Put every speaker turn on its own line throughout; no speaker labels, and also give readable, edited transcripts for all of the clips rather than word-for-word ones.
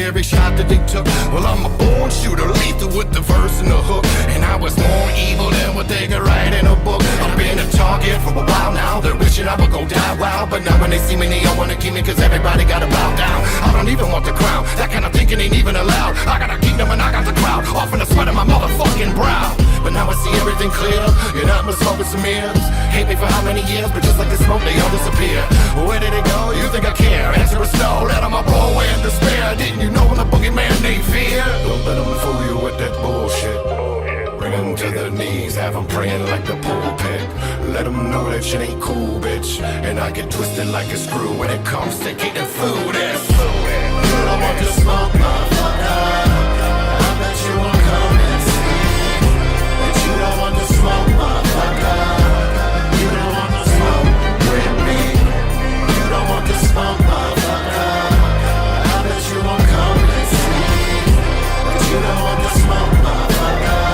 every shot that they took. Well, I'm a born shooter, lethal with the verse and the hook. And I was more evil than what they could write in a book. I've been a target for a while now. They're wishing I would go die wild, but now when they see me, they all wanna keep me, cause everybody gotta bow down. I don't even want the crown, that kind of thinking ain't even allowed. I got a kingdom and I got the crowd, off in the sweat of my motherfucking brow. But now I see everything clear, you're not smoking some mirrors. Hate me for how many years, but just like the smoke, they all disappear. Where did it go? You think I care? Answer is no, let them roll away in despair. Didn't you know I'm the boogeyman they fear? Don't let them fool you with that bullshit. Bring them to their knees, have them praying like the pulpit. Let them know that shit ain't cool, bitch. And I get twisted like a screw when it comes to getting food. You don't want to smoke, motherfucker. I bet you won't come and see that you don't want to smoke, motherfucker. You don't want to smoke with me. You don't want to smoke, motherfucker. I bet you won't come and see that you don't want to smoke, motherfucker.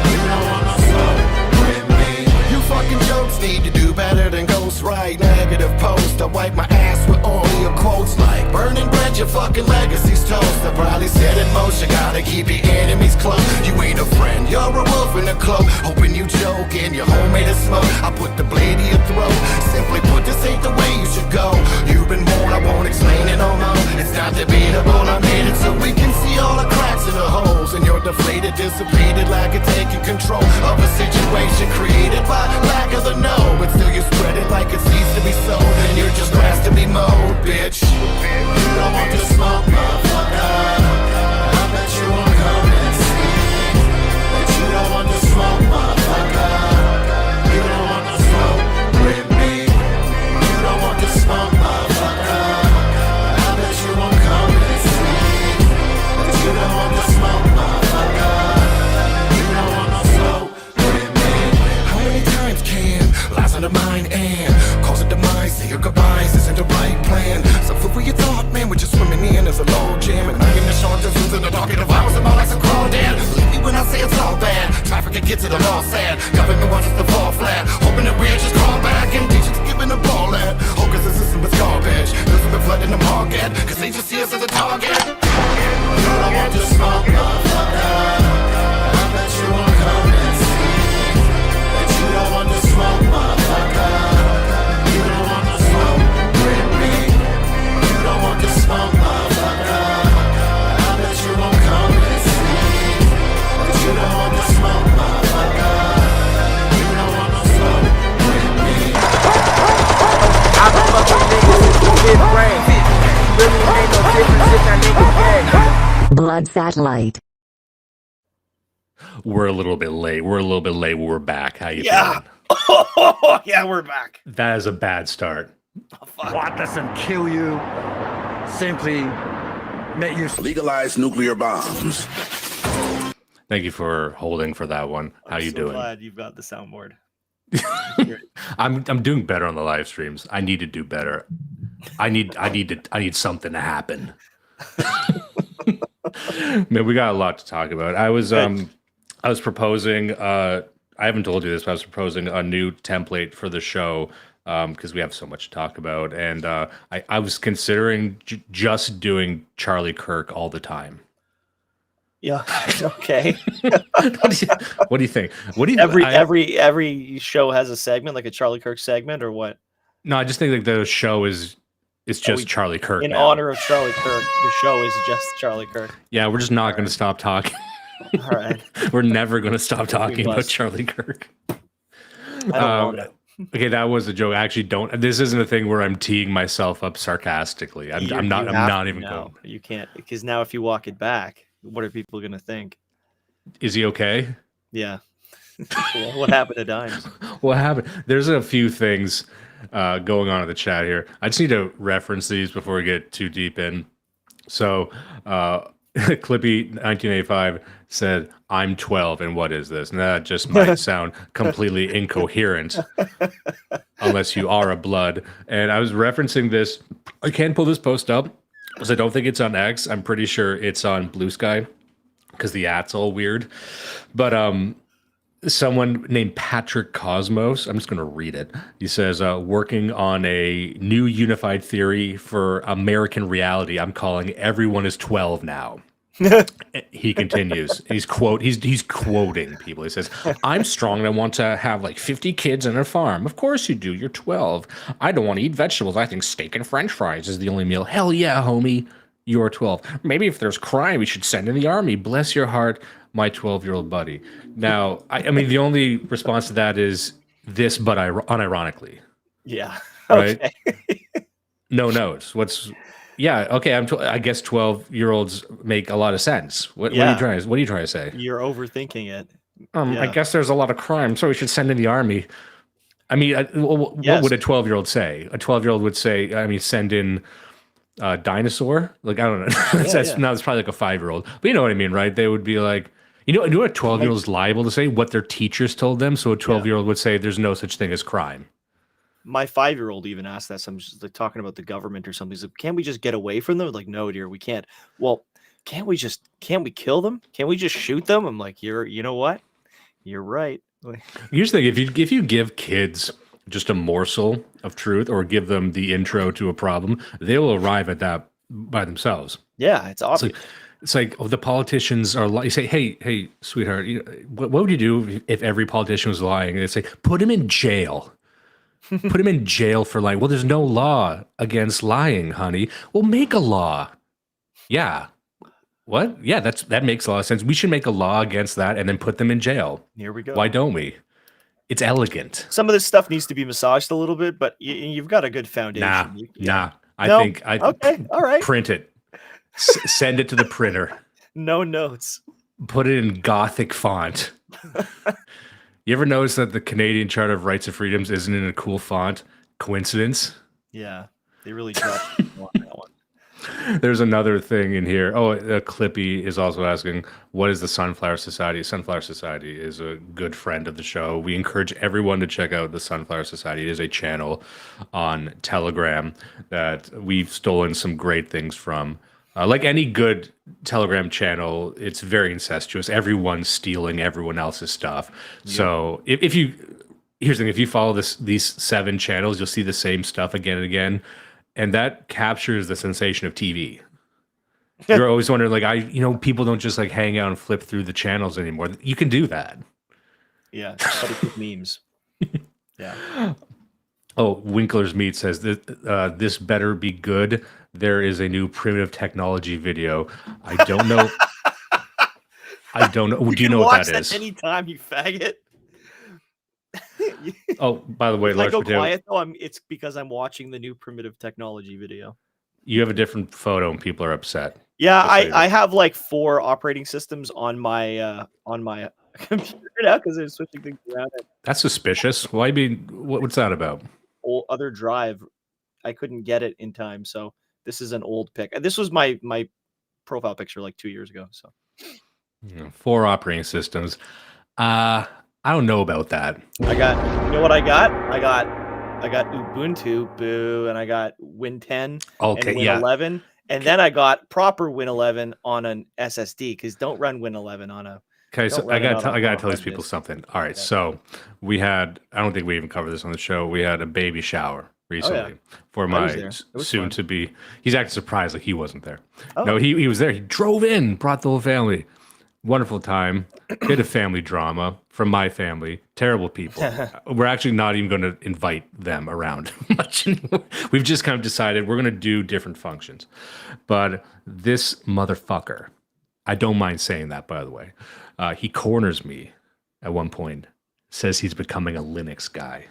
You don't want to smoke with me. You fucking jokes need to do better than ghost write negative post. I wipe my ass with all your quotes like burning bread, your fucking legacy's toast. I probably said it most, you gotta keep your enemies close. You ain't a friend, you're a wolf in a cloak. Hoping you joke and your homemade of smoke. I put the blade to your throat. Simply put, this ain't the way you should go. You've been warned, I won't explain it no more. It's not debatable, I made it so we can see all the cracks and the holes. And you're deflated, dissipated, like a taking control of a situation created by lack of the know. But still you spread it like it needs to be sold. And you're just grass to be mowed, bitch. You don't want to smoke, motherfucker. I bet you won't come and see that you don't want to smoke, motherfucker. You don't want to smoke with me. You don't want to smoke, motherfucker. I bet you won't come and see that you don't want to smoke, motherfucker. You don't want to smoke with me. How many times can lies on the mind and cause a demise? Say your goodbyes isn't the right plan. So food for your thought, man, we're just swimming in as a low jam. And I am the short distance in the dark and the hours about like some crawdad. Leave me when I say it's all bad. Traffic can get to the law sad. Government wants us to fall flat. Hoping that we're just call back and teachers giving a ball at. Oh, cause the system is garbage. This has been flooding the market, cause they just see us as a target. You don't want to smoke, motherfucker. I bet you won't come and see that you don't want to smoke, motherfucker. You don't want to smoke with me. You don't want to smoke, motherfucker. I bet you won't come and see that you don't want to smoke, motherfucker. You don't want to smoke with me.
I've been fucking niggas since the 5th grade. Really ain't no difference if that nigga gay.
Blood satellite.
We're a little bit late. We're back. How you
Yeah.
feeling?
Yeah, we're back.
That is a bad start.
Oh, fuck.
What doesn't kill you simply make you
Legalize nuclear bombs.
Thank you for holding for that one. How you doing?
Glad you've got the soundboard.
I'm doing better on the live streams. I need to do better. I need something to happen. Man, we got a lot to talk about. I was proposing I haven't told you this, but I was proposing a new template for the show because we have so much to talk about, and I was considering just doing Charlie Kirk all the time.
Yeah. Okay.
What do you think? What do you
every show has a segment, like a Charlie Kirk segment, or what?
No, I just think like the show is just Charlie Kirk.
In
now.
honor of Charlie Kirk, the show is just Charlie Kirk.
Yeah, we're just not going to stop talking.
All right.
We're never going to stop talking about Charlie Kirk.
I don't want it.
Okay, that was a joke. I actually don't. This isn't a thing where I'm teeing myself up sarcastically. I'm not even going.
You can't, because now if you walk it back, what are people going to think?
Is he okay?
Yeah. What happened to Dimes?
What happened? There's a few things going on in the chat here. I just need to reference these before we get too deep in. So, Clippy 1985 said, "I'm 12, and what is this?" And that just might sound completely incoherent, unless you are a blood. And I was referencing this. I can't pull this post up because I don't think it's on X. I'm pretty sure it's on Blue Sky because the at's all weird. But someone named Patrick Cosmos. I'm just going to read it. He says, working on a new unified theory for American reality. I'm calling everyone is 12 now. He continues. He's quoting people. He says, "I'm strong and I want to have like 50 kids and a farm. Of course you do. You're 12. I don't want to eat vegetables. I think steak and French fries is the only meal. Hell yeah, homie. You're 12. Maybe if there's crime, we should send in the army. Bless your heart, my 12-year-old buddy." Now, I mean, the only response to that is this, but unironically,
Yeah.
right?
Okay.
No notes. Yeah, okay. I guess 12-year-olds make a lot of sense. What are you trying? What are you trying to say?
You're overthinking it.
I guess there's a lot of crime, so we should send in the army. I mean, what would a 12-year-old say? A 12-year-old would say, I mean, send in dinosaur. Like I don't know. Now it's probably like a 5-year-old, but you know what I mean, right? They would be like, you know what a 12-year-old is liable to say? What their teachers told them. So a 12-year-old would say, "There's no such thing as crime."
My 5-year-old even asked that. So I'm just like talking about the government or something. He's like, "Can't we just get away from them?" Like, "No, dear, we can't." Well, can't we kill them? Can't we just shoot them? I'm like, you know what? You're right.
Here's the thing: if you give kids just a morsel of truth or give them the intro to a problem, they will arrive at that by themselves.
Yeah, it's obvious.
It's like the politicians are. You say, "Hey, sweetheart, what would you do if every politician was lying?" And they say, "Put him in jail." Put him in jail for lying. Well, there's no law against lying, honey. Well, make a law. Yeah. What? Yeah, that makes a lot of sense. We should make a law against that and then put them in jail.
Here we go.
Why don't we? It's elegant.
Some of this stuff needs to be massaged a little bit, but you've got a good foundation.
Nah. I think
okay, all right.
Print it. Send it to the printer.
No notes.
Put it in Gothic font. You ever notice that the Canadian Charter of Rights and Freedoms isn't in a cool font? Coincidence?
Yeah, they really dropped on that one.
There's another thing in here. Oh, Clippy is also asking, what is the Sunflower Society? Sunflower Society is a good friend of the show. We encourage everyone to check out the Sunflower Society. It is a channel on Telegram that we've stolen some great things from. Like any good Telegram channel, it's very incestuous. Everyone's stealing everyone else's stuff. Yep. So here's the thing: if you follow these 7 channels, you'll see the same stuff again and again, and that captures the sensation of TV. You're always wondering, like, people don't just like hang out and flip through the channels anymore. You can do that.
Yeah, but it's with memes. Yeah.
Oh, Winkler's Meat says that this better be good. There is a new primitive technology video. I don't know. Do you know what that is?
Anytime, you faggot.
Oh, by the way,
I go quiet though. It's because I'm watching the new primitive technology video.
You have a different photo and people are upset.
Yeah, I have like 4 operating systems on my computer now because they're switching things around.
That's suspicious. Why? What's that about?
Other drive, I couldn't get it in time, so this is an old pic. This was my profile picture like 2 years ago. So
4 operating systems. I don't know about that.
You know what I got? I got Ubuntu, boo, and I got Win 10 and Win 11, and then I got proper Win 11 on an SSD because don't run Win 11 on a.
Okay, so I gotta tell these people something. All right, so we had, I don't think we even covered this on the show. We had a baby shower recently for my soon to be. He's acting surprised like he wasn't there. Oh. No, he was there. He drove in, brought the whole family. Wonderful time. Bit of family drama from my family. Terrible people. We're actually not even going to invite them around much anymore. We've just kind of decided we're going to do different functions. But this motherfucker, I don't mind saying that, by the way. He corners me at one point, says he's becoming a Linux guy.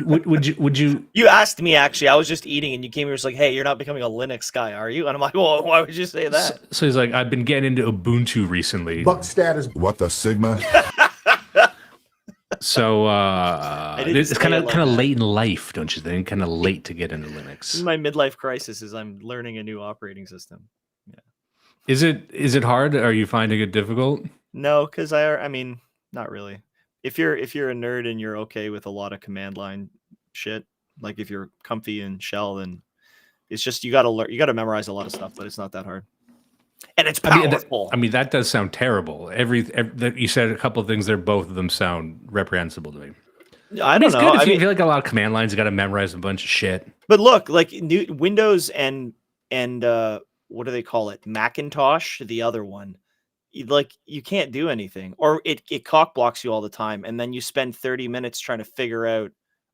Would you?
You asked me, actually. I was just eating and you came here and was like, "Hey, you're not becoming a Linux guy, are you?" And I'm like, "Well, why would you say that?"
So he's like, "I've been getting into Ubuntu recently."
Buck status. What the Sigma?
So it's kind of late in life, don't you think? Kind of late to get into Linux.
This is my midlife crisis. Is I'm learning a new operating system. Yeah.
Is it hard? Are you finding it difficult?
No, because I mean, not really. If you're a nerd and you're okay with a lot of command line shit, like if you're comfy in shell, then it's just you got to memorize a lot of stuff, but it's not that hard. and it's
I mean,
powerful.
that does sound terrible. You said a couple of things there. Both of them sound reprehensible to me.
I don't
It's
know.
good if
I
you
mean,
feel like a lot of command lines. You got to memorize a bunch of shit.
but look, like new Windows and what do they call it? Macintosh, the other one. You can't do anything, or it cock blocks you all the time, and then you spend 30 minutes trying to figure out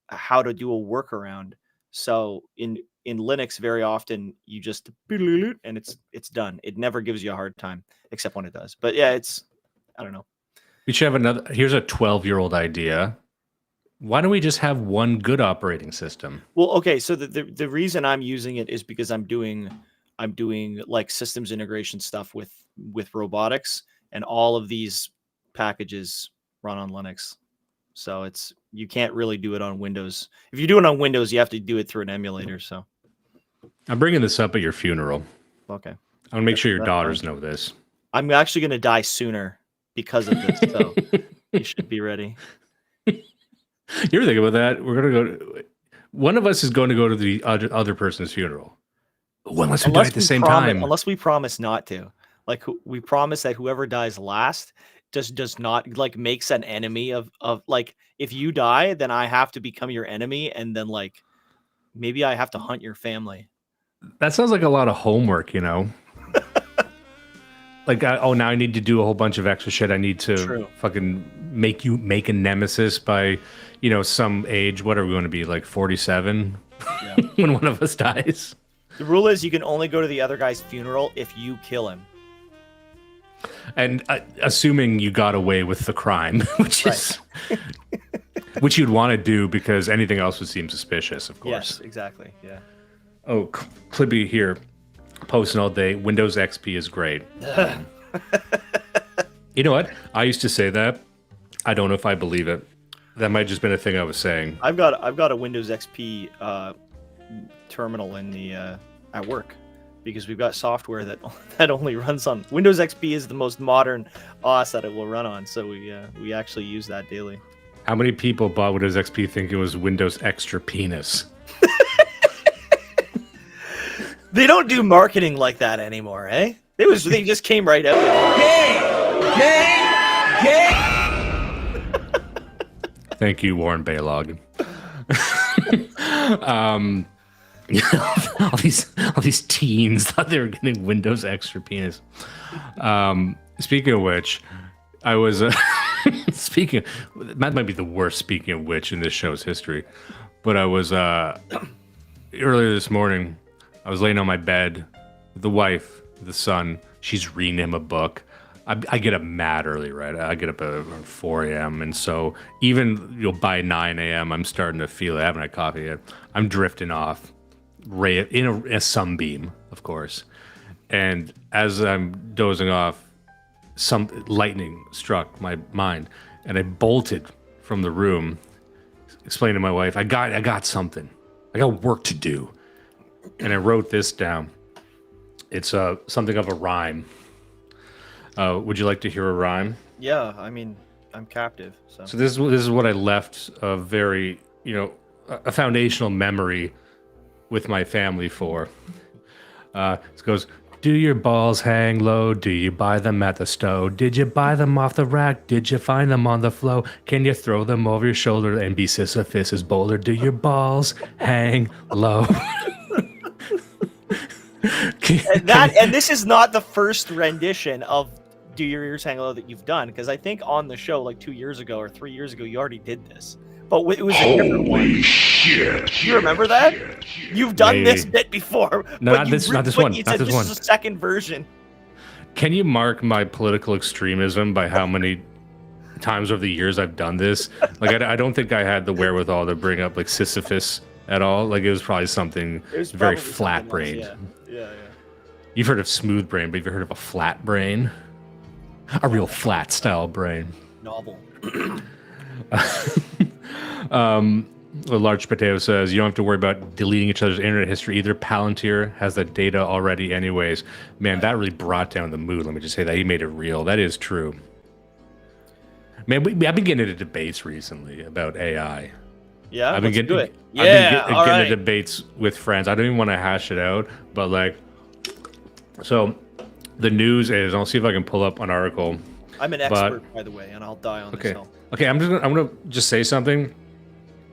how to do a workaround. So in Linux, very often you just and it's done. It never gives you a hard time, except when it does. But yeah, I don't know.
We should have another. Here's a 12-year-old idea. Why don't we just have one good operating system?
Well, okay, so the reason I'm using it is because I'm doing like systems integration stuff with robotics, and all of these packages run on Linux. So you can't really do it on Windows. If you do it on Windows, you have to do it through an emulator. So
I'm bringing this up at your funeral.
okay,
I'm gonna make sure your
That's
daughters
fine.
know this.
I'm actually going to die sooner because of this. So you should be ready.
You ever think about that? We're gonna go. One of us is going to go to the other person's funeral. Unless we die at the same time.
Unless we promise not to. Like we promise that whoever dies last does not like makes an enemy of like, if you die, then I have to become your enemy, and then like maybe I have to hunt your family.
That sounds like a lot of homework, you know. Like, now I need to do a whole bunch of extra shit. I need to fucking make a nemesis by, some age. What are we going to be, like 47 when one of us dies?
The rule is you can only go to the other guy's funeral if you kill him.
And assuming you got away with the crime, which is which you'd want to do because anything else would seem suspicious, of course.
Yes, exactly. Yeah.
Oh, Clippy here, posting all day. Windows XP is great. You know what? I used to say that. I don't know if I believe it. That might just been a thing I was saying.
I've got a Windows XP terminal in the at work, because we've got software that only runs on Windows XP. Is the most modern OS that it will run on, so we actually use that daily.
How many people bought Windows XP thinking it was Windows Extra Penis?
They don't do marketing like that anymore, eh? They just came right out with it.
Thank you, Warren Baylog. all these teens thought they were getting Windows Extra Penis. Speaking of which, I was that might be the worst speaking of which in this show's history, but I was earlier this morning. I was laying on my bed, the wife, the son. She's reading him a book. I get up mad early, right? I get up at 4 a.m. And so even by 9 a.m., I'm starting to feel it. I haven't had coffee yet. I'm drifting off in a sunbeam, of course. And as I'm dozing off, some lightning struck my mind, and I bolted from the room, explaining to my wife, I got something. I got work to do. And I wrote this down. It's something of a rhyme. Would you like to hear a rhyme?
Yeah, I mean, I'm captive.
So this is what I left a very, a foundational memory with my family for. It goes, do your balls hang low? Do you buy them at the stove? Did you buy them off the rack? Did you find them on the floor? Can you throw them over your shoulder and be Sisyphus' boulder? Do your balls hang low?
And this is not the first rendition of Do Your Ears Hang Low that you've done, because I think on the show like 2 years ago or 3 years ago you already did this, but it was a different one.
Holy shit!
Do you remember that? You've done this bit before.
No, not this one. Not this one.
This is a second version.
Can you mark my political extremism by how many times over the years I've done this? Like, I don't think I had the wherewithal to bring up like Sisyphus at all. Like, it was probably something very flat-brained.
Yeah.
You've heard of smooth brain, but have you heard of a flat brain? A real flat style brain.
Novel.
A large potato says you don't have to worry about deleting each other's internet history either. Palantir has the data already anyways. Man, that really brought down the mood. Let me just say that. He made it real. That is true. Man, I've been getting into debates recently about AI.
Yeah,
I've been getting into debates with friends. I don't even want to hash it out, but like, so the news is, I'll see if I can pull up an article.
I'm an expert, by the way, and I'll die on this hill.
Okay, I'm gonna just say something,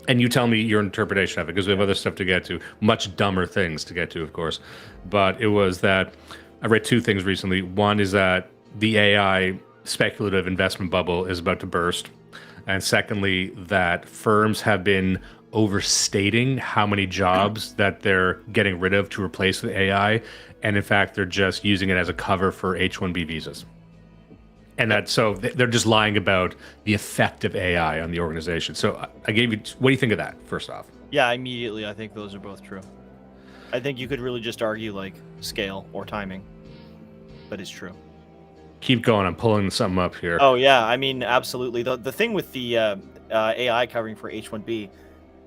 and you tell me your interpretation of it, because we have other stuff to get to, much dumber things to get to, of course. But it was that I read two things recently. One is that the AI speculative investment bubble is about to burst, and secondly, that firms have been overstating how many jobs that they're getting rid of to replace with AI, and in fact, they're just using it as a cover for H-1B visas. And that, so they're just lying about the effect of AI on the organization. So I gave you, what do you think of that, first off?
Yeah, immediately, I think those are both true. I think you could really just argue like scale or timing, but it's true.
Keep going, I'm pulling something up here.
Oh yeah, I mean, absolutely. The thing with the AI covering for H-1B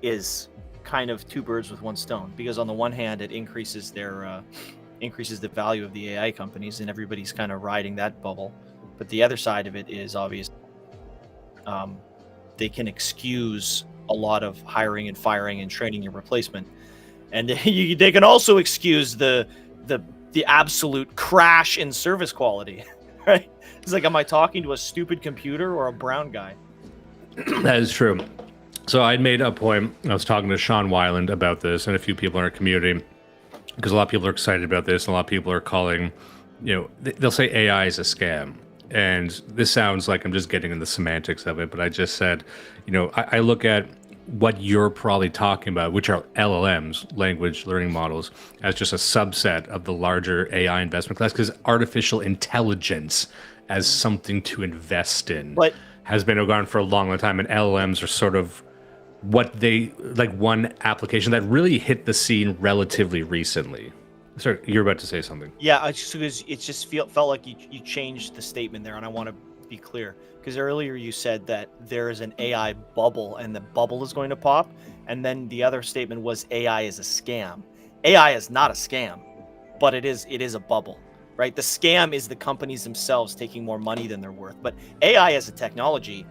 is kind of two birds with one stone, because on the one hand, it increases their increases the value of the AI companies, and everybody's kind of riding that bubble. But the other side of it is obvious. They can excuse a lot of hiring and firing and training your replacement, and they can also excuse the absolute crash in service quality. Right? It's like, am I talking to a stupid computer or a brown guy?
That is true. So I'd made a point. I was talking to Sean Weiland about this and a few people in our community, because a lot of people are excited about this, and a lot of people are calling, they'll say AI is a scam. And this sounds like I'm just getting into the semantics of it, but I just said, I look at what you're probably talking about, which are LLMs, language learning models, as just a subset of the larger AI investment class, because artificial intelligence as something to invest in has been around for a long, long time, and LLMs are sort of what they, like, one application that really hit the scene relatively recently. Sorry, you're about to say something.
Yeah, it just felt like you changed the statement there, and I want to be clear, because earlier you said that there is an AI bubble and the bubble is going to pop, and then the other statement was AI is a scam. AI is not a scam, but it is a bubble, right? The scam is the companies themselves taking more money than they're worth. But AI as a technology,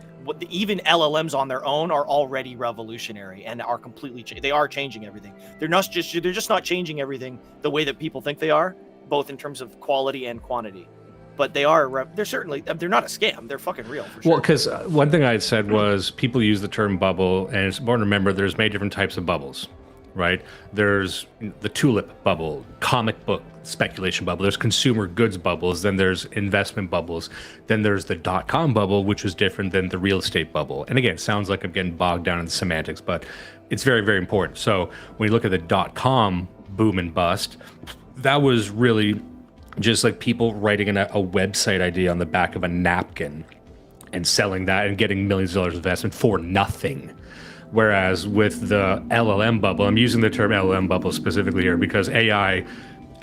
even LLMs on their own are already revolutionary and are completely they are changing everything. They're just not changing everything the way that people think they are, both in terms of quality and quantity. But they're not a scam. They're fucking real, for sure.
Well, because one thing I had said was people use the term bubble, and it's important to remember there's many different types of bubbles, right? There's the tulip bubble, comic book speculation bubble, there's consumer goods bubbles, then there's investment bubbles, then there's the .com bubble, which was different than the real estate bubble. And again, it sounds like I'm getting bogged down in the semantics, but it's very, very important. So when you look at the .com boom and bust, that was really just like people writing a website idea on the back of a napkin and selling that and getting millions of dollars investment for nothing. Whereas with the LLM bubble, I'm using the term LLM bubble specifically here because AI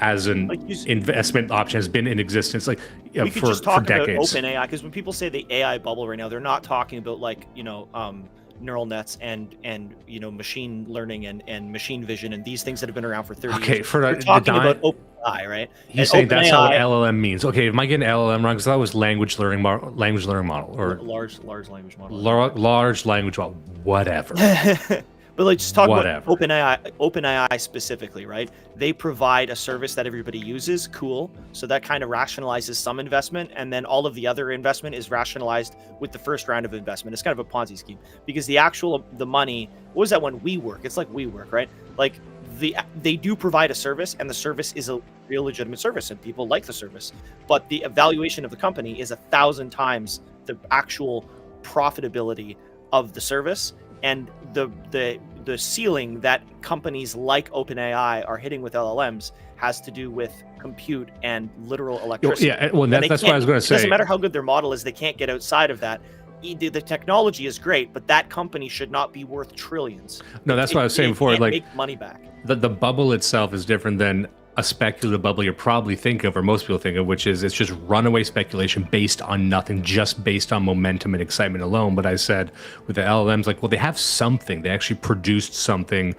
as an investment option has been in existence we could just talk about
open AI, because when people say the AI bubble right now, they're not talking about neural nets and machine learning and machine vision and these things that have been around for 30 years.
We're
talking about open AI, right?
He's saying that's how LLM means. Okay, am I getting LLM wrong? Because that was language learning model or
large language model.
Large language model, whatever.
But let's just talk about OpenAI specifically, right? They provide a service that everybody uses, cool. So that kind of rationalizes some investment, and then all of the other investment is rationalized with the first round of investment. It's kind of a Ponzi scheme, because the money, what was that one? WeWork. It's like WeWork, right? Like they do provide a service, and the service is a real legitimate service, and people like the service. But the evaluation of the company is 1,000 times the actual profitability of the service. And the ceiling that companies like OpenAI are hitting with LLMs has to do with compute and literal electricity.
Yeah, well, that's what I was going to say.
It doesn't matter how good their model is; they can't get outside of that. The technology is great, but that company should not be worth trillions.
No, that's what I was saying before.
Like, make money back.
The bubble itself is different than a speculative bubble you probably think of, or most people think of, which is it's just runaway speculation based on nothing, just based on momentum and excitement alone. But I said with the LLMs, they have something. They actually produced something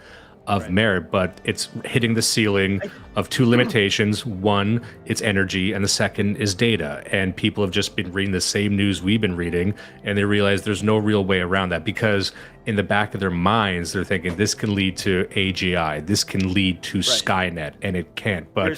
of merit, but it's hitting the ceiling of two limitations. One, it's energy, and the second is data. And people have just been reading the same news we've been reading, and they realize there's no real way around that, because in the back of their minds, they're thinking this can lead to AGI, this can lead to Skynet, and it can't. But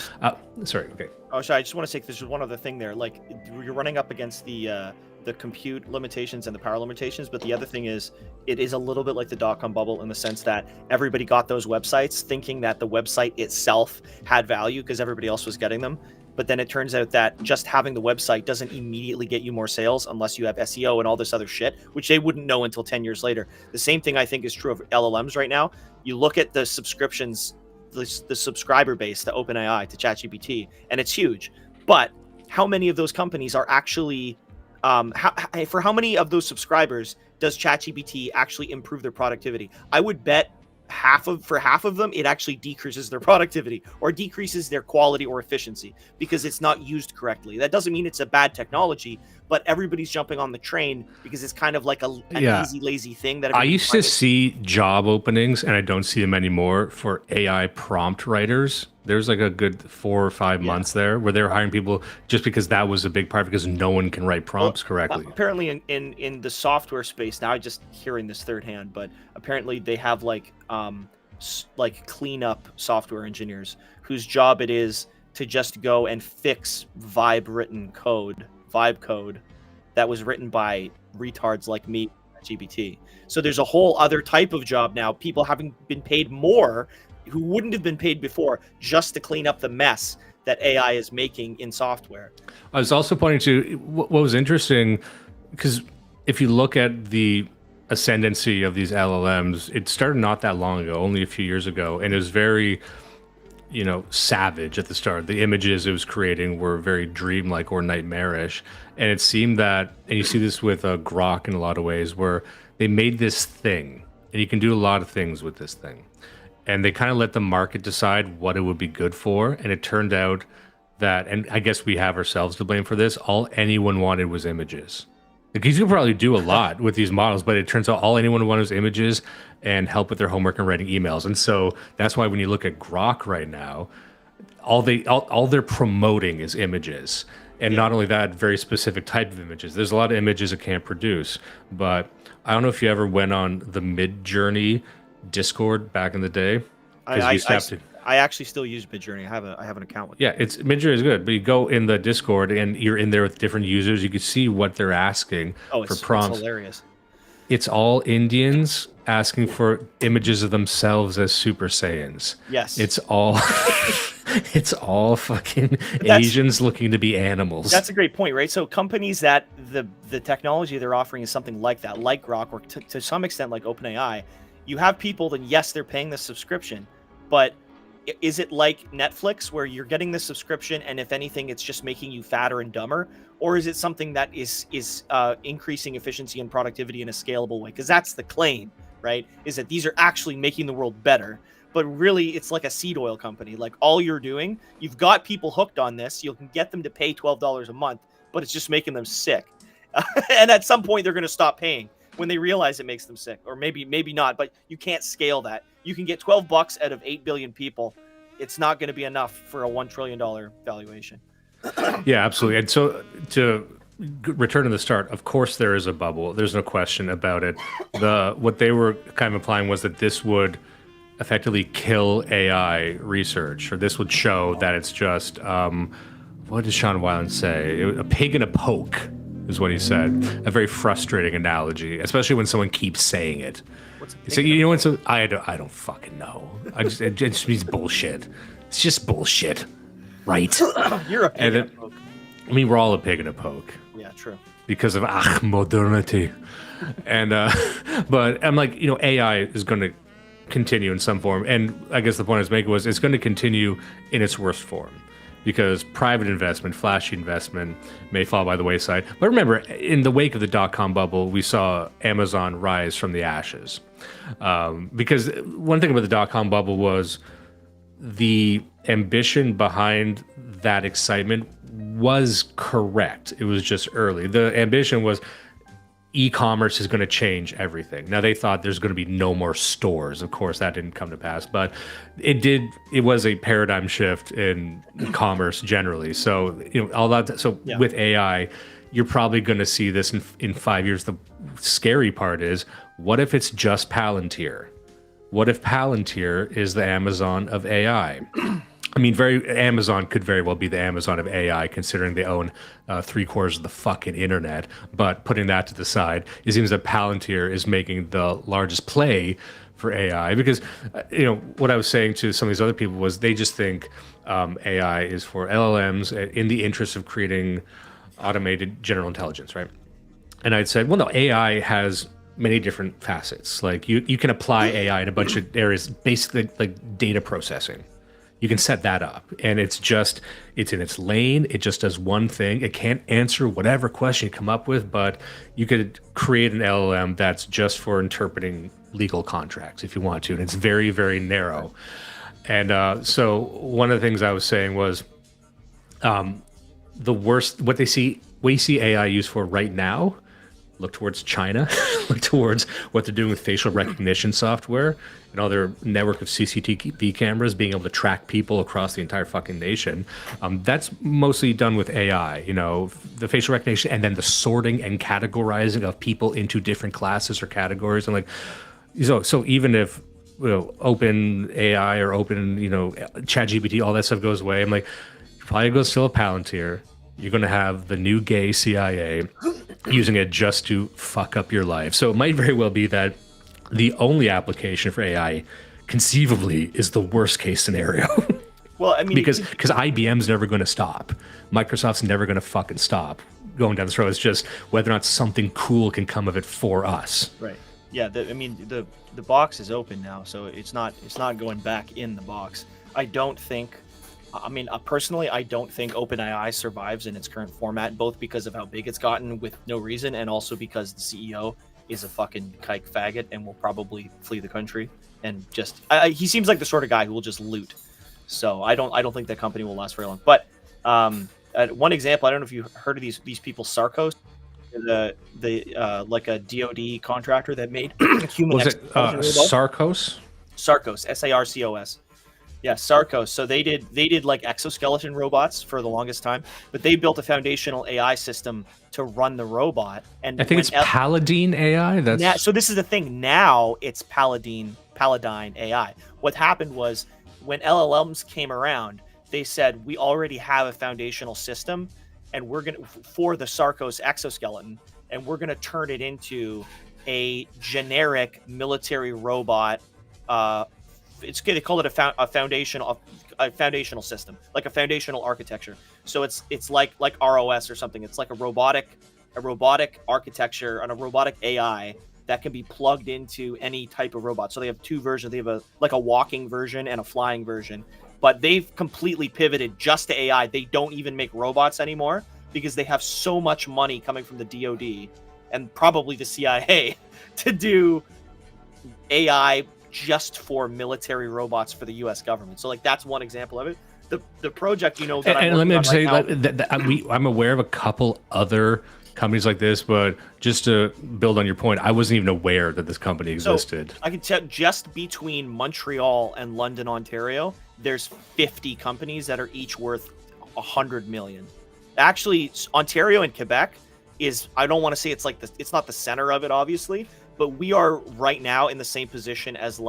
sorry, okay.
Oh, sorry. I just want to say there's one other thing there. Like, you're running up against the compute limitations and the power limitations, but the other thing is it is a little bit like the dot-com bubble in the sense that everybody got those websites thinking that the website itself had value because everybody else was getting them. But then it turns out that just having the website doesn't immediately get you more sales unless you have SEO and all this other shit, which they wouldn't know until 10 years later. The same thing I think is true of LLMs right now. You look at the subscriptions, the subscriber base to OpenAI, to ChatGPT, and it's huge. But how many of those companies are actually, for how many of those subscribers does ChatGPT actually improve their productivity? I would bet for half of them, it actually decreases their productivity or decreases their quality or efficiency because it's not used correctly. That doesn't mean it's a bad technology, but everybody's jumping on the train because it's kind of like an easy, lazy thing that
I used to see job openings, and I don't see them anymore, for AI prompt writers. There's like a good 4 or 5 months there where they're hiring people just because that was a big part, because no one can write prompts correctly.
Apparently in the software space, now I'm just hearing this third hand, but apparently they have like cleanup software engineers whose job it is to just go and fix vibe code that was written by retards like me, GPT. So there's a whole other type of job now, people having been paid more who wouldn't have been paid before just to clean up the mess that AI is making in software.
I was also pointing to what was interesting, because if you look at the ascendancy of these LLMs, it started not that long ago, only a few years ago, and it was very, savage at the start. The images it was creating were very dreamlike or nightmarish, and it seemed that, and you see this with Grok in a lot of ways, where they made this thing, and you can do a lot of things with this thing, and they kind of let the market decide what it would be good for, and it turned out that, and I guess we have ourselves to blame for this, all anyone wanted was images. Because you can probably do a lot with these models, but it turns out all anyone wanted was images and help with their homework and writing emails. And so that's why when you look at Grok right now, all they're promoting is images. And not only that, very specific type of images. There's a lot of images it can't produce. But I don't know if you ever went on the Midjourney Discord back in the day.
I actually still use Midjourney. I have an account with it.
Yeah, Midjourney is good, but you go in the Discord and you're in there with different users. You can see what they're asking for prompts.
It's hilarious.
It's all Indians asking for images of themselves as Super Saiyans.
Yes.
It's all fucking Asians looking to be animals.
That's a great point, right? So companies that the technology they're offering is something like that, like Grok, or to some extent like OpenAI, you have people that, yes, they're paying the subscription, but is it like Netflix where you're getting the subscription and if anything it's just making you fatter and dumber, or is it something that is increasing efficiency and productivity in a scalable way? Because that's the claim, right? Is that these are actually making the world better, but really it's like a seed oil company. Like all you're doing, you've got people hooked on this, you can get them to pay $12 a month, but it's just making them sick. And at some point they're going to stop paying when they realize it makes them sick, or maybe not, but you can't scale that. You can get $12 out of 8 billion people. It's not going to be enough for a $1 trillion valuation.
Yeah, absolutely. And so to return to the start, of course there is a bubble. There's no question about it. What they were kind of implying was that this would effectively kill AI research, or this would show that it's just, what did Sean Weiland say? A pig in a poke is what he said. A very frustrating analogy, especially when someone keeps saying it. So I don't fucking know. It just means bullshit. It's just bullshit, right?
You're a pig in a poke.
I mean, we're all a pig in a poke.
Yeah, true.
Because of modernity, and but I'm like, AI is going to continue in some form, and I guess the point I was making was it's going to continue in its worst form. Because private investment, flashy investment, may fall by the wayside. But remember, in the wake of the dot-com bubble, we saw Amazon rise from the ashes. Because one thing about the dot-com bubble was the ambition behind that excitement was correct. It was just early. The ambition was e-commerce is going to change everything. Now they thought there's going to be no more stores. Of course, that didn't come to pass, but it did. It was a paradigm shift in commerce generally. So all that. So with AI, you're probably going to see this in 5 years. The scary part is, what if it's just Palantir? What if Palantir is the Amazon of AI? I mean, Amazon could very well be the Amazon of AI, considering they own 3/4 of the fucking internet. But putting that to the side, it seems that Palantir is making the largest play for AI because, what I was saying to some of these other people was they just think AI is for LLMs in the interest of creating automated general intelligence, right? And I'd said, well, no, AI has many different facets. Like you can apply AI in a bunch of areas, basically like data processing. You can set that up and it's in its lane. It just does one thing. It can't answer whatever question you come up with, but you could create an LLM that's just for interpreting legal contracts if you want to. And it's very, very narrow. And so one of the things I was saying was the worst, what we see AI used for right now, look towards China, look towards what they're doing with facial recognition software and all their network of CCTV cameras being able to track people across the entire fucking nation. That's mostly done with AI, the facial recognition and then the sorting and categorizing of people into different classes or categories. And so even if open AI or open, ChatGPT, all that stuff goes away, I'm like, you're probably going to still a Palantir. You're going to have the new gay CIA using it just to fuck up your life. So it might very well be that the only application for AI conceivably is the worst case scenario.
Well, I mean,
because IBM's never going to stop. Microsoft's never going to fucking stop going down this road. It's just whether or not something cool can come of it for us.
Right. Yeah. The box is open now, so it's not going back in the box. Personally, I don't think OpenAI survives in its current format, both because of how big it's gotten with no reason, and also because the CEO is a fucking kike faggot and will probably flee the country. And he seems like the sort of guy who will just loot. So I don't think that company will last very long. But one example, I don't know if you heard of these people, Sarcos, like a DoD contractor that made human.
Was it Sarcos?
Sarcos, Sarcos. Yeah, Sarcos. So they did like exoskeleton robots for the longest time, but they built a foundational AI system to run the robot. And
I think it's Paladin AI.
So this is the thing. Now it's Paladin AI. What happened was when LLMs came around, they said we already have a foundational system, and we're gonna for the Sarcos exoskeleton, and we're gonna turn it into a generic military robot. They call it a foundational system, like a foundational architecture. So it's like ROS or something. It's like a robotic architecture and a robotic AI that can be plugged into any type of robot. So they have two versions. They have a walking version and a flying version, but they've completely pivoted just to AI. They don't even make robots anymore because they have so much money coming from the DoD and probably the CIA to do AI just for military robots for the U.S. government. So that's one example of it. The project, that
and let me just say I'm aware of a couple other companies like this, but just to build on your point, I wasn't even aware that this company existed.
So I can tell just between Montreal and London, Ontario, there's 50 companies that are each worth 100 million. Actually, Ontario and Quebec is, I don't want to say it's not the center of it, obviously, but we are right now in the same position as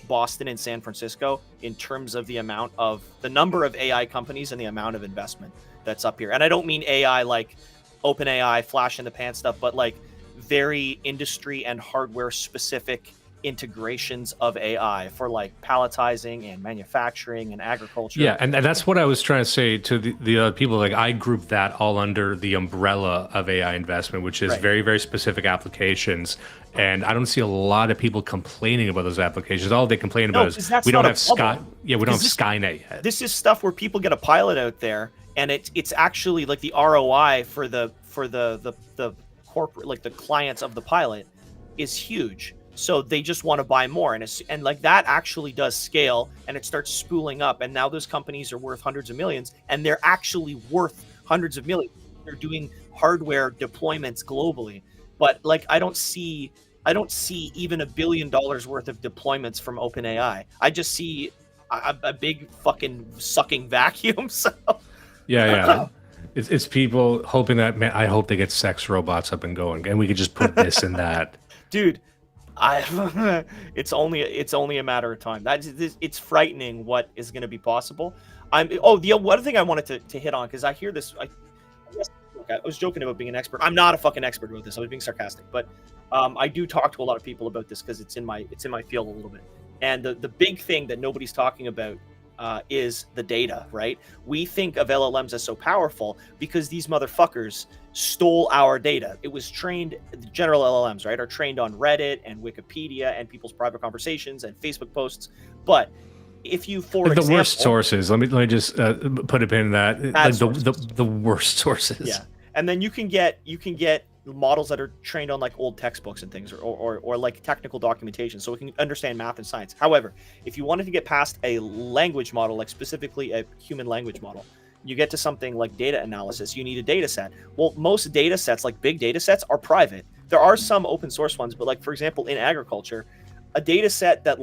Boston and San Francisco in terms of the number of AI companies and the amount of investment that's up here. And I don't mean AI like OpenAI, flash in the pan stuff, but very industry and hardware specific integrations of AI for palletizing and manufacturing and agriculture.
Yeah, and that's what I was trying to say to the other people. I group that all under the umbrella of AI investment, which is very, very specific applications. And I don't see a lot of people complaining about those applications. All they complain about is we don't have Skynet yet.
This is stuff where people get a pilot out there, and it's actually the ROI for the corporate, the clients of the pilot is huge. So they just want to buy more, and that actually does scale, and it starts spooling up. And now those companies are worth hundreds of millions, and they're actually worth hundreds of millions. They're doing hardware deployments globally, but I don't see even $1 billion worth of deployments from OpenAI. I just see a big fucking sucking vacuum. So
yeah. It's people hoping that, man, I hope they get sex robots up and going, and we could just put this and that.
Dude, It's only a matter of time. It's frightening what is going to be possible. The other thing I wanted to hit on, because I hear this. I was joking about being an expert. I'm not a fucking expert about this. I was being sarcastic, but I do talk to a lot of people about this because it's in my field a little bit. And the big thing that nobody's talking about is the data, right? We think of LLMs as so powerful because these motherfuckers stole our data. It was trained, the general LLMs, right, are trained on Reddit and Wikipedia and people's private conversations and Facebook posts. But if you, for
the
example,
worst sources, let me just put a pin in that. Like the worst sources.
Yeah, and then you can get models that are trained on like old textbooks and things, or like technical documentation, so it can understand math and science. However, if you wanted to get past a language model, like specifically a human language model, you get to something like data analysis. You need a data set. Well, most data sets, like big data sets, are private. There are some open source ones, but like, for example, in agriculture, a data set that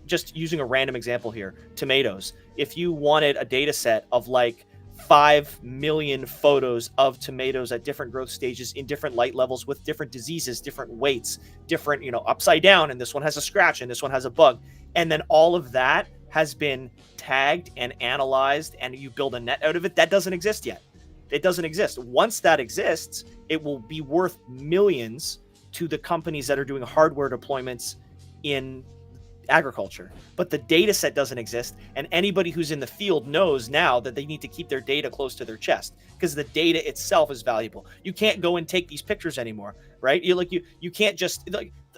just using a random example here, tomatoes. If you wanted a data set of like 5 million photos of tomatoes at different growth stages in different light levels with different diseases, different weights, different, upside down, and this one has a scratch and this one has a bug. And then all of that has been tagged and analyzed and you build a net out of it. That doesn't exist yet. It doesn't exist. Once that exists, it will be worth millions to the companies that are doing hardware deployments in agriculture. But the data set doesn't exist, and anybody who's in the field knows now that they need to keep their data close to their chest because the data itself is valuable. You can't go and take these pictures anymore, right? You can't just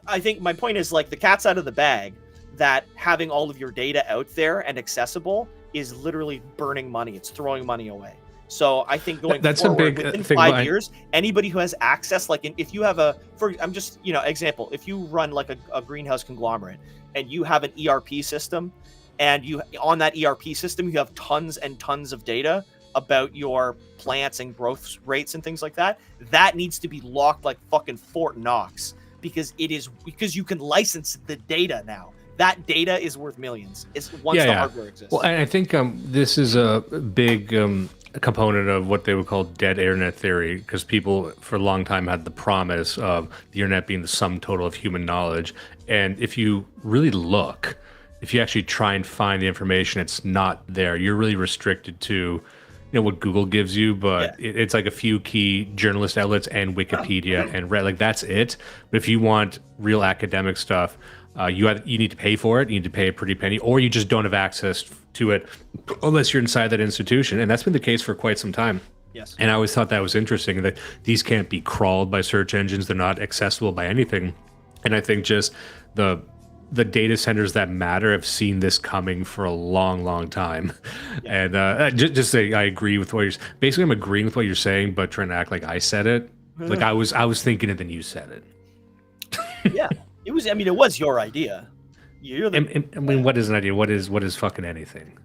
I think my point is, like, the cat's out of the bag that having all of your data out there and accessible is literally burning money. It's throwing money away. So I think
that's
forward,
a big
within
thing
5 years, anybody who has access, like if you have example, if you run like a greenhouse conglomerate and you have an ERP system, and on that ERP system, you have tons and tons of data about your plants and growth rates and things like that, that needs to be locked like fucking Fort Knox, because you can license the data now. That data is worth millions. It's once the hardware exists.
Well, and I think this is a big component of what they would call dead internet theory, because people for a long time had the promise of the internet being the sum total of human knowledge. And if you really look, if you actually try and find the information, it's not there. You're really restricted to what Google gives you, but it's like a few key journalist outlets and Wikipedia and Reddit. Like, that's it. But if you want real academic stuff, you need to pay for it. You need to pay a pretty penny, or you just don't have access to it unless you're inside that institution. And that's been the case for quite some time.
Yes.
And I always thought that was interesting, that these can't be crawled by search engines. They're not accessible by anything. And I think just the data centers that matter have seen this coming for a long, long time. Yeah. And just say I agree with what you're basically. I'm agreeing with what you're saying, but trying to act like I said it. Like I was thinking it, then you said it.
Yeah. It was. I mean, it was your idea.
I mean, what is an idea? What is fucking anything,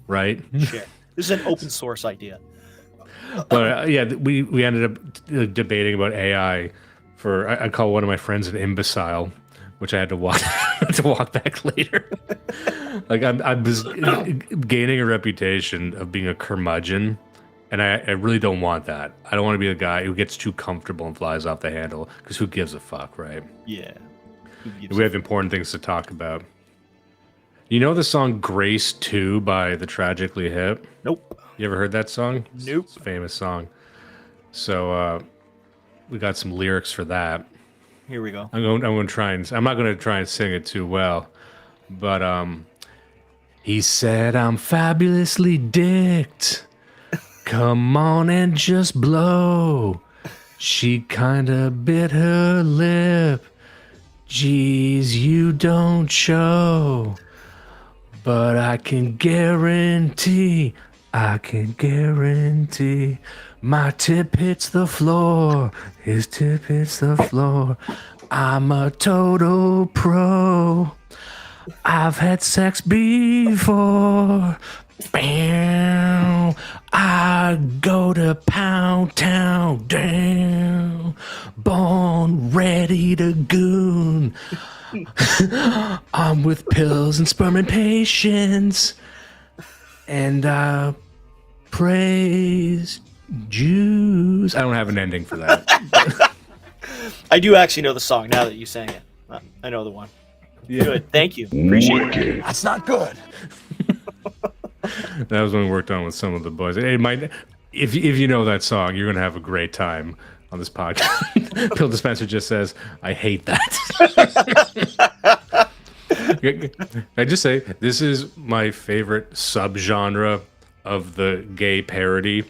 right?
Sure. This is an open source idea.
But we ended up debating about AI. I call one of my friends an imbecile, which I had to walk back later. Like I was gaining a reputation of being a curmudgeon, and I really don't want that. I don't want to be the guy who gets too comfortable and flies off the handle, because who gives a fuck, right?
Yeah.
We have important things to talk about. You know the song Grace 2 by The Tragically Hip?
Nope.
You ever heard that song?
Nope.
It's a famous song. So we got some lyrics for that.
Here we go.
I'm not going to try and sing it too well, but he said, "I'm fabulously dicked. Come on and just blow." She kinda bit her lip. Geez, you don't show. But I can guarantee my tip hits the floor. His tip hits the floor. I'm a total pro. I've had sex before. Bam. I go to Pound Town. Down. Born ready to goon. I'm with pills and sperm and patience. And I praise Jews. I don't have an ending for that.
I do actually know the song now that you sang it. I know the one.
Yeah.
Good. Thank you. Appreciate it.
That's not good.
That was when we worked on with some of the boys. It might, if you know that song, you're gonna have a great time on this podcast. Bill Dispenser just says, "I hate that." I just say this is my favorite subgenre of the gay parody.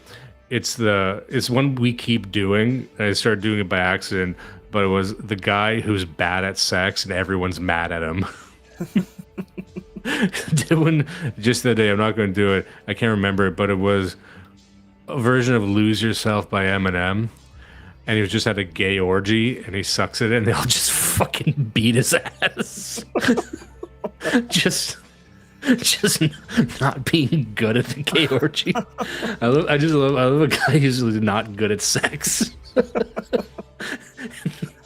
It's one we keep doing. I started doing it by accident, but it was the guy who's bad at sex and everyone's mad at him. Doing just the day, I'm not going to do it. I can't remember it, but it was a version of "Lose Yourself" by Eminem, and he was just at a gay orgy and he sucks it in. And they all just fucking beat his ass. just not being good at the gay orgy. I love a guy who's not good at sex.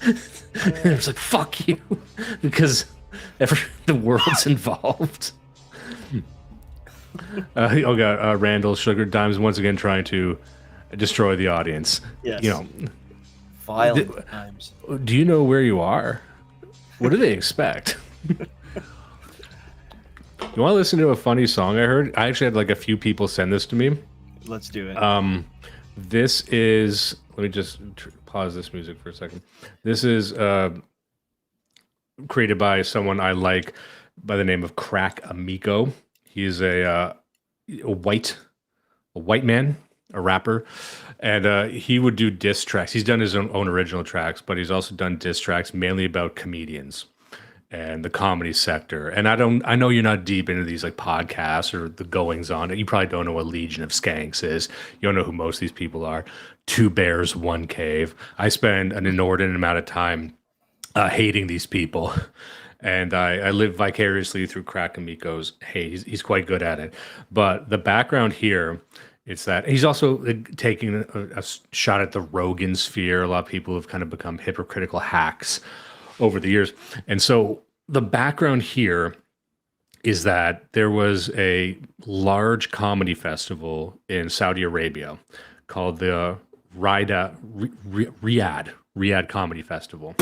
It's like, fuck you, because the world's involved. Randall Sugar Dimes once again trying to destroy the audience.
Yes.
You know,
Violent times.
do you know where you are? What do they expect? You want to listen to a funny song I heard? I actually had like a few people send this to me.
Let's do it.
This is, let me just pause this music for a second. This is created by someone I like by the name of Crack Amico. He's a white man, a rapper, and he would do diss tracks. He's done his own original tracks, but he's also done diss tracks mainly about comedians and the comedy sector. And I know you're not deep into these like podcasts or the goings on. You probably don't know what Legion of Skanks is. You don't know who most of these people are. 2 bears, 1 cave. I spend an inordinate amount of time hating these people. And I live vicariously through Crack Amico's hate. He's quite good at it. But the background here, it's that he's also taking a shot at the Rogan sphere. A lot of people have kind of become hypocritical hacks over the years. And so the background here is that there was a large comedy festival in Saudi Arabia called the Riyadh Comedy Festival.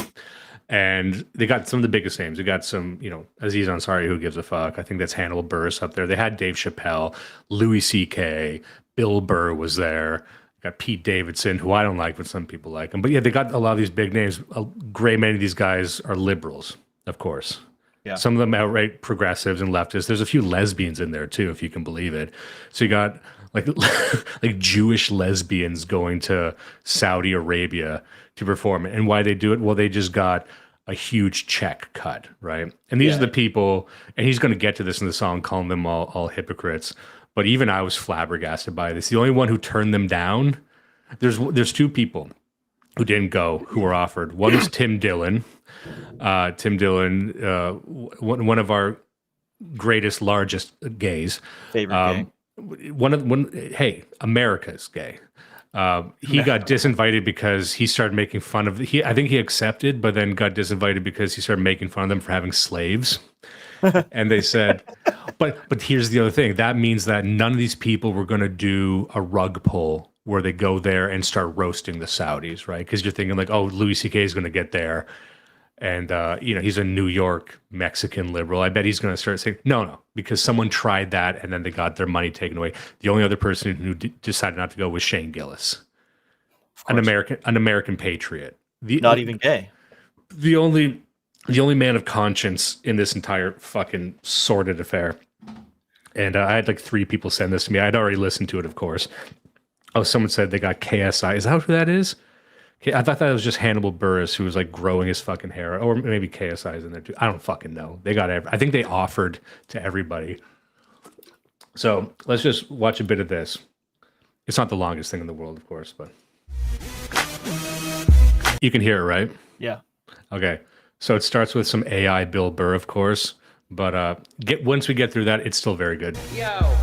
And they got some of the biggest names. They got some, Aziz Ansari, who gives a fuck. I think that's Hannibal Buress up there. They had Dave Chappelle, Louis C.K., Bill Burr was there. Got Pete Davidson, who I don't like, but some people like him. But yeah, they got a lot of these big names. A great many of these guys are liberals, of course.
Yeah.
Some of them outright progressives and leftists. There's a few lesbians in there too, if you can believe it. So you got like Jewish lesbians going to Saudi Arabia to perform. And why they do it? Well, they just got a huge check cut, right? And these are the people, and he's going to get to this in the song, calling them all hypocrites. But even I was flabbergasted by this. The only one who turned them down, there's 2 people who didn't go, who were offered. One is Tim Dillon. Tim Dillon, one of our greatest, largest gays.
Favorite gay.
Hey, America's gay. He got disinvited because he started making fun of. I think he accepted, but then got disinvited because he started making fun of them for having slaves. And they said, but here's the other thing. That means that none of these people were going to do a rug pull where they go there and start roasting the Saudis, right? Because you're thinking like, oh, Louis C.K. is going to get there. And, he's a New York Mexican liberal. I bet he's going to start saying, no, because someone tried that and then they got their money taken away. The only other person who decided not to go was Shane Gillis, an American patriot.
Not even gay.
The only man of conscience in this entire fucking sordid affair. And I had like 3 people send this to me. I'd already listened to it, of course. Oh, someone said they got KSI. Is that who that is? I thought that was just Hannibal Buress, who was like growing his fucking hair, or maybe KSI is in there too. I don't fucking know. They got I think they offered to everybody. So let's just watch a bit of this. It's not the longest thing in the world, of course, but you can hear it, right?
Yeah.
Okay. So it starts with some AI Bill Burr, of course, but once we get through that, it's still very good.
Yo,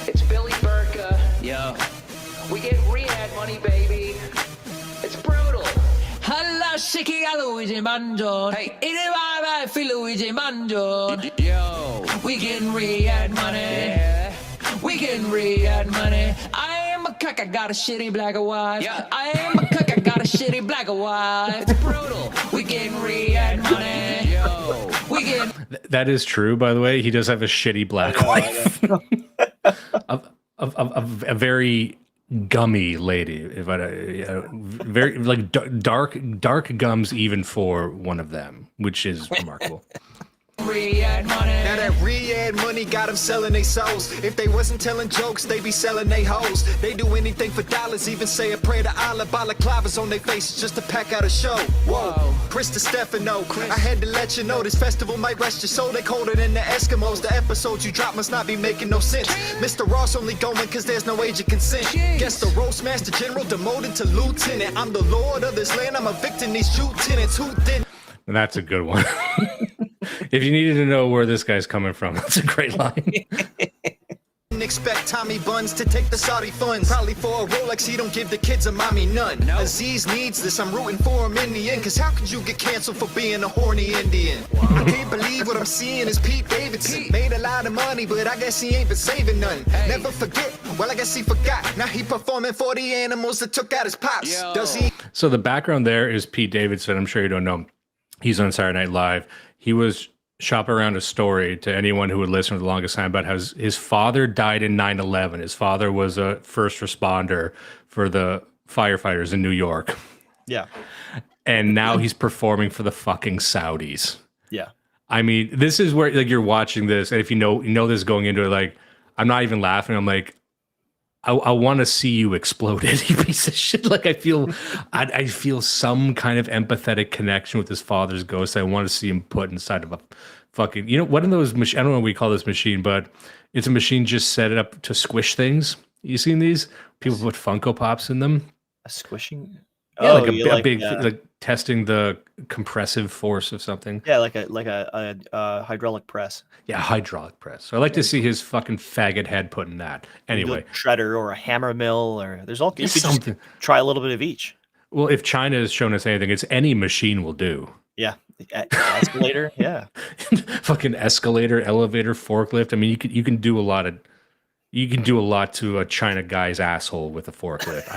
it's Billy Burka. Yo, we get rehab money, baby. It's brutal. Alla shiki Luigi Manjo. Hey, I feel Luigi Manjo. Yo, we getting rehab money. Yeah. We getting rehab money. I am a cook, I got a shitty black wife. Yeah. I am a cook, I got a shitty black wife. It's brutal. We getting re-ad money. Yo. We get.
That is true, by the way. He does have a shitty black wife. a very gummy lady, if I very like dark gums, even for one of them, which is remarkable.
Re-ad money.
Now that re-ad money got them selling they souls. If they wasn't telling jokes, they be selling they hoes. They do anything for dollars, even say a prayer to Allah. Balaclavas on their faces just to pack out a show. Whoa, Chris Stefano, I had to let you know this festival might rest your soul. They colder than the Eskimos. The episodes you drop must not be making no sense. Mr. Ross only going cause there's no age of consent. Guess the roast master general demoted to lieutenant. I'm the lord of this land, I'm evicting these Jew tenants. Who did?
And that's a good one. If you needed to know where this guy's coming from, that's a great line.
Expect Tommy Buns to take the Saudi funds. Probably for a Rolex he don't give the kids a mommy none. No. Aziz needs this, I'm rooting for him in the end. Cause how could you get canceled for being a horny Indian? Wow. I can't believe what I'm seeing is Pete Davidson. Made a lot of money, but I guess he ain't been saving none. Hey. Never forget, well I guess he forgot. Now he performing for the animals that took out his pops. Yo. Does he?
So the background there is Pete Davidson. I'm sure you don't know. He's on Saturday Night Live. He was shopping around a story to anyone who would listen for the longest time about how his father died in 9/11. His father was a first responder for the firefighters in New York.
Yeah.
And now he's performing for the fucking Saudis.
Yeah.
I mean, this is where like you're watching this, and if you know this going into it, like I'm not even laughing. I'm like, I want to see you exploded, you piece of shit. Like I feel some kind of empathetic connection with his father's ghost. I want to see him put inside of a fucking, one of those I don't know what we call this machine, but it's a machine just set it up to squish things. You seen these? People put Funko Pops in them.
A squishing?
Yeah, like a big like testing the compressive force of something.
Yeah, like a hydraulic press.
Yeah, hydraulic press. So I like to see his fucking faggot head put in that. Anyway,
shredder or a hammer mill, or there's all. You could
something.
Just try a little bit of each.
Well, if China has shown us anything, it's any machine will do.
Yeah, escalator. Yeah,
fucking escalator, elevator, forklift. I mean, you can do a lot of. You can do a lot to a China guy's asshole with a forklift.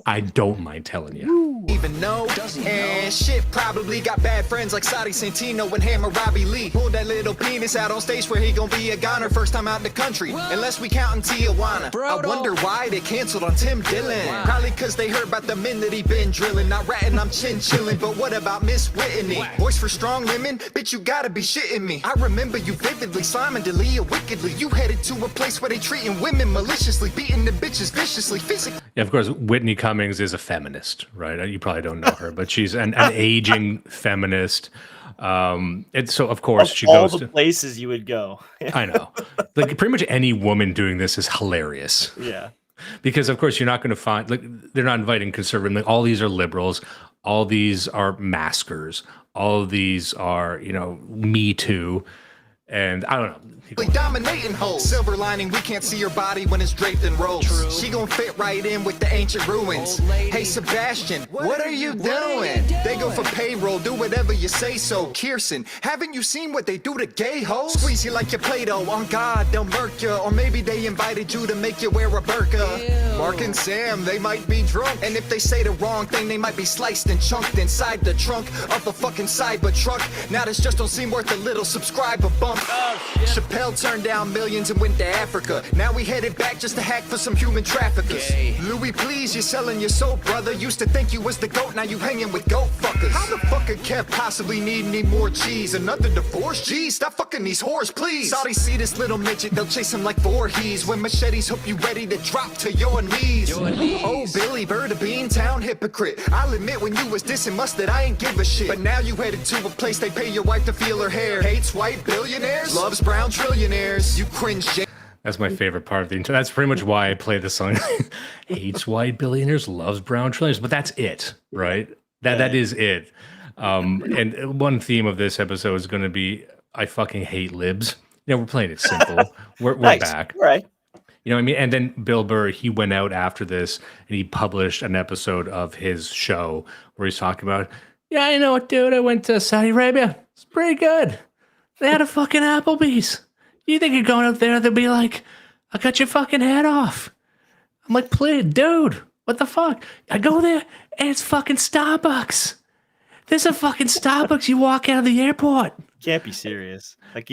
I don't mind telling you.
Even know, and shit probably got bad friends like Saudi Santino and Hammer Robbie Lee. Pulled that little penis out on stage where he gonna be a goner first time out in the country. Unless we count in Tijuana. I wonder why they canceled on Tim Dillon. Probably cause they heard about the men that he been drilling. Not ratting, I'm chin chilling. But what about Miss Whitney? Voice for strong women? Bitch, you gotta be shitting me. I remember you vividly, sliming Delia wickedly. You headed to a place where they treating women maliciously, beating the bitches viciously, physically.
Yeah, of course, Whitney Cummings is a feminist, right? You probably don't know her, but she's an aging feminist. And so, of course, she goes
all the places you would go.
I know. Like, pretty much any woman doing this is hilarious.
Yeah.
Because, of course, you're not going to find, like, they're not inviting conservative. Like, all these are liberals. All these are maskers. All of these are, Me Too. And I don't know.
Dominating hoes. Silver lining, we can't see her body when it's draped in robes. True. She gon' fit right in with the ancient ruins. Hey Sebastian, what are you doing? They go for payroll, do whatever you say so. Kirsten, haven't you seen what they do to gay hoes? Squeeze you like your Play-Doh, on God, they'll murk you. Or maybe they invited you to make you wear a burqa. Ew. Mark and Sam, they might be drunk. And if they say the wrong thing, they might be sliced and chunked inside the trunk of a fucking Cybertruck. Now this just don't seem worth a little subscriber bump. Chappelle turned down millions and went to Africa. Now we headed back just to hack for some human traffickers. Louis, please, you're selling your soul, brother. Used to think you was the GOAT, now you hanging with goat fuckers. How the fuck could Kev possibly need any more cheese? Another divorce? Jeez, stop fucking these whores, please. Saudis see this little midget, they'll chase him like Voorhees. When machetes hope you ready to drop to your knees. Oh, Billy Bird, a Beantown hypocrite. I'll admit when you was dissing Mustard, I ain't give a shit. But now you headed to a place they pay your wife to feel her hair. Hates white billionaires, loves brown trillionaires. You cringe.
That's my favorite part of the intro. That's pretty much why I play the song. Hates white billionaires, loves brown trillionaires. But that's it, right? That is it. And one theme of this episode is going to be I fucking hate libs. We're playing it simple. We're
nice.
Back.
All right.
You know what I mean? And then Bill Burr, he went out after this and he published an episode of his show where he's talking about, yeah, you know what, dude? I went to Saudi Arabia. It's pretty good. They had a fucking Applebee's. You think you're going out there, they'll be like, I cut your fucking head off. I'm like, please, dude, what the fuck? I go there and it's fucking Starbucks. There's a fucking Starbucks. You walk out of the airport.
Can't be serious. Like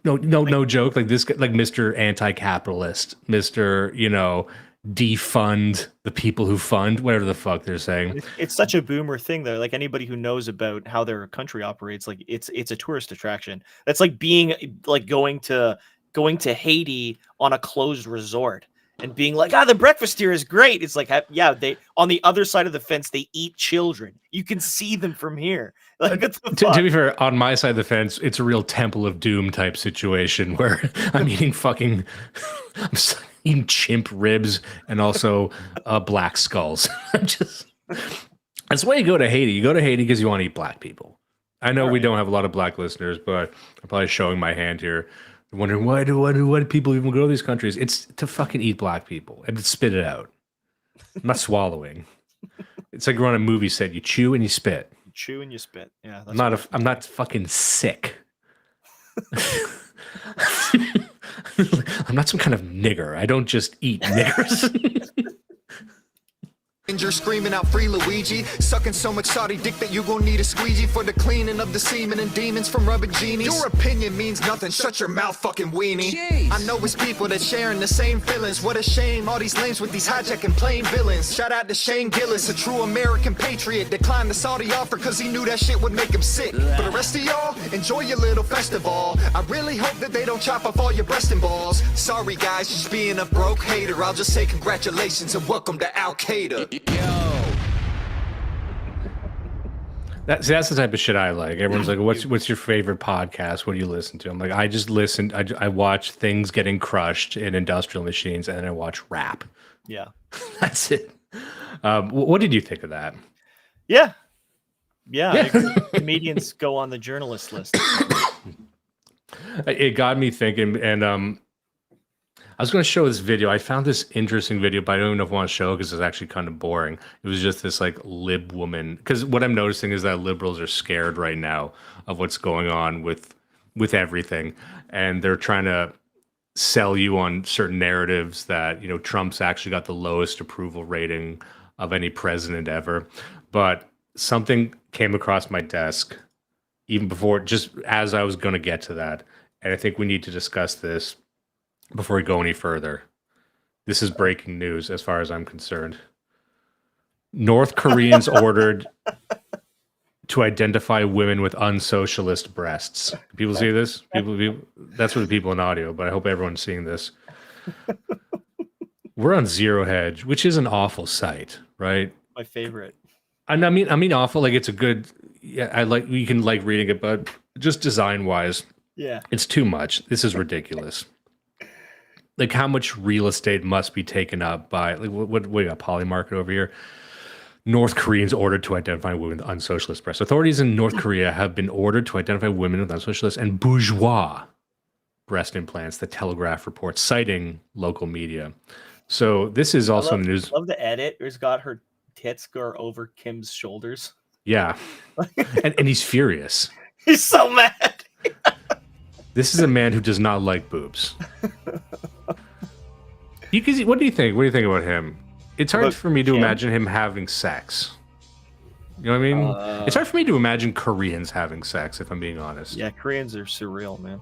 No joke. Like this, like Mr. Anti-capitalist, Mr. Defund the people who fund, whatever the fuck they're saying.
It's such a boomer thing though. Like anybody who knows about how their country operates, like it's a tourist attraction. That's like being like going to Haiti on a closed resort and being like, the breakfast here is great. It's like, yeah, they on the other side of the fence, they eat children. You can see them from here. Like,
to be fair, on my side of the fence, it's a real Temple of Doom type situation where I'm eating eating chimp ribs and also black skulls. That's why you go to Haiti. You go to Haiti because you want to eat black people. I know we don't have a lot of black listeners, but I'm probably showing my hand here. Wondering why do people even go to these countries? It's to fucking eat black people and spit it out. I'm not swallowing. It's like you're on a movie set. You chew and you spit.
You chew and you spit. Yeah.
I'm not fucking sick. I'm not some kind of nigger. I don't just eat niggers.
You're screaming out free Luigi, sucking so much Saudi dick that you gon' need a squeegee for the cleaning of the semen and demons from rubbing genies. Your opinion means nothing, shut your mouth, fucking weenie. Jeez. I know it's people that sharing the same feelings. What a shame, all these lames with these hijacking plain villains. Shout out to Shane Gillis, a true American patriot. Declined the Saudi offer cause he knew that shit would make him sick. For the rest of y'all, enjoy your little festival. I really hope that they don't chop off all your breast and balls. Sorry guys, just being a broke hater. I'll just say congratulations and welcome to Al Qaeda.
That's the type of shit I like. Everyone's like, what's your favorite podcast? What do you listen to? I'm like, I just listen. I watch things getting crushed in industrial machines, and then I watch rap.
Yeah.
That's it. What did you think of that?
Yeah. I agree. Comedians go on the journalist list.
It got me thinking, and I was going to show this video. I found this interesting video, but I don't even know if I want to show it because it's actually kind of boring. It was just this like lib woman. Because what I'm noticing is that liberals are scared right now of what's going on with everything, and they're trying to sell you on certain narratives that Trump's actually got the lowest approval rating of any president ever. But something came across my desk even before, just as I was going to get to that, and I think we need to discuss this before we go any further. This is breaking news as far as I'm concerned. North Koreans ordered to identify women with unsocialist breasts. People see this? People, that's for the people in audio, but I hope everyone's seeing this. We're on Zero Hedge, which is an awful site, right?
My favorite.
I mean awful, like it's a good, you can like reading it, but just design-wise,
yeah,
it's too much. This is ridiculous. Like how much real estate must be taken up by what we got Polymarket over here. North Koreans ordered to identify women with unsocialist breasts. Authorities in North Korea have been ordered to identify women with unsocialist and bourgeois breast implants, the Telegraph reports, citing local media. So this is also news.
I love the edit. It's got her tits go over Kim's shoulders.
Yeah. and he's furious.
He's so mad.
This is a man who does not like boobs. What do you think? What do you think about him? It's hard for me to imagine him having sex. You know what I mean? It's hard for me to imagine Koreans having sex, if I'm being honest.
Yeah, Koreans are surreal, man.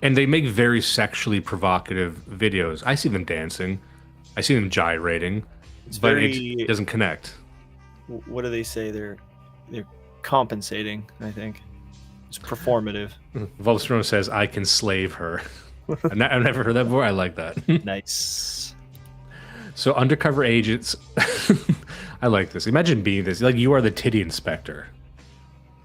And they make very sexually provocative videos. I see them dancing. I see them gyrating. It doesn't connect.
What do they say? They're compensating, I think. It's performative.
Volstrom says, I can slave her. I've never heard that before. I like that.
Nice.
So undercover agents, I like this. Imagine being this. Like you are the titty inspector.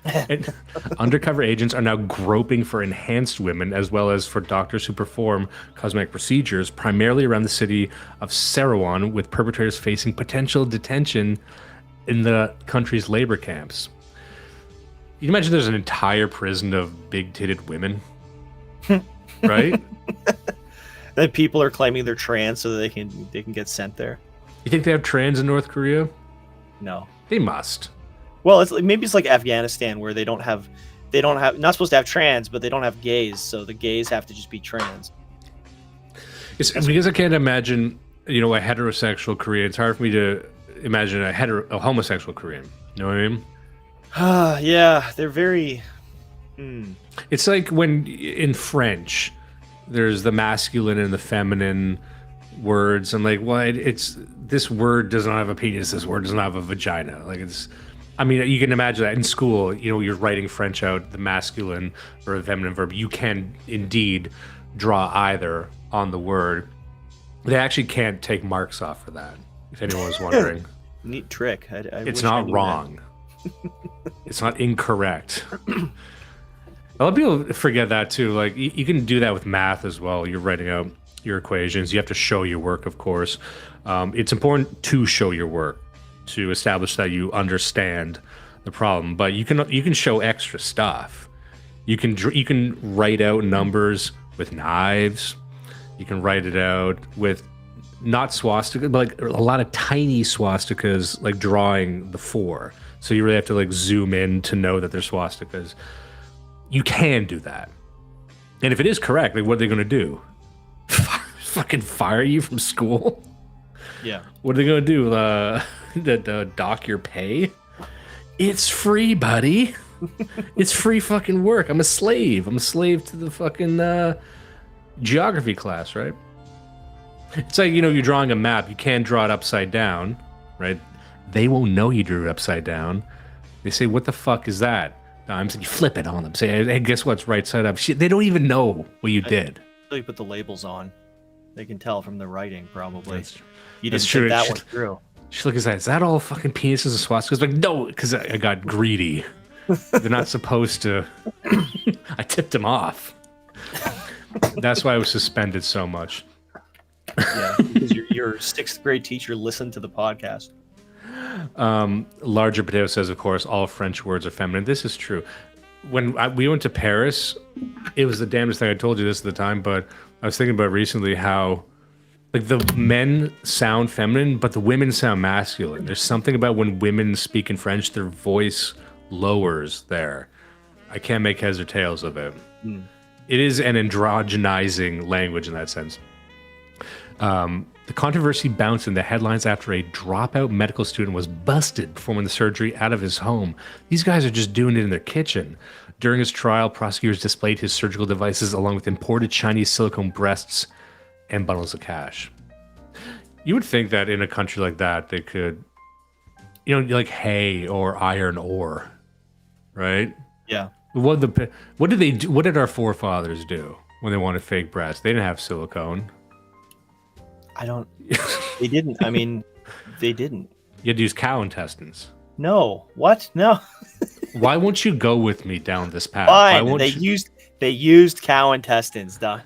And undercover agents are now groping for enhanced women as well as for doctors who perform cosmetic procedures, primarily around the city of Sarawak, with perpetrators facing potential detention in the country's labor camps. You can imagine there's an entire prison of big-titted women, right?
Then people are claiming they're trans so that they can get sent there.
You think they have trans in North Korea?
No,
they must.
Well, maybe it's like Afghanistan where they don't have not supposed to have trans, but they don't have gays, so the gays have to just be trans.
It's because I can't imagine you know, a heterosexual Korean. It's hard for me to imagine a homosexual Korean. You know what I mean?
Yeah, they're very.
It's like when in French, there's the masculine and the feminine words. I'm like, well, it's this word does not have a penis. This word does not have a vagina. Like it's. I mean, you can imagine that in school. You know, you're writing French out the masculine or the feminine verb. You can indeed draw either on the word. They actually can't take marks off for that. If anyone was wondering,
Neat trick.
it's not wrong. It's not incorrect. A lot of people forget that too. Like you can do that with math as well. You're writing out your equations. You have to show your work, of course. It's important to show your work to establish that you understand the problem. But you can show extra stuff. You can write out numbers with knives. You can write it out with not swastika, but like a lot of tiny swastikas, like drawing the 4. So you really have to like zoom in to know that they're swastikas. You can do that. And if it is correct, like what are they going to do? Fucking fire you from school?
Yeah.
What are they going to do? Dock your pay? It's free, buddy. It's free fucking work. I'm a slave. I'm a slave to the fucking geography class, right? It's like, you know, you're drawing a map. You can't draw it upside down, right? They won't know you drew it upside down. They say, what the fuck is that? You flip it on them. Say, hey, guess what's right side up? Shit, they don't even know what you did.
So you put the labels on. They can tell from the writing, probably. You
That's
didn't
true.
think that one through.
She look at that. Is that all fucking penises and swastikas? Like, no, because I got greedy. They're not supposed to. I tipped them off. That's why I was suspended so much.
Yeah, because your 6th grade teacher listened to the podcast.
Larger Potato says, of course, all French words are feminine. This is true. When we went to Paris, it was the damnedest thing. I told you this at the time, but I was thinking about recently how like the men sound feminine, but the women sound masculine. There's something about when women speak in French, their voice lowers there. I can't make heads or tails of it. It is an androgenizing language in that sense. The controversy bounced in the headlines after a dropout medical student was busted performing the surgery out of his home. These guys are just doing it in their kitchen. During his trial, prosecutors displayed his surgical devices along with imported Chinese silicone breasts and bundles of cash. You would think that in a country like that, they could, you know, like hay or iron ore, right?
Yeah.
What did they do? What did our forefathers do when they wanted fake breasts? They didn't have silicone.
They didn't. I mean, they didn't.
You had to use cow intestines.
No. What? No.
Why won't you go with me down this path?
Fine. They used cow intestines, Don.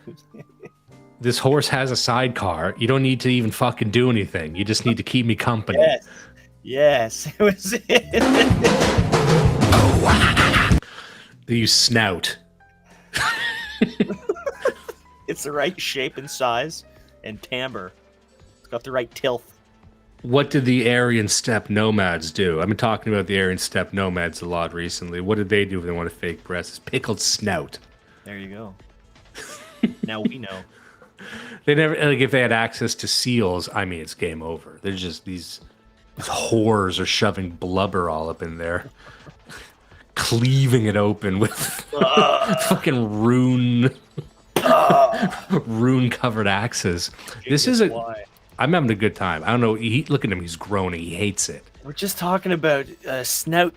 This horse has a sidecar. You don't need to even fucking do anything. You just need to keep me company.
Yes. It was it.
They use snout.
It's the right shape and size and timbre. It's got the right tilth.
What did the Aryan steppe nomads do? I've been talking about the Aryan steppe nomads a lot recently. What did they do when they wanted fake breasts? Pickled snout.
There you go. Now we know.
They never, like, if they had access to seals, I mean, it's game over. They're just these whores are shoving blubber all up in there, cleaving it open with fucking rune covered axes. This is I'm having a good time. I don't know. Look at him. He's groaning. He hates it.
We're just talking about snout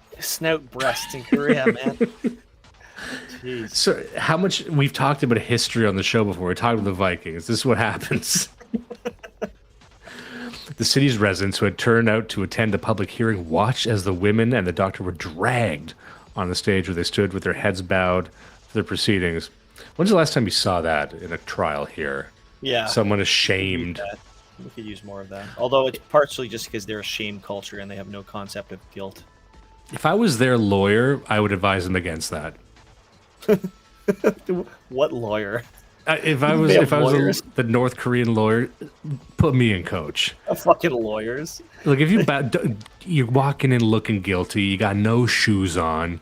breasts in Korea, man. Jeez.
So how much we've talked about history on the show before. We talked about the Vikings. This is what happens. The city's residents who had turned out to attend the public hearing watched as the women and the doctor were dragged on the stage where they stood with their heads bowed for the proceedings. When's the last time you saw that in a trial here?
Yeah.
Someone ashamed.
We could use more of that. Although it's partially just because they're a shame culture and they have no concept of guilt.
If I was their lawyer, I would advise them against that.
What lawyer?
If I was the North Korean lawyer, put me in, coach.
Fucking lawyers.
Look, if you're walking in looking guilty, you got no shoes on,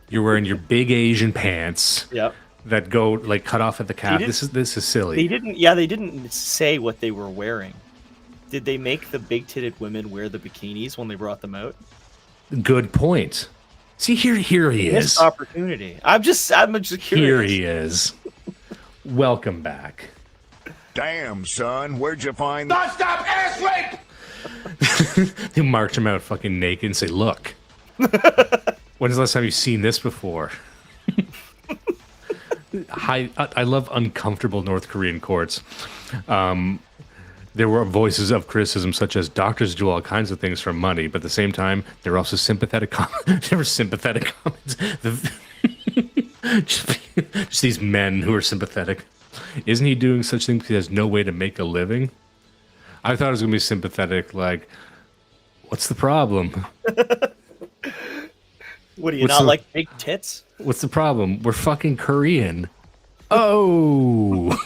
you're wearing your big Asian pants.
Yep.
That go like cut off at the calf. This is silly.
They didn't say what they were wearing. Did they make the big-titted women wear the bikinis when they brought them out?
Good point. See, here he is.
Missed opportunity. I'm just curious.
Here he is. Welcome back.
Damn, son, where'd you find
Don't stop ass rape!
They march him out fucking naked and say, look. When's the last time you've seen this before? I love uncomfortable North Korean courts. There were voices of criticism such as doctors do all kinds of things for money, but at the same time, there were also sympathetic comments. There were sympathetic comments. Just these men who are sympathetic. Isn't he doing such things because he has no way to make a living? I thought it was going to be sympathetic, like, what's the problem?
What do you not like big tits?
What's the problem? We're fucking Korean. Oh.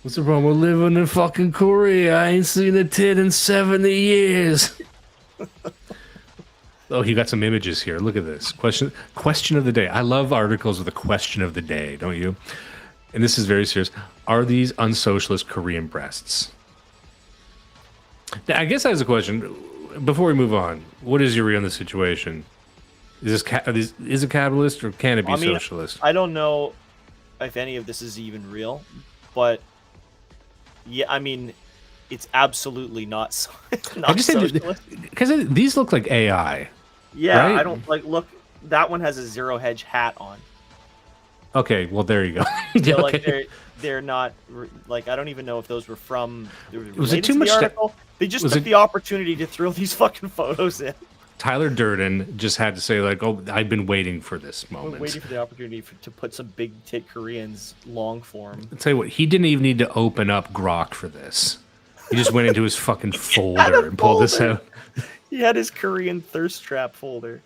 What's the problem? We're living in fucking Korea. I ain't seen a tit in 70 years. Oh, you got some images here. Look at this. Question of the day. I love articles with a question of the day, don't you? And this is very serious. Are these unsocialist Korean breasts? Now, I guess that is a question. Before we move on, what is your read on the situation? Is it capitalist or can it be socialist?
I don't know if any of this is even real, but yeah, I mean, it's absolutely not socialist.
Because these look like AI.
Yeah,
right?
I don't look. That one has a zero hedge hat on.
Okay, well there you go.
So,
Okay.
like they're not like, I don't even know if those were from.
Was it too much?
They just took the opportunity to throw these fucking photos in.
Tyler Durden just had to say, like, "Oh, I've been waiting for this moment.
Waiting for the opportunity to put some big tit Koreans long form."
I'll tell you what, he didn't even need to open up Grok for this. He just went into his fucking folder and pulled this out.
He had his Korean thirst trap folder.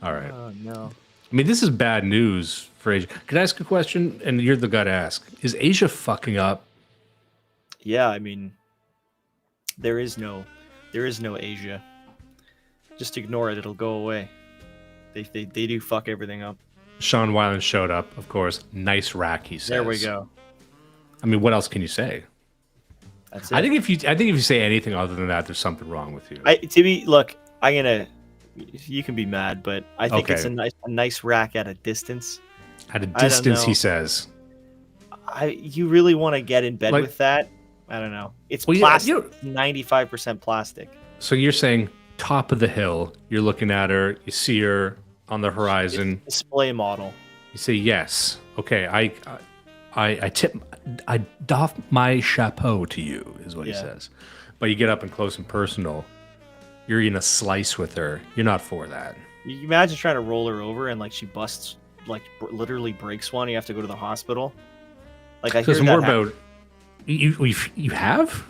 All right.
Oh no.
I mean, this is bad news for Asia. Can I ask a question? And you're the guy to ask. Is Asia fucking up?
Yeah, I mean, there is no Asia. Just ignore it; it'll go away. They do fuck everything up.
Sean Weiland showed up, of course. Nice rack, he says.
There we go.
I mean, what else can you say?
That's it.
I think if you say anything other than that, there's something wrong with you.
Look, you can be mad, but I think
Okay.
it's a nice rack at a distance.
At a distance, he says.
You really want to get in bed with that? I don't know. It's plastic. 95% plastic.
So you're saying top of the hill, you're looking at her, you see her on the horizon.
It's a display model.
You say yes. Okay, I doff my chapeau to you, is what he says. But you get up and close and personal. You're in a slice with her. You're not for that.
You imagine trying to roll her over and like she busts, like literally breaks one. You have to go to the hospital. Like I
So
hear
it's more
that
about you have.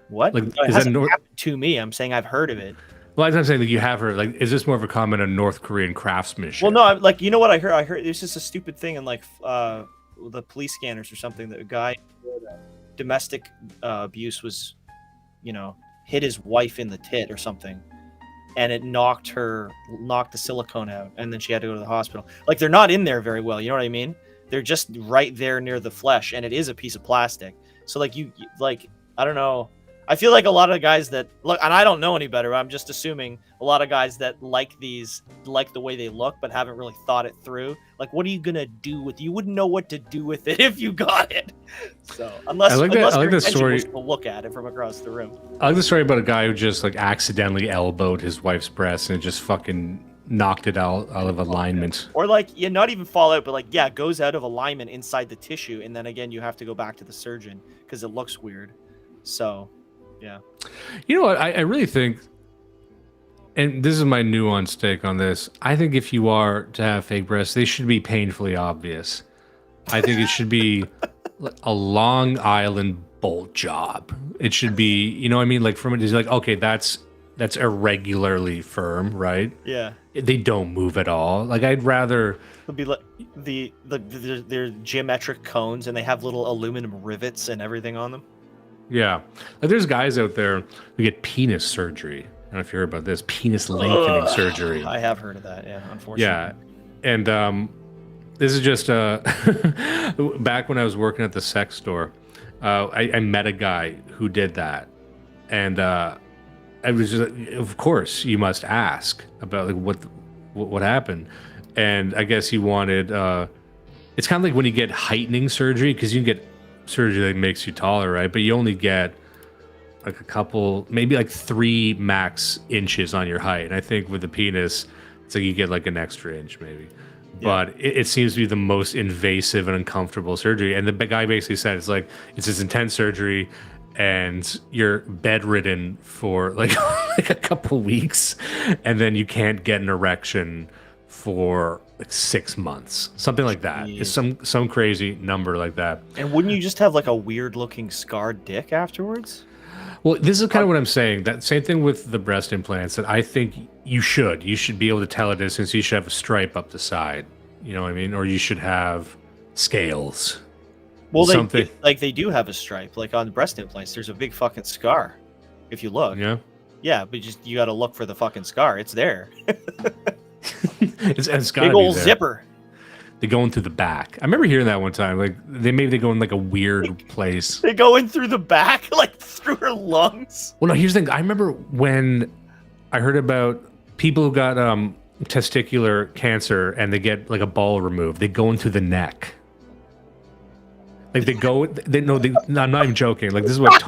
what?
Like,
It
is
hasn't
that
happened to me. I'm saying I've heard of it.
Well, I'm saying that you have her. Like, is this more of a comment on North Korean craftsmanship?
Well, no, like you know what I heard? I heard it's just a stupid thing in like the police scanners or something. That a guy domestic abuse was, hit his wife in the tit or something, and it knocked the silicone out, and then she had to go to the hospital. Like they're not in there very well. You know what I mean? They're just right there near the flesh, and it is a piece of plastic. So like I don't know. I feel like a lot of guys that look, and I don't know any better, I'm just assuming a lot of guys that like these, like the way they look, but haven't really thought it through. Like, what are you gonna do with it? You wouldn't know what to do with it if you got it. So unless your intention was to look at it from across the room.
I like the story about a guy who just like accidentally elbowed his wife's breast and it just fucking knocked it out of alignment.
Or like, not even fall out, but like, it goes out of alignment inside the tissue, and then again you have to go back to the surgeon because it looks weird. So. Yeah.
You know what? I really think, and this is my nuanced take on this, I think if you are to have fake breasts, they should be painfully obvious. I think it should be a Long Island bolt job. It should be, you know what I mean? Like from it is like, okay, that's irregularly firm, right?
Yeah.
They don't move at all. Like I'd rather
it'll be like they're geometric cones, and they have little aluminum rivets and everything on them.
Yeah. Like there's guys out there who get penis surgery. I don't know if you heard about this. Penis lengthening surgery.
I have heard of that, yeah, unfortunately.
Yeah. And this is just back when I was working at the sex store, I met a guy who did that, and I was just, of course, you must ask about like what happened, and I guess he wanted. It's kind of like when you get heightening surgery, because you can get surgery that makes you taller, right? But you only get like a couple, maybe like 3 max inches on your height. And I think with the penis, it's like you get like an extra inch maybe. Yeah. But it seems to be the most invasive and uncomfortable surgery. And the guy basically said it's this intense surgery, and you're bedridden for like like a couple weeks, and then you can't get an erection for like 6 months, something like that. Jeez. It's some crazy number like that.
And wouldn't you just have like a weird looking scarred dick afterwards?
Well, this is kind of what I'm saying. That same thing with the breast implants. That I think you should be able to tell a distance. You should have a stripe up the side. You know what I mean? Or you should have scales.
Well, they do have a stripe. Like on the breast implants, there's a big fucking scar. If you look.
Yeah.
Yeah, but you got to look for the fucking scar. It's there.
it's
big old zipper.
They go in through the back. I remember hearing that one time. Like they go in like a weird place.
They go in through the back, like through her lungs.
Well, no. Here's the thing. I remember when I heard about people who got testicular cancer and they get like a ball removed. They go into the neck. Like I'm not even joking. Like this is what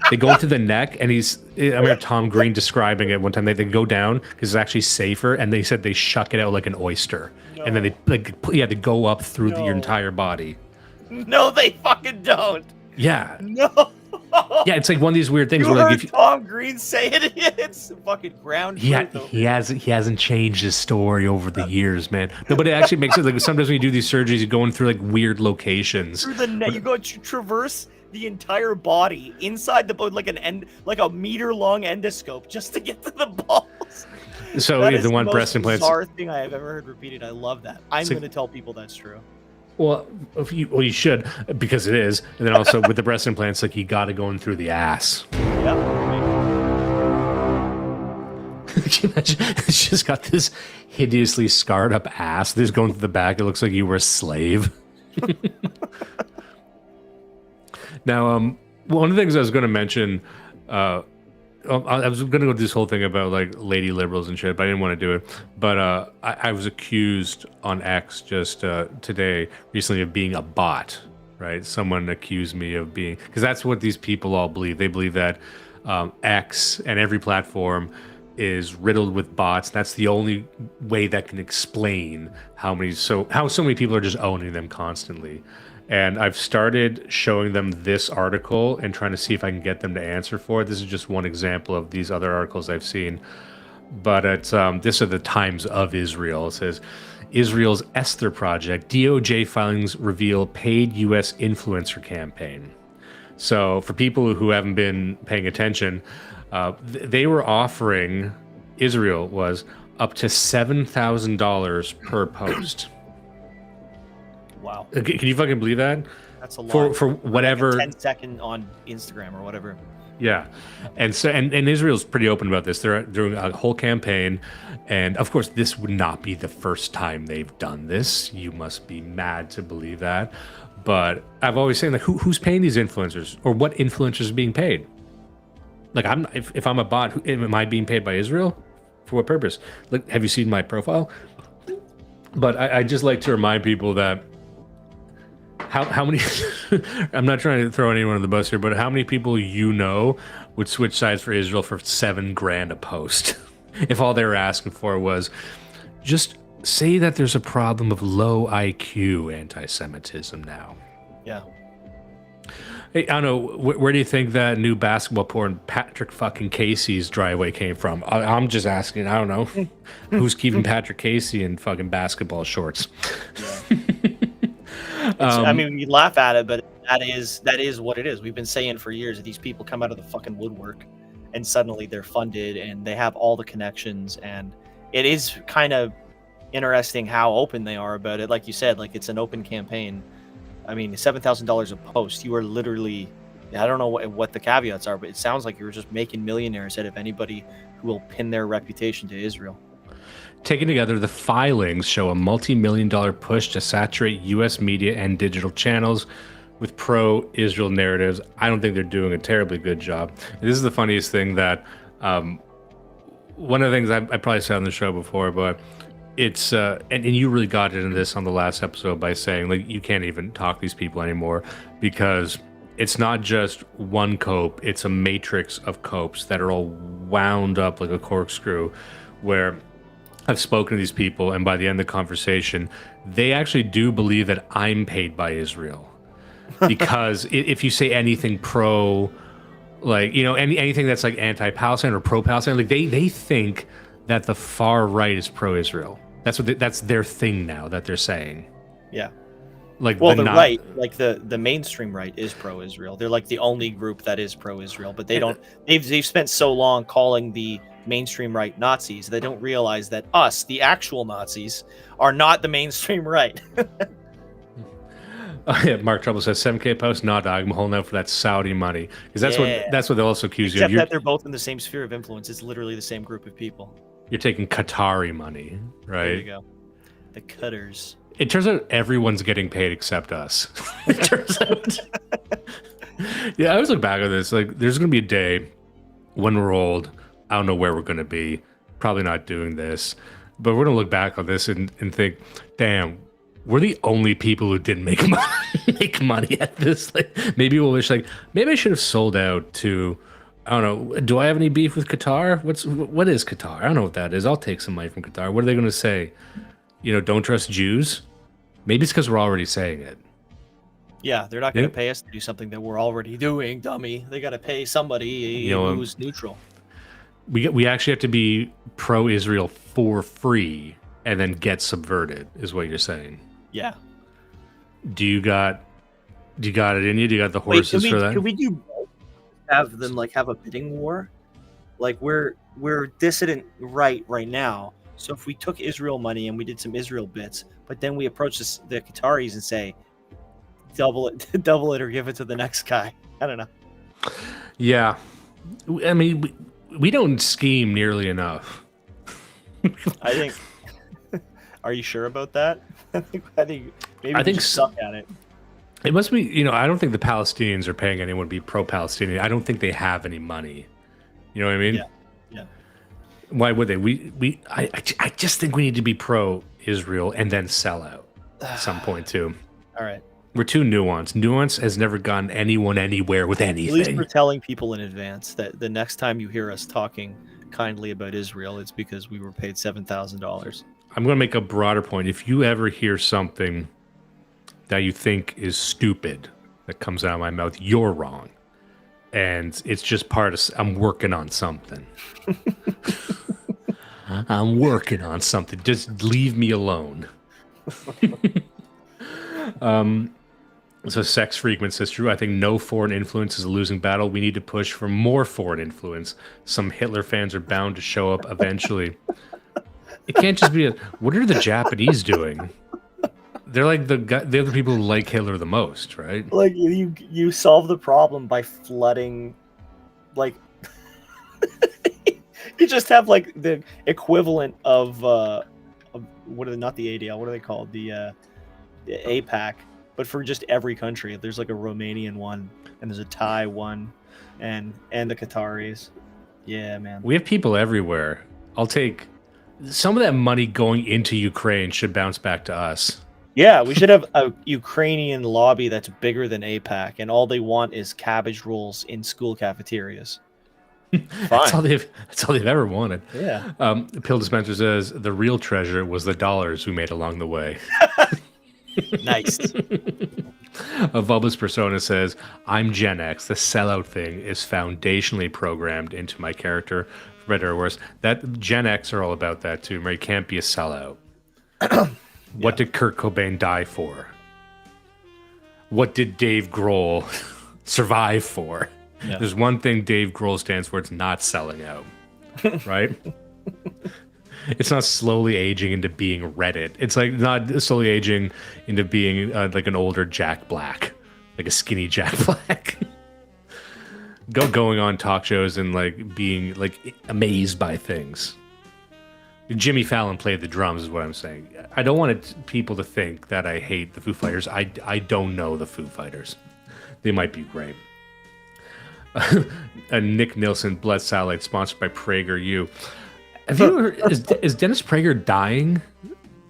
they go into the neck, and I remember Tom Green describing it one time. They go down because it's actually safer, and they said they shuck it out like an oyster, and then they they go up through your entire body.
No, they fucking don't.
Yeah.
No.
Yeah, it's like one of these weird things.
You
where
heard
like
Tom Green say it. It's fucking ground.
Yeah, he hasn't changed his story over the years, man. No, but it actually makes it like sometimes when you do these surgeries, you're going through like weird locations.
Through the neck, you go to traverse the entire body inside the bone, like a meter long endoscope, just to get to the balls.
So
that
the one breast implants.
Bizarre thing I have ever heard repeated. I love that. I'm going to tell people that's true.
Well, you should, because it is. And then also with the breast implants, like you got to go in through the ass.
Yep.
Can you imagine? It's just got this hideously scarred up ass. This going through the back. It looks like you were a slave. Now, one of the things I was going to mention, I was going to go do this whole thing about like lady liberals and shit, but I didn't want to do it. But I was accused on X just today, recently, of being a bot, right? Someone accused me of being, because that's what these people all believe. They believe that X and every platform is riddled with bots. That's the only way that can explain how so many people are just owning them constantly. And I've started showing them this article and trying to see if I can get them to answer for it. This is just one example of these other articles I've seen. But it's this are the Times of Israel. It says, Israel's Esther Project, DOJ filings reveal paid U.S. influencer campaign. So for people who haven't been paying attention, they were offering, Israel was, up to $7,000 per post.
Wow.
Can you fucking believe that?
That's a lot.
For whatever.
Like 10 second on Instagram or whatever.
Yeah. And so and Israel's pretty open about this. They're doing a whole campaign. And of course, this would not be the first time they've done this. You must be mad to believe that. But I've always said, like, who's paying these influencers, or what influencers are being paid? Like, if I'm a bot, am I being paid by Israel? For what purpose? Like, have you seen my profile? But I just like to remind people that how many I'm not trying to throw anyone on the bus here, but how many people would switch sides for Israel for $7,000 a post if all they were asking for was just say that there's a problem of low IQ anti-Semitism now.
Yeah.
Hey, I don't know, where do you think that new basketball porn Patrick fucking Casey's driveway came from? I'm just asking. I don't know. Who's keeping Patrick Casey in fucking basketball shorts?
Yeah. I mean, we laugh at it, but that is what it is. We've been saying for years that these people come out of the fucking woodwork, and suddenly they're funded and they have all the connections, and it is kind of interesting how open they are about it. Like you said, like it's an open campaign. I mean, $7,000 a post. You are literally, I don't know what the caveats are, but it sounds like you're just making millionaires out of anybody who will pin their reputation to Israel.
Taken together, the filings show a multi-million-dollar push to saturate U.S. media and digital channels with pro-Israel narratives. I don't think they're doing a terribly good job. And this is the funniest thing that one of the things I probably said on the show before, but it's and you really got into this on the last episode by saying like you can't even talk to these people anymore because it's not just one cope, it's a matrix of copes that are all wound up like a corkscrew, where I've spoken to these people and by the end of the conversation they actually do believe that I'm paid by Israel. Because if you say anything pro, like, you know, anything that's like anti-Palestine or pro-Palestine, like they think that the far right is pro-Israel. That's their thing now that they're saying.
Yeah.
Like,
well, the right, like the mainstream right, is pro-Israel. They're like the only group that is pro-Israel, but they don't. They've spent so long calling the mainstream right Nazis, they don't realize that us, the actual Nazis, are not the mainstream right.
Oh, yeah, Mark Trouble says 7K post. Nah, dog, I'm holding out for that Saudi money because that's what they'll also accuse you of.
Except that they're both in the same sphere of influence. It's literally the same group of people.
You're taking Qatari money, right?
There you go. The Cutters.
It turns out everyone's getting paid except us. It turns out. Yeah, I always look back at this. Like, there's going to be a day when we're old. I don't know where we're going to be. Probably not doing this. But we're going to look back on this and think, damn, we're the only people who didn't make money at this. Like, maybe we'll wish, like, maybe I should have sold out to, I don't know. Do I have any beef with Qatar? What is Qatar? I don't know what that is. I'll take some money from Qatar. What are they going to say? You know, don't trust Jews? Maybe it's because we're already saying it.
Yeah, they're not going to pay us to do something that we're already doing, dummy. They got to pay somebody who's neutral.
We actually have to be pro-Israel for free and then get subverted, is what you're saying.
Yeah.
Do you got it in you? Do you got the horses for that?
Can we do both? Have them like have a bidding war? Like we're dissident right now. So if we took Israel money and we did some Israel bits, but then we approach the Qataris and say, double it or give it to the next guy. I don't know.
Yeah. I mean, we don't scheme nearly enough.
I think. Are you sure about that? I think maybe we just suck at it.
It must be, you know, I don't think the Palestinians are paying anyone to be pro-Palestinian. I don't think they have any money. You know what I mean?
Yeah.
Why would they? I just think we need to be pro-Israel and then sell out at some point too.
All right.
We're too nuanced. Nuance has never gotten anyone anywhere with anything.
At least we're telling people in advance that the next time you hear us talking kindly about Israel, it's because we were paid $7,000.
I'm going to make a broader point. If you ever hear something that you think is stupid that comes out of my mouth, you're wrong. And it's just part of, I'm working on something. I'm working on something. Just leave me alone. So Sex Freakman says, true, I think no foreign influence is a losing battle. We need to push for more foreign influence. Some Hitler fans are bound to show up eventually. It can't just be what are the Japanese doing? They're like they're the people who like Hitler the most, right?
Like you solve the problem by flooding, like you just have like the equivalent of what are they, not the ADL, what are they called? The APAC, but for just every country. There's like a Romanian one and there's a Thai one and the Qataris. Yeah, man.
We have people everywhere. I'll take some of that money going into Ukraine should bounce back to us.
Yeah, we should have a Ukrainian lobby that's bigger than APAC, and all they want is cabbage rolls in school cafeterias.
That's all they've ever wanted.
Yeah.
Pill Dispenser says the real treasure was the dollars we made along the way.
Nice.
A Bulbous Persona says, I'm Gen X. The sellout thing is foundationally programmed into my character, for better or worse. That Gen X are all about that too, right? You can't be a sellout. What did Kurt Cobain die for? What did Dave Grohl survive for? Yeah. There's one thing Dave Grohl stands for. It's not selling out, right? It's not slowly aging into being Reddit. It's like not slowly aging into being like an older Jack Black, like a skinny Jack Black. Going on talk shows and like being like amazed by things. Jimmy Fallon played the drums is what I'm saying. I don't want people to think that I hate the Foo Fighters. I don't know the Foo Fighters. they might be great. A Nick Nilsson blood satellite sponsored by PragerU. Have you ever, is Dennis Prager dying?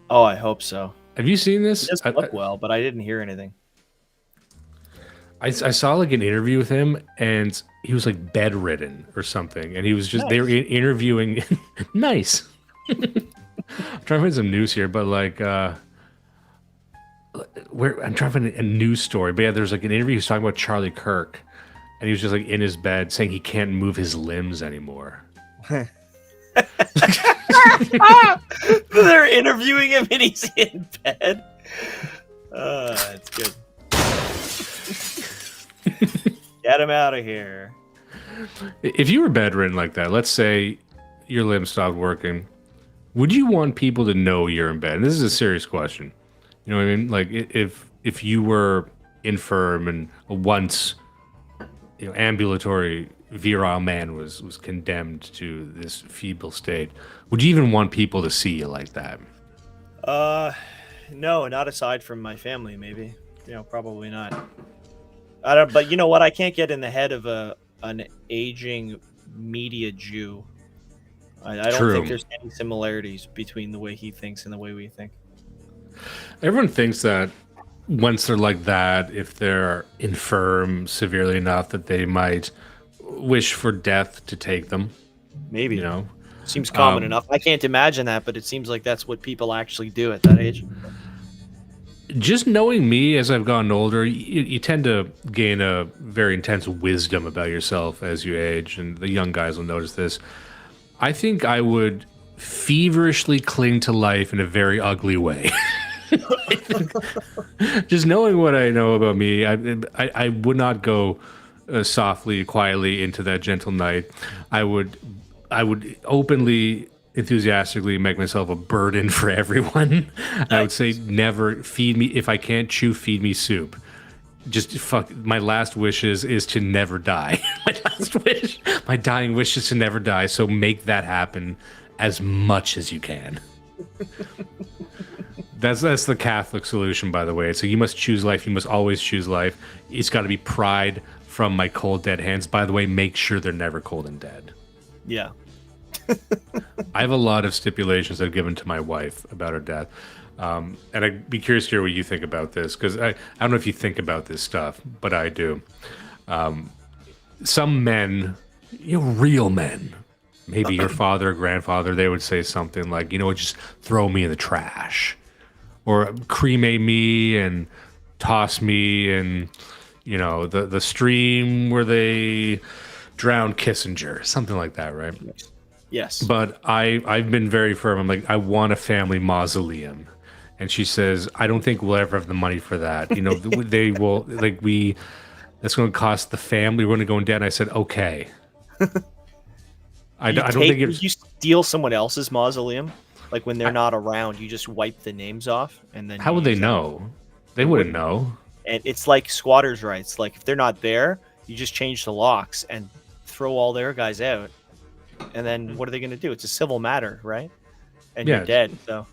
Oh, I hope so.
Have you seen this?
He doesn't look well, but I didn't hear anything.
I saw like an interview with him, and he was like bedridden or something, and he was just they were interviewing. Nice. I'm trying to find some news here, but like where I'm trying to find a news story. But yeah, there's like an interview. He's talking about Charlie Kirk, and he was just like in his bed saying he can't move his limbs anymore.
They're interviewing him and he's in bed. That's good. Get him out of here.
If you were bedridden like that, let's say your limbs stopped working, would you want people to know you're in bed? And this is a serious question. You know what I mean? Like if you were infirm and once ambulatory virile man was condemned to this feeble state, would you even want people to see you like that?
No, not aside from my family, maybe. Probably not. I don't. But you know what? I can't get in the head of an aging media Jew. I don't think there's any similarities between the way he thinks and the way we think.
Everyone thinks that once they're like that, if they're infirm severely enough that they might wish for death to take them.
Maybe. Seems common enough. I can't imagine that, but it seems like that's what people actually do at that age.
Just knowing me as I've gotten older, you tend to gain a very intense wisdom about yourself as you age, and the young guys will notice this. I think I would feverishly cling to life in a very ugly way. Just knowing what I know about me, I would not go softly, quietly into that gentle night. I would openly, enthusiastically make myself a burden for everyone. I would say never feed me. If I can't chew, feed me soup. Just fuck. My last wish is to never die. My dying wish is to never die. So make that happen as much as you can. That's the Catholic solution, by the way. So you must choose life. You must always choose life. It's got to be pried from my cold, dead hands. By the way, make sure they're never cold and dead.
Yeah.
I have a lot of stipulations I've given to my wife about her death. And I'd be curious to hear what you think about this, because I don't know if you think about this stuff, but I do. Some men, real men, maybe your father or grandfather, they would say something like, just throw me in the trash. Or cremate me and toss me in, the stream where they drowned Kissinger. Something like that, right?
Yes.
But I've been very firm. I'm like, I want a family mausoleum. And she says, I don't think we'll ever have the money for that. They will, that's going to cost the family. We're going to go in debt. And I said, okay. I don't think
you steal someone else's mausoleum? Like when they're not around, you just wipe the names off, and then
how would they know? They wouldn't know.
And it's like squatters' rights. Like if they're not there, you just change the locks and throw all their guys out. And then what are they going to do? It's a civil matter, right? And you're dead. So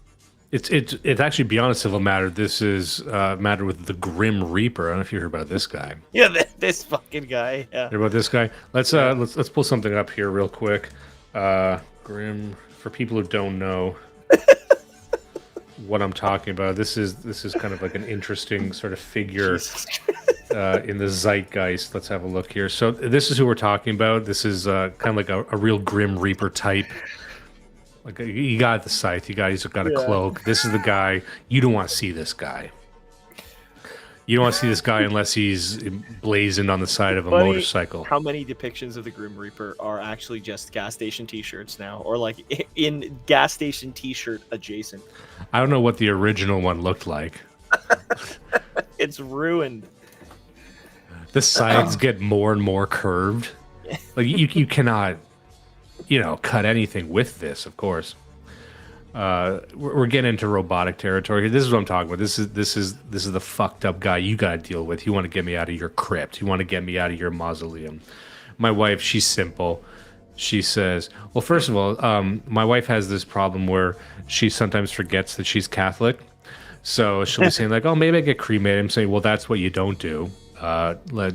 it's actually beyond a civil matter. This is a matter with the Grim Reaper. I don't know if you heard about this guy.
Yeah, this fucking guy. Yeah.
Heard about this guy? Let's pull something up here real quick. Grim, for people who don't know what I'm talking about. This is kind of like an interesting sort of figure in the zeitgeist. Let's have a look here. So this is who we're talking about. This is kind of like a real Grim Reaper type. Like you got the scythe. He's got a cloak. This is the guy. You don't want to see this guy. You don't want to see this guy unless he's blazoned on the side of a motorcycle.
How many depictions of the Grim Reaper are actually just gas station T-shirts now, or like in gas station T-shirt adjacent?
I don't know what the original one looked like.
It's ruined.
The sides get more and more curved. Like you cannot, cut anything with this. Of course, we're getting into robotic territory. This is what I'm talking about. This is the fucked up guy you got to deal with. You want to get me out of your crypt. You want to get me out of your mausoleum. My wife, she's simple. She says, well, first of all, my wife has this problem where she sometimes forgets that she's Catholic. So she'll be saying like, oh, maybe I get cremated. I'm saying, well, that's what you don't do.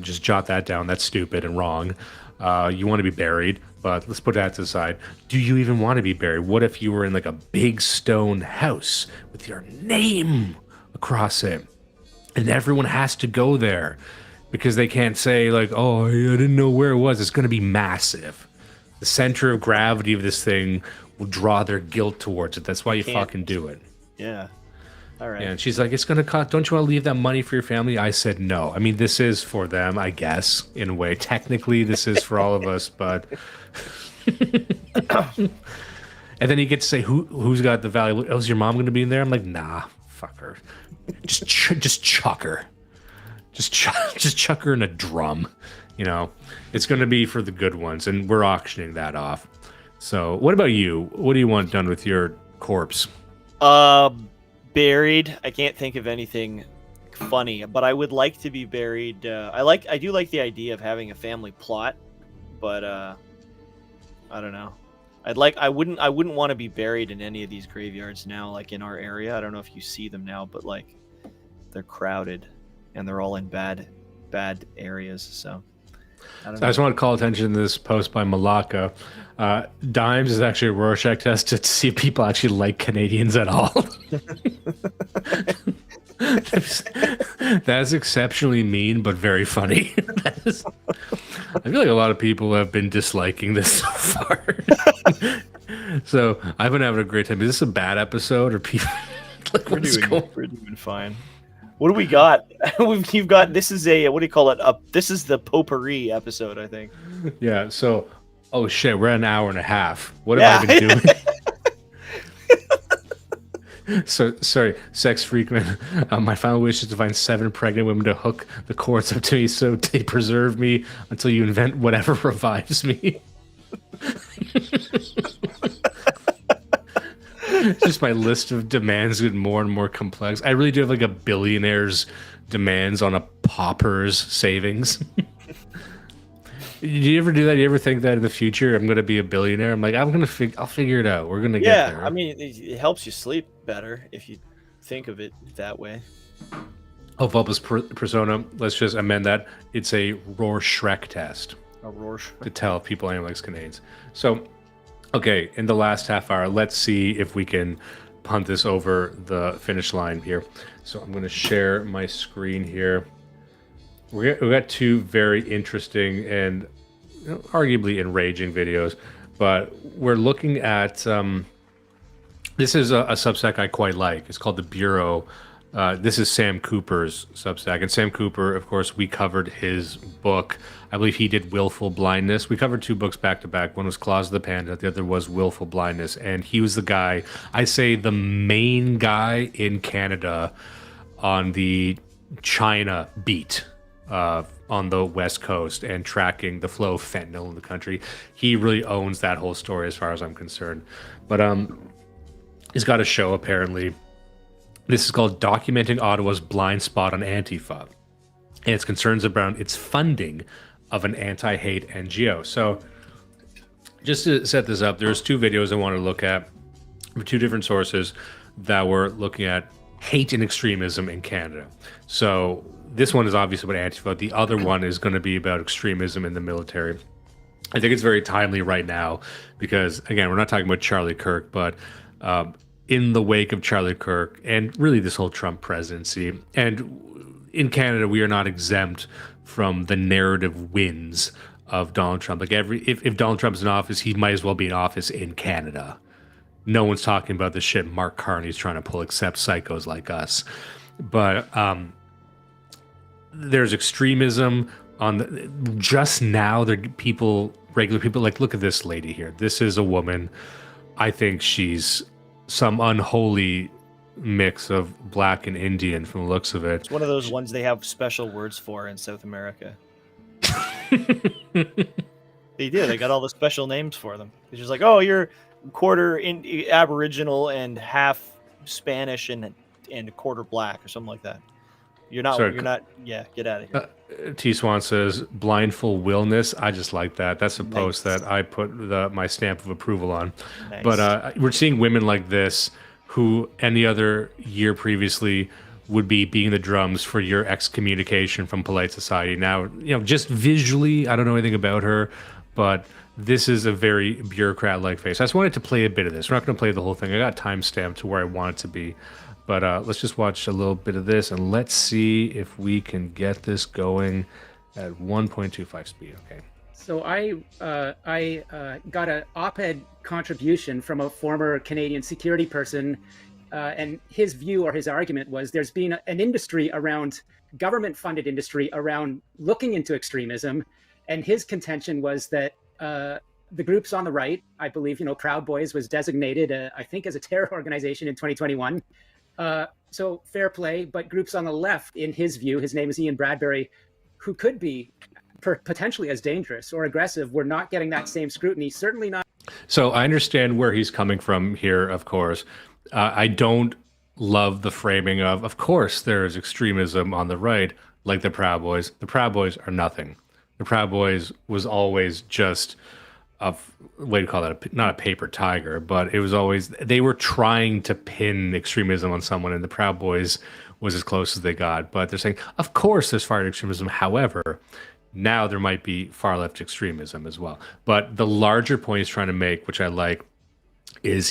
Just jot that down. That's stupid and wrong. You want to be buried, but let's put that to the side. Do you even want to be buried? What if you were in like a big stone house with your name across it, and everyone has to go there because they can't say like, oh, I didn't know where it was. It's going to be massive. The center of gravity of this thing will draw their guilt towards it. That's why you fucking do it.
Yeah. All right.
And she's like, it's going to cost, don't you want to leave that money for your family? I said, no. I mean, this is for them, I guess, in a way. Technically, this is for all of us, but... And then you get to say, who's got the value? Oh, is your mom going to be in there? I'm like, nah, fuck her. Just chuck her. Just chuck her in a drum. You know, it's going to be for the good ones, and we're auctioning that off. So what about you? What do you want done with your corpse?
Buried. I can't think of anything funny, but I would like to be buried. I do like the idea of having a family plot, but I don't know. I wouldn't want to be buried in any of these graveyards now, like in our area. I don't know if you see them now, but like they're crowded and they're all in bad areas. So I
just want to call attention to this post by Malaka. Dimes is actually a Rorschach test to see if people actually like Canadians at all. That's exceptionally mean, but very funny. I feel like a lot of people have been disliking this so far. So I've been having a great time. Is this a bad episode, or people? Like,
we're doing fine. What do we got? You've got, this is a, what do you call it? This is the potpourri episode, I think.
Yeah. So, oh shit, we're at an hour and a half. What have I been doing? So sorry, sex freak man. My final wish is to find 7 pregnant women to hook the cords up to me, so they preserve me until you invent whatever revives me. Just my list of demands getting more and more complex. I really do have like a billionaire's demands on a pauper's savings. Do you ever do that? Do you ever think that in the future I'm going to be a billionaire? I'm like, I'll figure it out. We're going to get there.
I mean, it helps you sleep better if you think of it that way.
Oh, Vulpus persona. Let's just amend that. It's a Rorschach test.
A Rorschach.
To tell if people anyone likes Canadians. So, okay, in the last half hour, let's see if we can punt this over the finish line here. So I'm going to share my screen here. We got 2 very interesting and arguably enraging videos, but we're looking at this is a Substack I quite like. It's called The Bureau. This is Sam Cooper's Substack, and Sam Cooper, of course, we covered his book. I believe he did Willful Blindness. We covered 2 books back to back. One was Claws of the Panda, the other was Willful Blindness, and he was the guy, I say the main guy in Canada on the China beat. On the West Coast and tracking the flow of fentanyl in the country. He really owns that whole story as far as I'm concerned. But he's got a show apparently. This is called Documenting Ottawa's Blind Spot on Antifa. And its concerns around its funding of an anti-hate NGO. So just to set this up, there's 2 videos I want to look at from 2 different sources that were looking at hate and extremism in Canada. So this one is obviously about Antifa. The other one is going to be about extremism in the military. I think it's very timely right now because, again, we're not talking about Charlie Kirk, but in the wake of Charlie Kirk and really this whole Trump presidency, and in Canada, we are not exempt from the narrative wins of Donald Trump. Like if Donald Trump's in office, he might as well be in office in Canada. No one's talking about the shit Mark Carney's trying to pull, except psychos like us. But there's extremism on the, just now. There are regular people, like, look at this lady here. This is a woman. I think she's some unholy mix of black and Indian from the looks of it.
It's one of those ones they have special words for in South America. They do. They got all the special names for them. It's just like, oh, you're quarter Aboriginal and half Spanish and a quarter black or something like that. You're not. Sorry, you're not. Yeah, get out of here.
T Swan says blindful willness. I just like that. That's a post that I put my stamp of approval on. Nice. But we're seeing women like this who any other year previously would be being the drums for your excommunication from polite society. Now, just visually, I don't know anything about her, but this is a very bureaucrat-like face. I just wanted to play a bit of this. We're not going to play the whole thing. I got timestamped to where I want it to be. But let's just watch a little bit of this, and let's see if we can get this going at 1.25 speed. Okay.
So I got an op-ed contribution from a former Canadian security person, and his view or his argument was there's been an industry around, government-funded industry around looking into extremism, and his contention was that the groups on the right, I believe, Proud Boys was designated, I think, as a terror organization in 2021. So fair play, but groups on the left, in his view, his name is Ian Bradbury, who could be potentially as dangerous or aggressive, we're not getting that same scrutiny, certainly not.
So I understand where he's coming from here, of course. I don't love the framing of course, there is extremism on the right, like the Proud Boys. The Proud Boys are nothing. The Proud Boys was always just what do you call that? Not a paper tiger, but it was always, they were trying to pin extremism on someone, and the Proud Boys was as close as they got. But they're saying, of course, there's far right extremism. However, now there might be far left extremism as well. But the larger point he's trying to make, which I like, is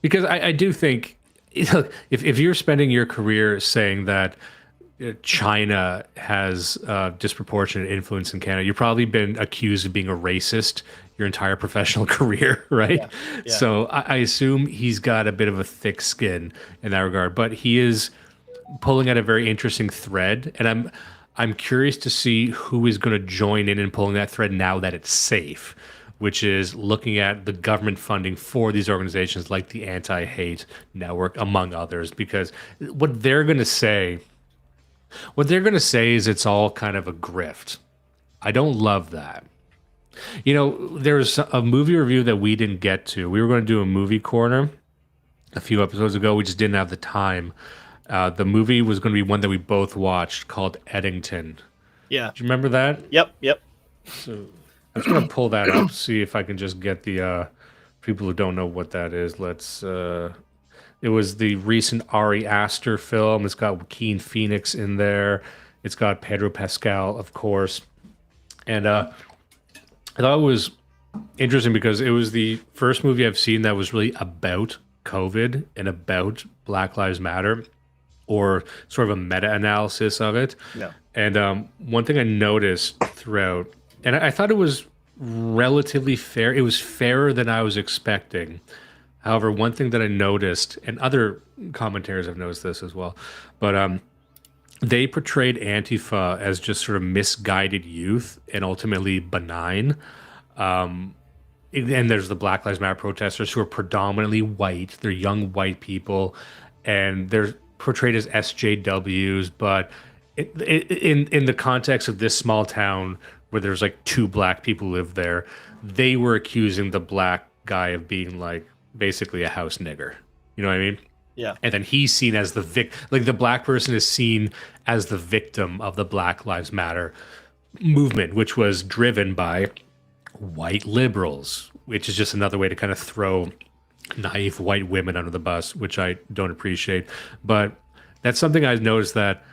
because I do think, if you're spending your career saying that China has disproportionate influence in Canada, you've probably been accused of being a racist your entire professional career, right? Yeah. So I assume he's got a bit of a thick skin in that regard, but he is pulling at a very interesting thread, and I'm curious to see who is going to join in pulling that thread now that it's safe, which is looking at the government funding for these organizations like the Anti-Hate Network, among others, because what they're going to say is it's all kind of a grift. I don't love that. There's a movie review that we didn't get to. We were going to do a movie corner a few episodes ago. We just didn't have the time. The movie was going to be one that we both watched called Eddington. Yeah. Do you remember that?
Yep.
So I'm just going to pull that up, see if I can just get the people who don't know what that is. It was the recent Ari Aster film. It's got Joaquin Phoenix in there. It's got Pedro Pascal, of course. And I thought it was interesting because it was the first movie I've seen that was really about COVID and about Black Lives Matter, or sort of a meta-analysis of it. Yeah. And one thing I noticed throughout, and I thought it was relatively fair. It was fairer than I was expecting. However, one thing that I noticed, and other commentators have noticed this as well, but they portrayed Antifa as just sort of misguided youth and ultimately benign. And there's the Black Lives Matter protesters who are predominantly white. They're young white people, and they're portrayed as SJWs. But in the context of this small town where there's like 2 black people live there, they were accusing the black guy of being like basically a house nigger. You know what I mean?
Yeah.
And then he's seen as the the black person is seen as the victim of the Black Lives Matter movement, which was driven by white liberals, which is just another way to kind of throw naive white women under the bus, which I don't appreciate. But that's something I've noticed, that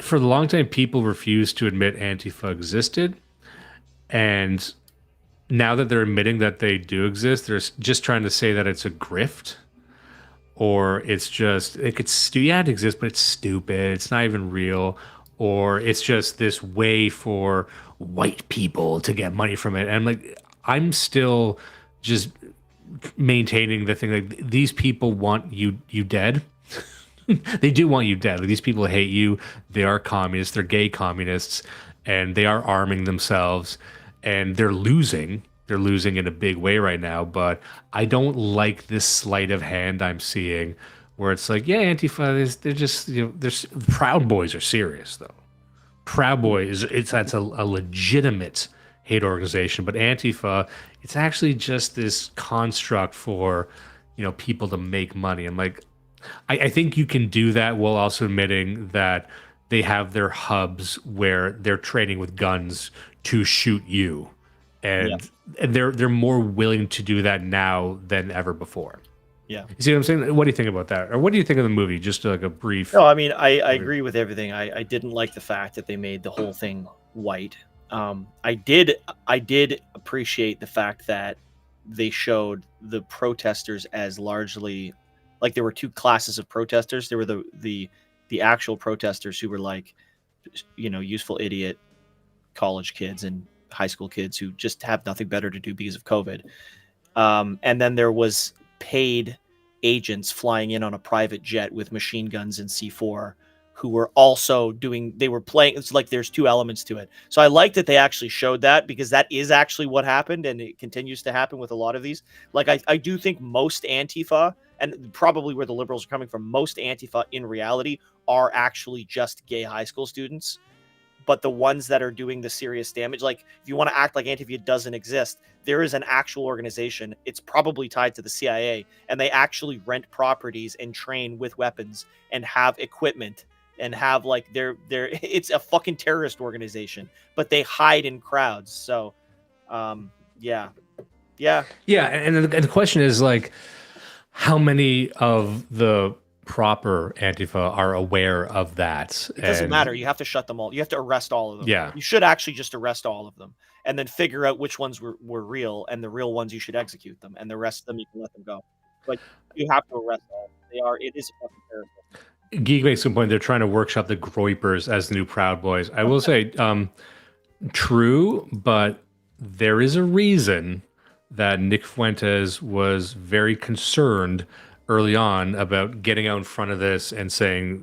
for a long time, people refused to admit Antifa existed. And now that they're admitting that they do exist, they're just trying to say that it's a grift, or it's just, it exists, but it's stupid. It's not even real. Or it's just this way for white people to get money from it. And I'm still just maintaining the thing, like, these people want you dead. They do want you dead. These people hate you. They are communists. They're gay communists, and they are arming themselves, and they're losing. They're losing in a big way right now. But I don't like this sleight of hand I'm seeing, where it's like, yeah, Antifa, they're just, Proud Boys are serious, though. Proud Boys, that's a legitimate hate organization, but Antifa, it's actually just this construct for, people to make money. And I think you can do that while also admitting that they have their hubs where they're trading with guns to shoot you, and they're more willing to do that now than ever before.
Yeah.
You see what I'm saying? What do you think about that? Or what do you think of the movie? Just like a brief.
No, I mean, I agree with everything. I didn't like the fact that they made the whole thing white. I did appreciate the fact that they showed the protesters as largely like there were two classes of protesters. There were the actual protesters who were like, useful idiot college kids and high school kids who just have nothing better to do because of COVID. And then there was paid agents flying in on a private jet with machine guns and C4 who were also they were playing. It's like there's two elements to it. So I like that they actually showed that, because that is actually what happened, and it continues to happen with a lot of these. Like I do think most Antifa, and probably where the liberals are coming from, most Antifa in reality are actually just gay high school students. But the ones that are doing the serious damage, like if you want to act like Antifa doesn't exist, there is an actual organization. It's probably tied to the CIA, and they actually rent properties and train with weapons and have equipment and have like it's a fucking terrorist organization, but they hide in crowds. So, yeah.
And the question is like, how many of the proper Antifa are aware of that?
It doesn't matter. You have to shut them all. You have to arrest all of them.
Yeah.
You should actually just arrest all of them and then figure out which ones were real, and the real ones you should execute them, and the rest of them you can let them go. But you have to arrest all of them. It is a fucking terrorist.
Geek makes a point. They're trying to workshop the Groypers as the new Proud Boys. I will say, true, but there is a reason that Nick Fuentes was very concerned early on about getting out in front of this and saying,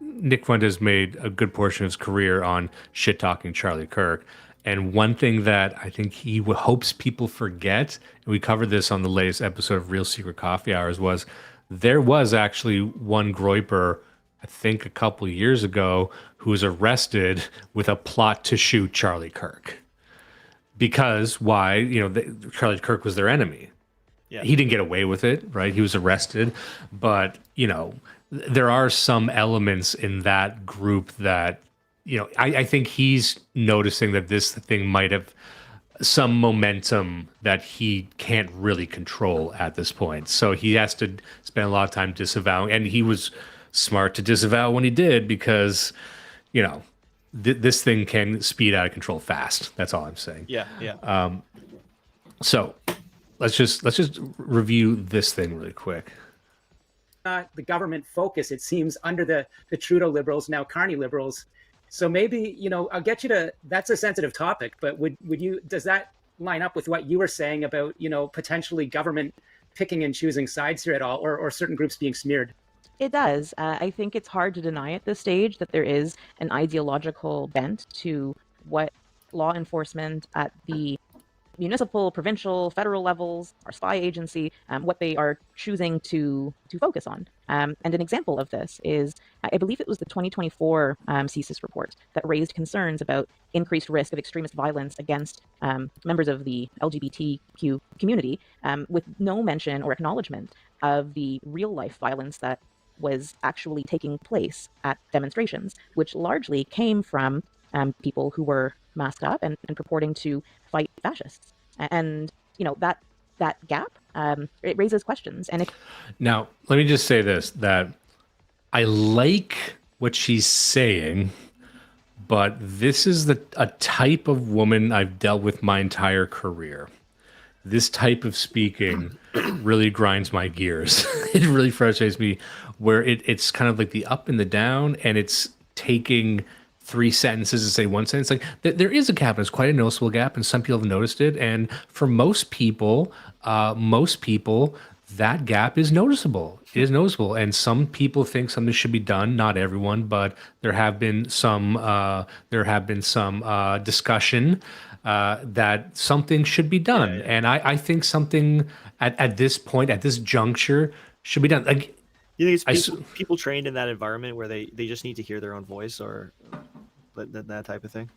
Nick Fuentes made a good portion of his career on shit talking Charlie Kirk. And one thing that I think he hopes people forget, and we covered this on the latest episode of Real Secret Coffee Hours, was there was actually one Groyper, I think a couple of years ago, who was arrested with a plot to shoot Charlie Kirk. Because why? Charlie Kirk was their enemy. Yeah. He didn't get away with it, right? He was arrested. But, there are some elements in that group that, I think he's noticing that this thing might have some momentum that he can't really control at this point. So he has to spend a lot of time disavowing. And he was smart to disavow when he did, because, this thing can speed out of control fast. That's all I'm saying.
Yeah.
So let's just review this thing really quick.
The government focus, it seems, under the Trudeau liberals, now Carney liberals. So maybe, I'll get you to, that's a sensitive topic, but does that line up with what you were saying about, potentially government picking and choosing sides here at all, or certain groups being smeared?
It does. I think it's hard to deny at this stage that there is an ideological bent to what law enforcement at the municipal, provincial, federal levels, our spy agency, what they are choosing to focus on. And an example of this is, I believe it was the 2024 CSIS report that raised concerns about increased risk of extremist violence against members of the LGBTQ community, with no mention or acknowledgement of the real life violence that was actually taking place at demonstrations, which largely came from people who were masked up and purporting to fight fascists. And that gap, it raises questions. And
now let me just say this, that I like what she's saying, but this is a type of woman I've dealt with my entire career. This type of speaking really grinds my gears. It really frustrates me, where it's kind of like the up and the down, and it's taking three sentences to say one sentence. Like there is a gap, and it's quite a noticeable gap, and some people have noticed it. And for most people, that gap is noticeable. It is noticeable, and some people think something should be done. Not everyone, but there have been some discussion that something should be done. Yeah. And I think something at this point, at this juncture, should be done. Like,
you think it's people trained in that environment where they just need to hear their own voice, or that type of thing?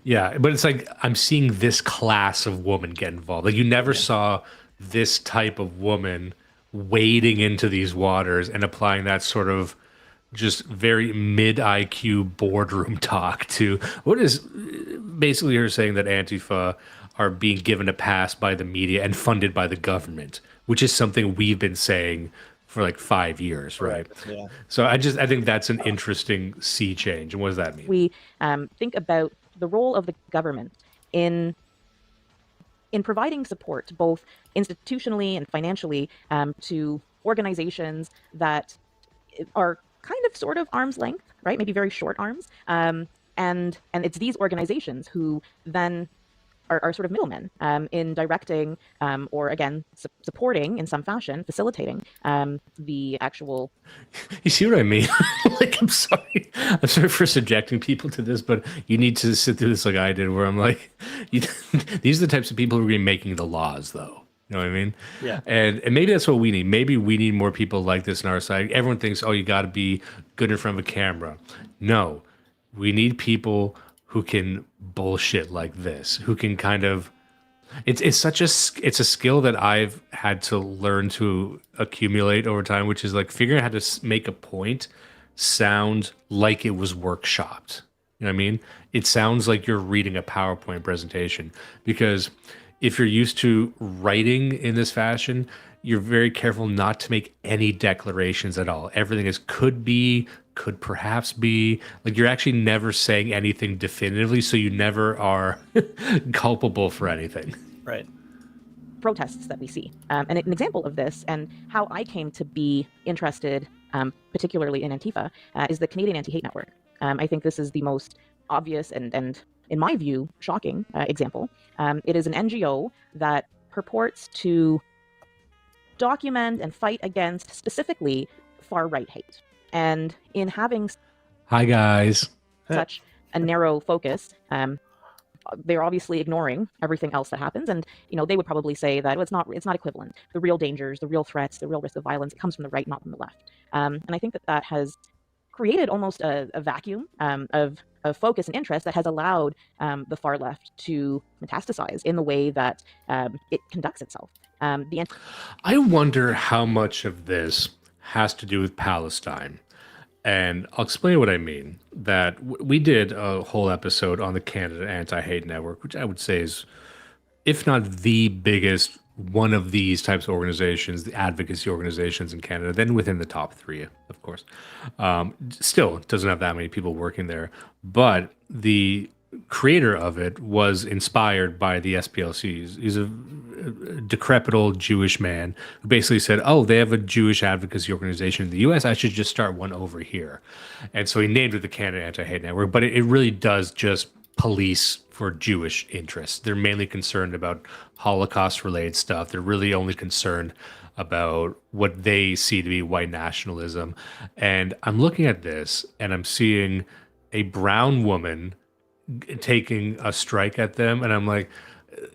Yeah, but it's like I'm seeing this class of woman get involved. Like you never saw this type of woman wading into these waters and applying that sort of just very mid IQ boardroom talk to what is basically her saying that Antifa are being given a pass by the media and funded by the government, which is something we've been saying for like 5 years, right?
Yeah.
So I think that's an interesting sea change. And what does that mean?
We think about the role of the government in providing support, both institutionally and financially, to organizations that are kind of sort of arm's length, right? Maybe very short arms. And it's these organizations who then are sort of middlemen in directing or again supporting in some fashion, facilitating the actual.
You see what I mean? Like, I'm sorry for subjecting people to this, but you need to sit through this like I did, where I'm like, these are the types of people who are making the laws, though. You know what I mean?
Yeah.
And maybe that's what we need. Maybe we need more people like this in our side. Everyone thinks, oh, you got to be good in front of a camera. No, we need people who can bullshit like this, who can kind of. It's a skill that I've had to learn to accumulate over time, which is like figuring out how to make a point sound like it was workshopped. You know what I mean? It sounds like you're reading a PowerPoint presentation, because if you're used to writing in this fashion, you're very careful not to make any declarations at all. Everything is could be, could perhaps be. Like, you're actually never saying anything definitively, so you never are culpable for anything.
Right.
Protests that we see. And an example of this and how I came to be interested, particularly in Antifa, is the Canadian Anti-Hate Network. I think this is the most obvious and in my view, shocking example. It is an NGO that purports to document and fight against specifically far-right hate. And in having
Hi, guys.
such a narrow focus, they're obviously ignoring everything else that happens. And, they would probably say that it's not equivalent. The real dangers, the real threats, the real risk of violence, it comes from the right, not from the left. And I think that has created almost a vacuum of focus and interest that has allowed the far left to metastasize in the way that it conducts itself.
I wonder how much of this has to do with Palestine. And I'll explain what I mean. That we did a whole episode on the Canada Anti-Hate Network, which I would say is, if not the biggest one of these types of organizations, the advocacy organizations in Canada, then within the top 3, of course. Still doesn't have that many people working there. But the creator of it was inspired by the SPLC. He's a decrepit old Jewish man who basically said, oh, they have a Jewish advocacy organization in the US, I should just start one over here. And so he named it the Canada Anti-Hate Network, but it really does just police for Jewish interests. They're mainly concerned about Holocaust-related stuff. They're really only concerned about what they see to be white nationalism. And I'm looking at this and I'm seeing a brown woman taking a strike at them, and I'm like,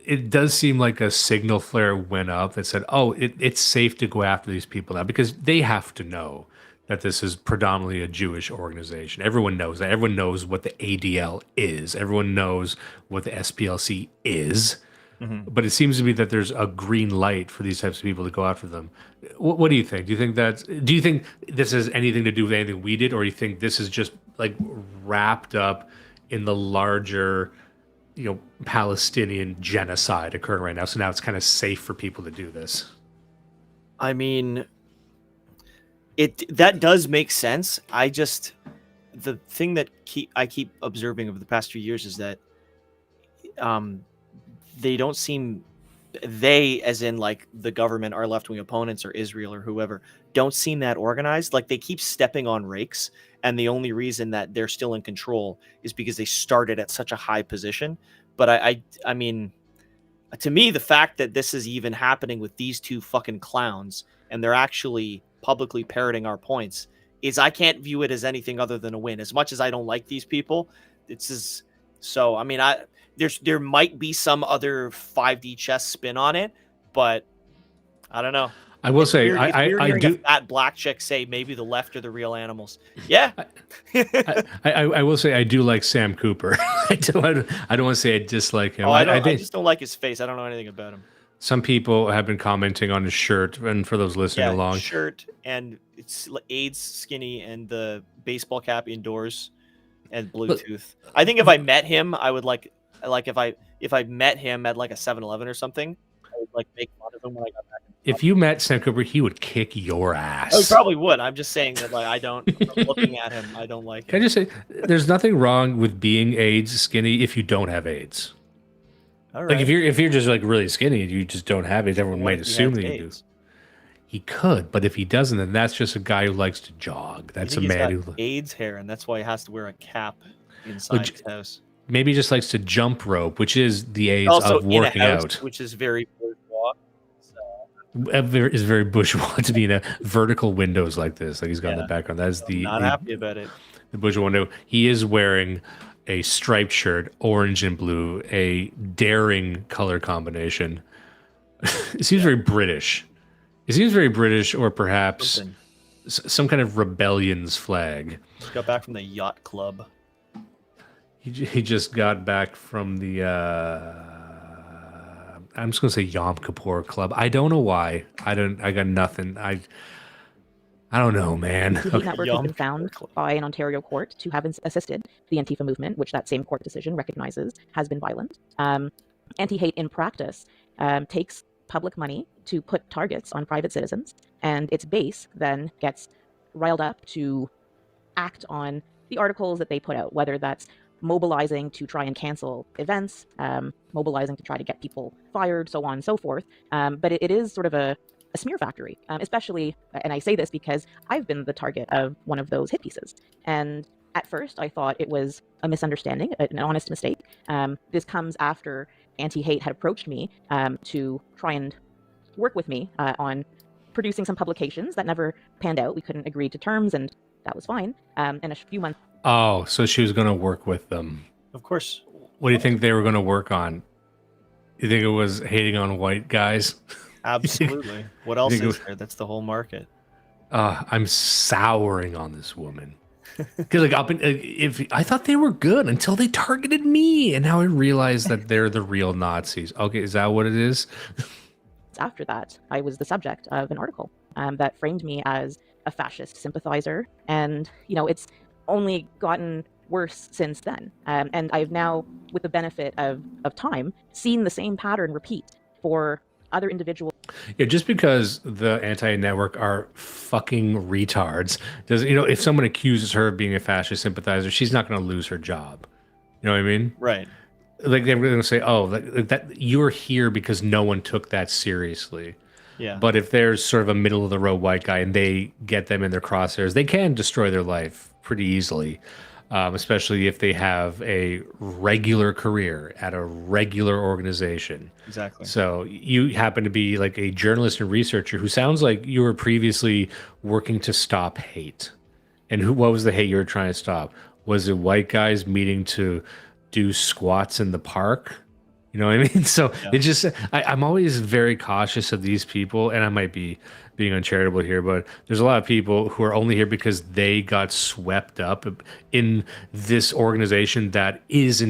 it does seem like a signal flare went up that said, oh, it's safe to go after these people now, because they have to know that this is predominantly a Jewish organization. Everyone knows that. Everyone knows what the ADL is. Everyone knows what the SPLC is. Mm-hmm. But it seems to be that there's a green light for these types of people to go after them. What do you think? Do you think this has anything to do with anything we did, or do you think this is just like wrapped up in the larger, Palestinian genocide occurring right now? So now it's kind of safe for people to do this.
I mean, that does make sense. The thing that I keep observing over the past few years is that they don't seem, they as in like the government, our left-wing opponents or Israel or whoever, don't seem that organized. Like, they keep stepping on rakes, and the only reason that they're still in control is because they started at such a high position. But I mean, to me, the fact that this is even happening with these two fucking clowns and they're actually publicly parroting our points is, I can't view it as anything other than a win. As much as I don't like these people, so I mean, there might be some other 5D chess spin on it, but I don't know.
I will say, I do.
That black chick say maybe the left are the real animals. Yeah,
I will say I do like Sam Cooper. I don't want to say I dislike him.
I just don't like his face. I don't know anything about him.
Some people have been commenting on his shirt, and for those listening along,
shirt and it's AIDS skinny and the baseball cap indoors and Bluetooth. I think if I met him, I would like if I met him at like a 7-Eleven or something, I would like make fun of him when I got back in
if you met Sam Cooper, he would kick your ass.
Oh, he probably would. I'm just saying that, like, I don't. Looking at him, I don't like
Can I
him.
just say, there's nothing wrong with being AIDS skinny if you don't have AIDS.
All
Like
right.
if you're just like really skinny and you just don't have AIDS, everyone
What
might
if he
assume
has
that you do.
AIDS?
He could, but if he doesn't, then that's just a guy who likes to jog.
I
That's a
think he's
man
got
who
AIDS hair, and that's why he has to wear a cap inside his house.
maybe just likes to jump rope, which is the AIDS
Also
of
in a
working
house,
out.
which is very bourgeois.
Is very bourgeois to be in a vertical windows like this, like he's got in the background. That's
Not happy about it.
the bourgeois window. He is wearing a striped shirt, orange and blue, a daring color combination. It seems very British. It seems very British, or perhaps
Something.
some kind of rebellion's flag.
Just got back from the yacht club.
He just got back from the I'm just gonna say Yom Kippur Club. I don't know why. I got nothing. I don't know, man.
The Hate Network has been found by an Ontario court to have assisted the Antifa movement, which that same court decision recognizes has been violent. Anti-hate in practice takes public money to put targets on private citizens, and its base then gets riled up to act on the articles that they put out, whether that's mobilizing to try and cancel events, mobilizing to try to get people fired, so on and so forth. But it is sort of a smear factory, especially, and I say this because I've been the target of one of those hit pieces. And at first I thought it was a misunderstanding, an honest mistake. This comes after Anti-Hate had approached me to try and work with me on producing some publications that never panned out. We couldn't agree to terms, and that was fine. And a few months.
Oh, so she was going to work with them.
Of course.
What do you think they were going to work on? You think it was hating on white guys?
Absolutely. What else
think it
is
was-
there? That's the whole market.
I'm souring on this woman. Because like if I thought they were good until they targeted me, and now I realize that they're the real Nazis. Okay, is that what it is?
After that, I was the subject of an article that framed me as a fascist sympathizer, and it's only gotten worse since then. And I've now, with the benefit of time, seen the same pattern repeat for other individuals.
Yeah, just because the anti-network are fucking retards, does if someone accuses her of being a fascist sympathizer, she's not going to lose her job. You know what I mean?
Right.
Like they're going to say, "Oh, that you're here because no one took that seriously."
Yeah.
But if there's sort of a middle of the road white guy and they get them in their crosshairs, they can destroy their life pretty easily. Especially if they have a regular career at a regular organization.
Exactly.
So you happen to be like a journalist and researcher who sounds like you were previously working to stop hate. And what was the hate you were trying to stop? Was it white guys meeting to do squats in the park? You know what I mean? So it just, I'm always very cautious of these people, and I might be being uncharitable here, but there's a lot of people who are only here because they got swept up in this organization that is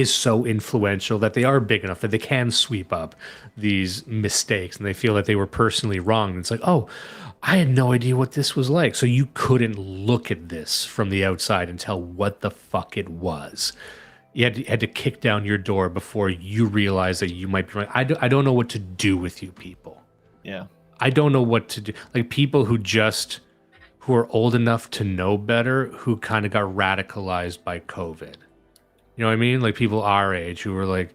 so influential that they are big enough that they can sweep up these mistakes, and they feel that they were personally wrong. And it's like, oh, I had no idea what this was like. So you couldn't look at this from the outside and tell what the fuck it was. You had to kick down your door before you realized that you might be right. I don't know what to do with you people.
Yeah.
I don't know what to do. Like people who are old enough to know better, who kind of got radicalized by COVID. You know what I mean? Like people our age who were like,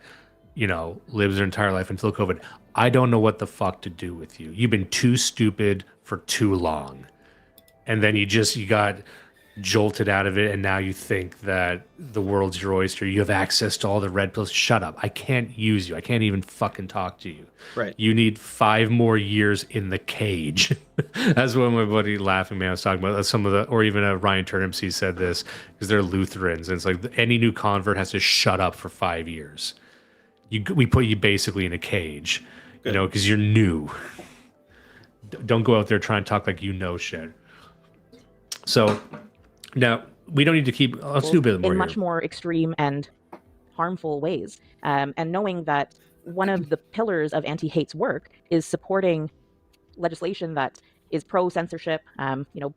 lives their entire life until COVID. I don't know what the fuck to do with you. You've been too stupid for too long. And then you got jolted out of it, and now you think that the world's your oyster. You have access to all the red pills. Shut up. I can't use you. I can't even fucking talk to you.
Right.
You need 5 more years in the cage. That's what my buddy Laughing Man was talking about. Or even Ryan Turnipseed said this, because they're Lutherans, and it's like any new convert has to shut up for 5 years. We put you basically in a cage, because you're new. Don't go out there trying to talk like you know shit. So now we don't need to keep. Let's do a bit more
in
here.
much more extreme and harmful ways. And knowing that one of the pillars of anti-hate's work is supporting legislation that is pro-censorship,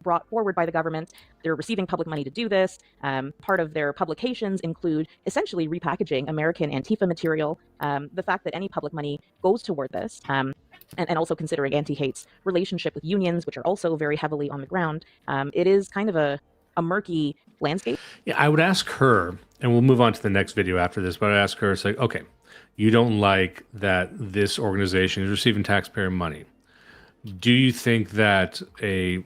brought forward by the government. They're receiving public money to do this. Part of their publications include essentially repackaging American Antifa material. The fact that any public money goes toward this and also considering anti-hate's relationship with unions, which are also very heavily on the ground, it is kind of a murky landscape.
Yeah, I would ask her, and we'll move on to the next video after this, but I'd ask her, it's like, okay, you don't like that this organization is receiving taxpayer money. Do you think that a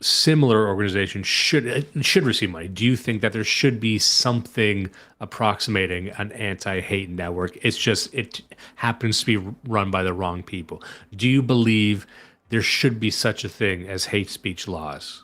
similar organization should receive money? Do you think that there should be something approximating an anti-hate network? It's just, it happens to be run by the wrong people. Do you believe there should be such a thing as hate speech laws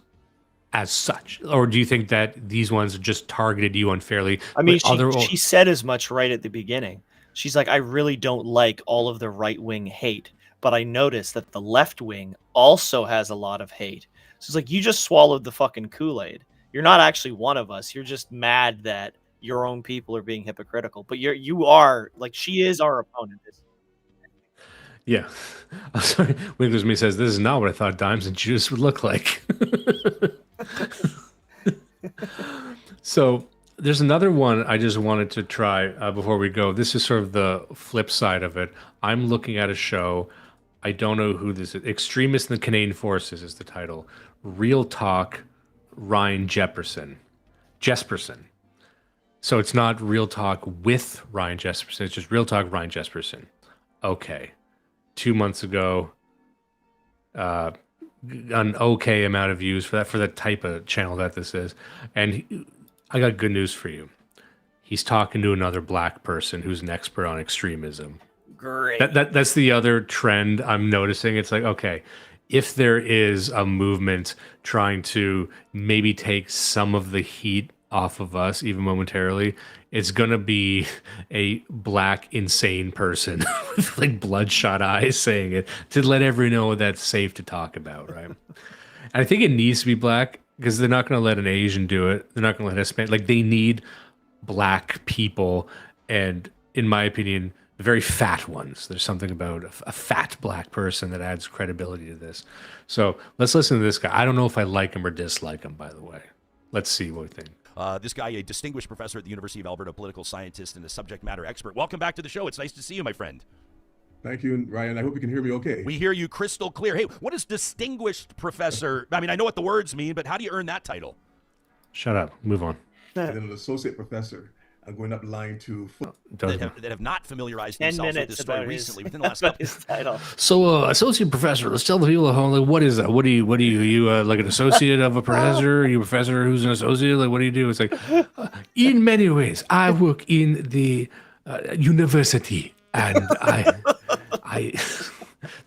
as such? Or do you think that these ones just targeted you unfairly?
I mean,
Like
she said as much right at the beginning. She's like, I really don't like all of the right-wing hate, but I noticed that the left wing also has a lot of hate. So it's like, you just swallowed the fucking Kool-Aid. You're not actually one of us. You're just mad that your own people are being hypocritical. But you are, like, she is our opponent.
Yeah. I'm sorry. Winkler's Me says, this is not what I thought Dimes and Judas would look like. So there's another one I just wanted to try before we go. This is sort of the flip side of it. I'm looking at a show. I don't know who this is. Extremists in the Canadian Forces is the title. Real Talk, Ryan Jespersen. So it's not Real Talk with Ryan Jespersen. It's just Real Talk, Ryan Jespersen. Okay. 2 months ago, an okay amount of views for the type of channel that this is. And I got good news for you. He's talking to another black person who's an expert on extremism.
Great.
That's the other trend I'm noticing. It's like, okay, if there is a movement trying to maybe take some of the heat off of us, even momentarily, it's gonna be a black insane person with like bloodshot eyes saying it to let everyone know that's safe to talk about, right? And I think it needs to be black because they're not gonna let an Asian do it. They're not gonna let a Hispanic. Like, they need black people, and in my opinion, the very fat ones. There's something about a fat black person that adds credibility to this. So let's listen to this guy. I don't know if I like him or dislike him, by the way. Let's see what we think.
This guy, a distinguished professor at the University of Alberta, political scientist and a subject matter expert. Welcome back to the show. It's nice to see you, my friend.
Thank you, Ryan. I hope you can hear me okay.
We hear you crystal clear. Hey, what is distinguished professor? I mean, I know what the words mean, but how do you earn that title?
Shut up. Move on.
And then an associate professor. I'm going up the line to
that have not familiarized themselves with this story recently within the last couple
his title.
So, associate professor, let's tell the people at home, like, what is that? What do you, are you like an associate of a professor? Are you a professor who's an associate? Like, what do you do? It's like, in many ways, I work in the university, and I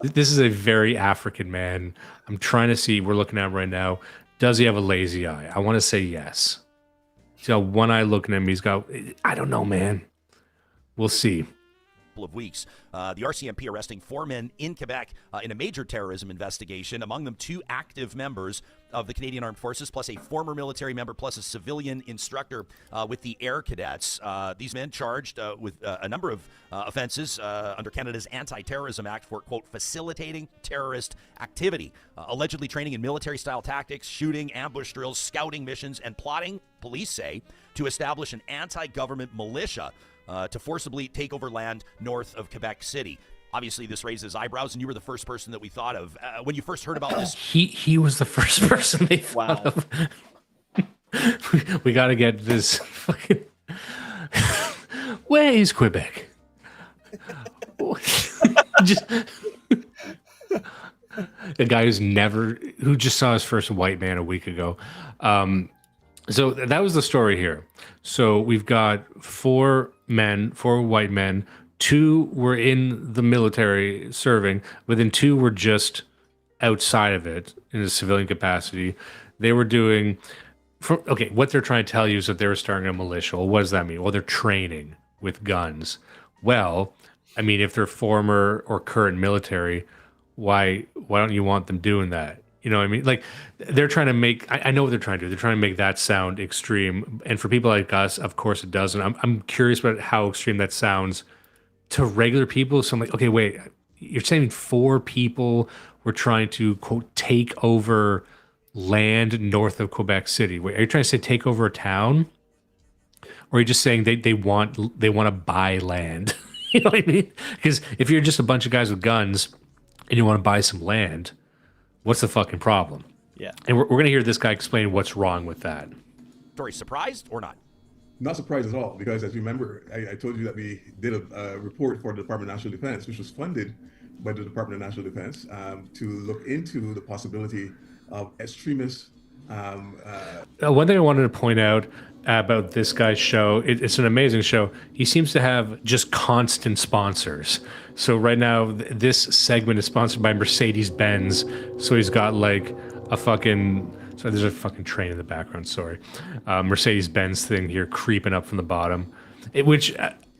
this is a very African man. I'm trying to see, we're looking at him right now. Does he have a lazy eye? I want to say yes. He's got one eye looking at me. He's got, I don't know, man. We'll see.
Of weeks. The RCMP arresting 4 men in Quebec in a major terrorism investigation, among them 2 active members of the Canadian Armed Forces, plus a former military member, plus a civilian instructor with the Air Cadets. These men charged with a number of offenses under Canada's Anti-Terrorism Act for, quote, facilitating terrorist activity, allegedly training in military-style tactics, shooting, ambush drills, scouting missions, and plotting, police say, to establish an anti-government militia to forcibly take over land north of Quebec City. Obviously, this raises eyebrows, and you were the first person that we thought of when you first heard about this.
He was the first person they thought of. We got to get this fucking... Where is Quebec? Just a guy who just saw his first white man a week ago. So that was the story here. So we've got 4 white men, 2 were in the military serving, but then 2 were just outside of it in a civilian capacity. They were doing, what they're trying to tell you is that they were starting a militia. Well, what does that mean? Well, they're training with guns. Well, I mean, if they're former or current military, why don't you want them doing that? You know what I mean? Like, they're trying to make, I know what they're trying to do. They're trying to make that sound extreme. And for people like us, of course it doesn't. I'm curious about how extreme that sounds to regular people. So I'm like, okay, wait, you're saying 4 people were trying to, quote, take over land north of Quebec City. Wait, are you trying to say take over a town? Or are you just saying they want to buy land? You know what I mean? Because if you're just a bunch of guys with guns, and you want to buy some land, what's the fucking problem?
Yeah.
And we're going to hear this guy explain what's wrong with that.
Tori, surprised or not?
Not surprised at all, because as you remember, I told you that we did a report for the Department of National Defense, which was funded by the Department of National Defense, to look into the possibility of extremist.
One thing I wanted to point out about this guy's show, it's an amazing show. He seems to have just constant sponsors. So right now, this segment is sponsored by Mercedes-Benz. So he's got like a fucking... So there's a fucking train in the background, sorry. Mercedes-Benz thing here creeping up from the bottom.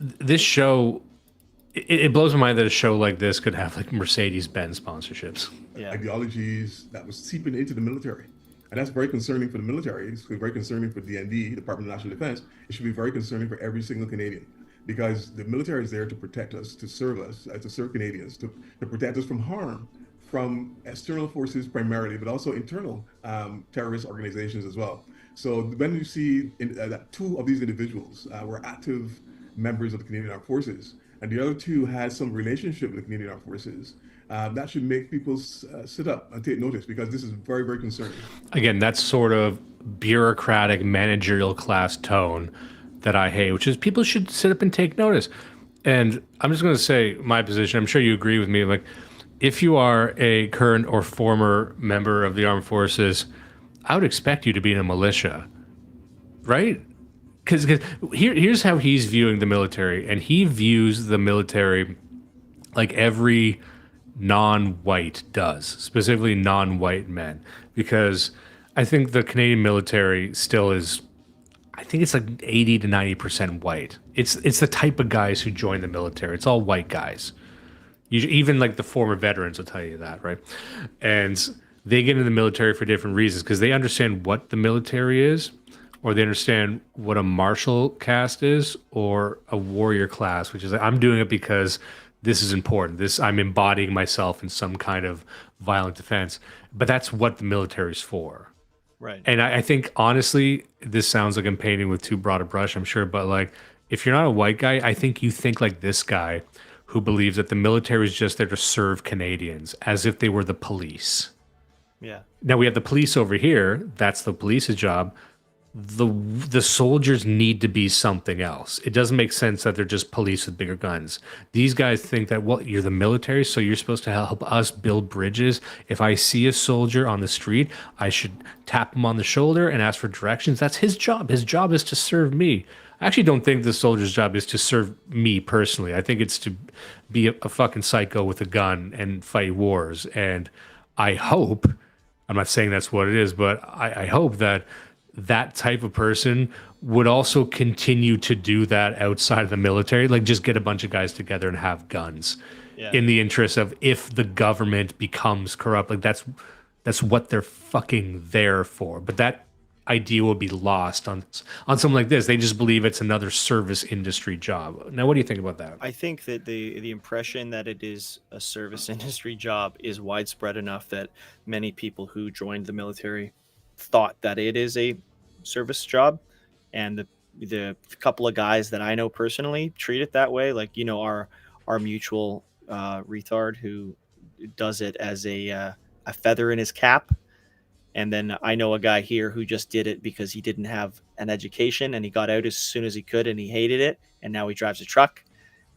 This show, it blows my mind that a show like this could have like Mercedes-Benz sponsorships.
Yeah.
Ideologies that was seeping into the military. And that's very concerning for the military. It's very concerning for DND, Department of National Defense. It should be very concerning for every single Canadian, because the military is there to protect us, to serve Canadians, to protect us from harm, from external forces primarily, but also internal terrorist organizations as well. So when you see that two of these individuals were active members of the Canadian Armed Forces, and the other two had some relationship with the Canadian Armed Forces, that should make people sit up and take notice, because this is very, very concerning.
Again, that's sort of bureaucratic, managerial class tone that I hate, which is people should sit up and take notice. And I'm just going to say my position. I'm sure you agree with me. Like, if you are a current or former member of the armed forces, I would expect you to be in a militia, right? Because here's how he's viewing the military, and he views the military like every non-white does, specifically non-white men, because I think the Canadian military still is, I think it's like 80 to 90% white. It's the type of guys who join the military. It's all white guys. Even like the former veterans will tell you that, right? And they get into the military for different reasons, because they understand what the military is, or they understand what a martial caste is, or a warrior class, which is like, I'm doing it because this is important. I'm embodying myself in some kind of violent defense. But that's what the military is for.
Right.
And I think, honestly, this sounds like I'm painting with too broad a brush, I'm sure. But like, if you're not a white guy, I think you think like this guy, who believes that the military is just there to serve Canadians, as if they were the police.
Yeah.
Now we have the police over here. That's the police's job. The soldiers need to be something else. It doesn't make sense that they're just police with bigger guns. These guys think that, well, you're the military, so you're supposed to help us build bridges. If I see a soldier on the street, I should tap him on the shoulder and ask for directions. That's his job. His job is to serve me. I actually don't think the soldier's job is to serve me personally. I think it's to be a fucking psycho with a gun and fight wars. And I hope, I'm not saying that's what it is, but I hope that that type of person would also continue to do that outside of the military. Like, just get a bunch of guys together and have guns in the interest of, if the government becomes corrupt, like that's what they're fucking there for. But that idea will be lost on something like this. They just believe it's another service industry job. Now, what do you think about that?
I think that the impression that it is a service industry job is widespread enough that many people who joined the military thought that it is a service job, and the couple of guys that I know personally treat it that way. Like, our mutual retard who does it as a feather in his cap. And then I know a guy here who just did it because he didn't have an education, and he got out as soon as he could, and he hated it, and now he drives a truck.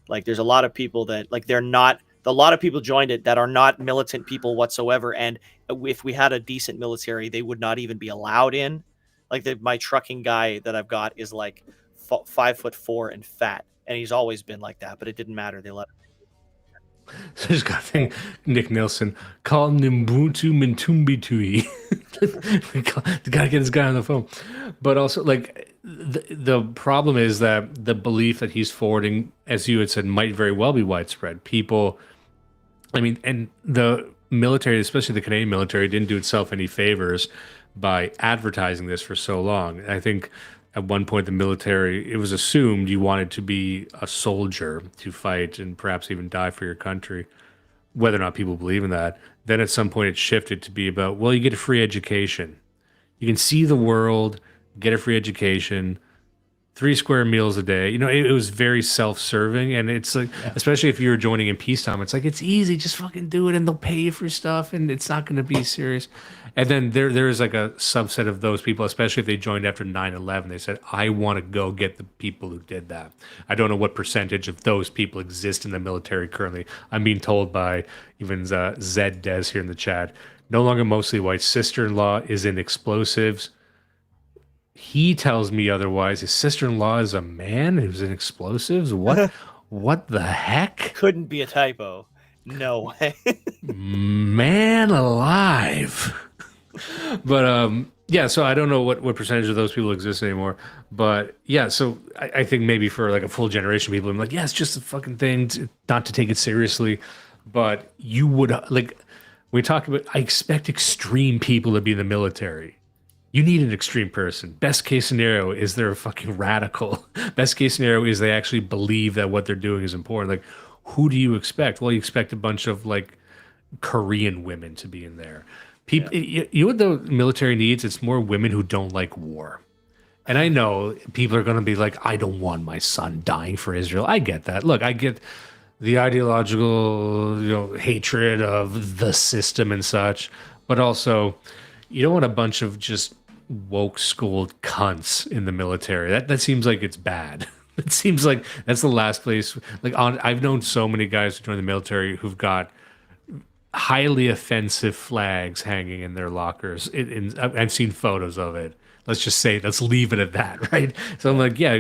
Like, there's a lot of people that, like, a lot of people joined it that are not militant people whatsoever. And if we had a decent military, they would not even be allowed in. Like, my trucking guy that I've got is like 5'4" and fat, and he's always been like that, but it didn't matter. They let him.
So I just got to think, Nick Nilsson, call Nimbuntu Mintumbi Tui. Gotta get this guy on the phone. But also, like, the problem is that the belief that he's forwarding, as you had said, might very well be widespread. People, I mean, and the military, especially the Canadian military, didn't do itself any favors by advertising this for so long. I think at one point the military, it was assumed you wanted to be a soldier to fight and perhaps even die for your country, whether or not people believe in that. Then at some point it shifted to be about, well, you get a free education. You can see the world, get a free education, 3 square meals a day. It was very self-serving, and it's like, especially if you're joining in peacetime, it's like it's easy, just fucking do it, and they'll pay you for stuff, and it's not going to be serious. And then there is like a subset of those people, especially if they joined after 9/11. They said, "I want to go get the people who did that." I don't know what percentage of those people exist in the military currently. I'm being told by even Zed Des here in the chat. No longer mostly white. Sister-in-law is in explosives. He tells me otherwise. His sister-in-law is a man who's in explosives. What? What the heck?
Couldn't be a typo. No way.
Man alive. But yeah, so I don't know what percentage of those people exist anymore. But yeah, so I think maybe for like a full generation of people, I'm like, yeah, it's just a fucking thing not to take it seriously. But you would like, when we talk about, I expect extreme people to be in the military. You need an extreme person. Best case scenario is they're a fucking radical. Best case scenario is they actually believe that what they're doing is important. Like, who do you expect? Well, you expect a bunch of like Korean women to be in there. People, you know what the military needs? It's more women who don't like war. And I know people are going to be like, I don't want my son dying for Israel. I get that. Look, I get the ideological, hatred of the system and such, but also you don't want a bunch of just woke schooled cunts in the military. That seems like it's bad. It seems like that's the last place. Like I've known so many guys who joined the military who've got highly offensive flags hanging in their lockers. I've seen photos of it. Let's leave it at that, right? So I'm like, yeah,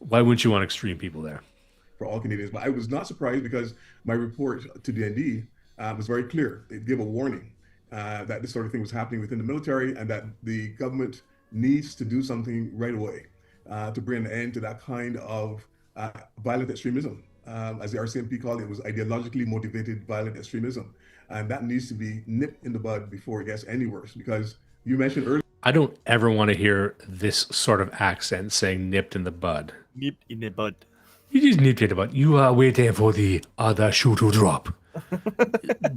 why wouldn't you want extreme people there?
For all Canadians, but I was not surprised because my report to the ND was very clear. It gave a warning that this sort of thing was happening within the military and that the government needs to do something right away to bring an end to that kind of violent extremism. As the RCMP called it, was ideologically motivated violent extremism. And that needs to be nipped in the bud before it gets any worse. Because you mentioned earlier,
I don't ever want to hear this sort of accent saying nipped in the bud.
Nipped in the bud.
You just nipped in the bud. You are waiting for the other shoe to drop.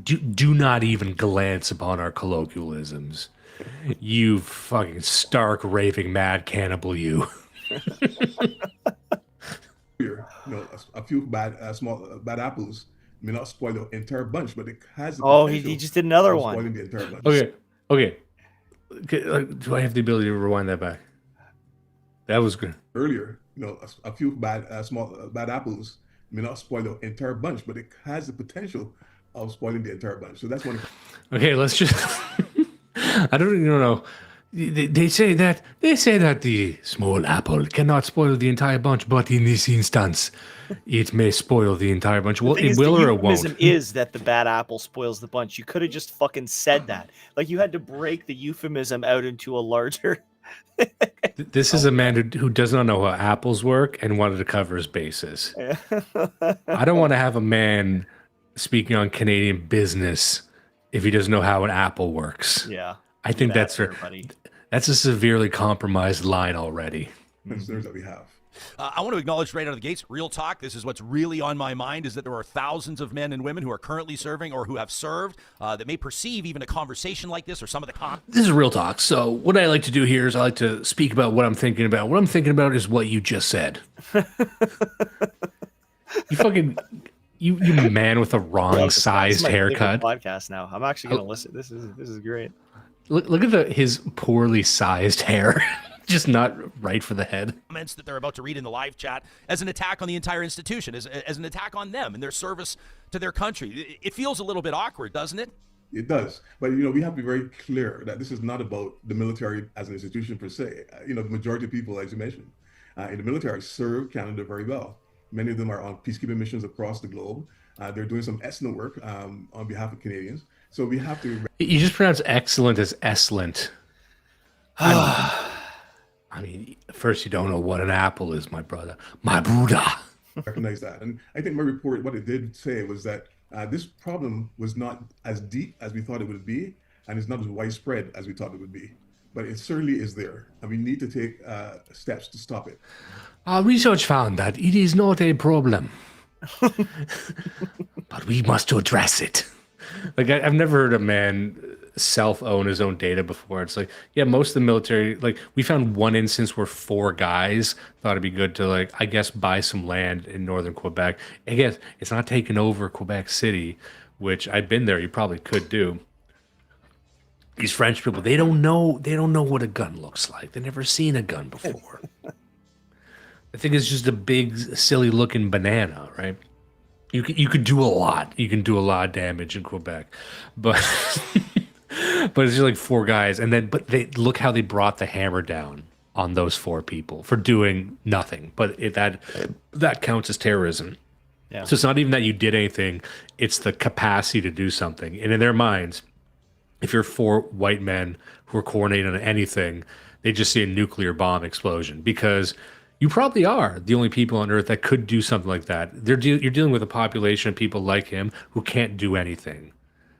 do not even glance upon our colloquialisms. You fucking stark, raving, mad cannibal, you.
A few bad apples may not spoil the entire bunch, but it has.
He just did another one.
Spoiling the entire bunch.
Okay. Do I have the ability to rewind that back? That was good.
Earlier, a few bad apples may not spoil the entire bunch, but it has the potential of spoiling the entire bunch. So that's one.
Okay, let's just. I don't even know. They say that the small apple cannot spoil the entire bunch, but in this instance, it may spoil the entire bunch. Well, it will or it won't.
The euphemism is that the bad apple spoils the bunch. You could have just fucking said that. Like you had to break the euphemism out into a larger.
This is a man who does not know how apples work and wanted to cover his bases. I don't want to have a man speaking on Canadian business if he doesn't know how an apple works.
Yeah.
I think that's a severely compromised line already.
Listeners that we have.
I want to acknowledge right out of the gates, real talk, this is what's really on my mind, is that there are thousands of men and women who are currently serving or who have served that may perceive even a conversation like this or some of the
This is real talk. So what I like to do here is I like to speak about what I'm thinking about. What I'm thinking about is what you just said. You man with a wrong sized haircut.
Podcast now. I'm actually going to listen. This is great.
Look at his poorly sized hair. Just not right for the head.
Comments that they're about to read in the live chat as an attack on the entire institution, as an attack on them and their service to their country. It feels a little bit awkward, doesn't it?
It does. But, we have to be very clear that this is not about the military as an institution per se. The majority of people, as you mentioned, in the military serve Canada very well. Many of them are on peacekeeping missions across the globe. They're doing some excellent work on behalf of Canadians. So we have to...
You just pronounce excellent as excellent. I mean, first you don't know what an apple is, my brother. My Buddha.
Recognize that. And I think my report, what it did say was that this problem was not as deep as we thought it would be, and it's not as widespread as we thought it would be. But it certainly is there, and we need to take steps to stop it.
Our research found that it is not a problem, but we must address it. Like, I've never heard a man self-own his own data before. It's like, yeah, most of the military, like we found one instance where 4 guys thought it'd be good to, like, I guess, buy some land in northern Quebec. I guess it's not taking over Quebec City, which I've been there. You probably could do. These French people, they don't know what a gun looks like. They've never seen a gun before. I think it's just a big, silly looking banana, right? You could do a lot. You can do a lot of damage in Quebec, but but it's just like 4 guys, and then but they look how they brought the hammer down on those 4 people for doing nothing. But that counts as terrorism.
Yeah.
So it's not even that you did anything; it's the capacity to do something. And in their minds, if you're 4 white men who are coordinating on anything, they just see a nuclear bomb explosion because. You probably are the only people on Earth that could do something like that. You're dealing with a population of people like him who can't do anything.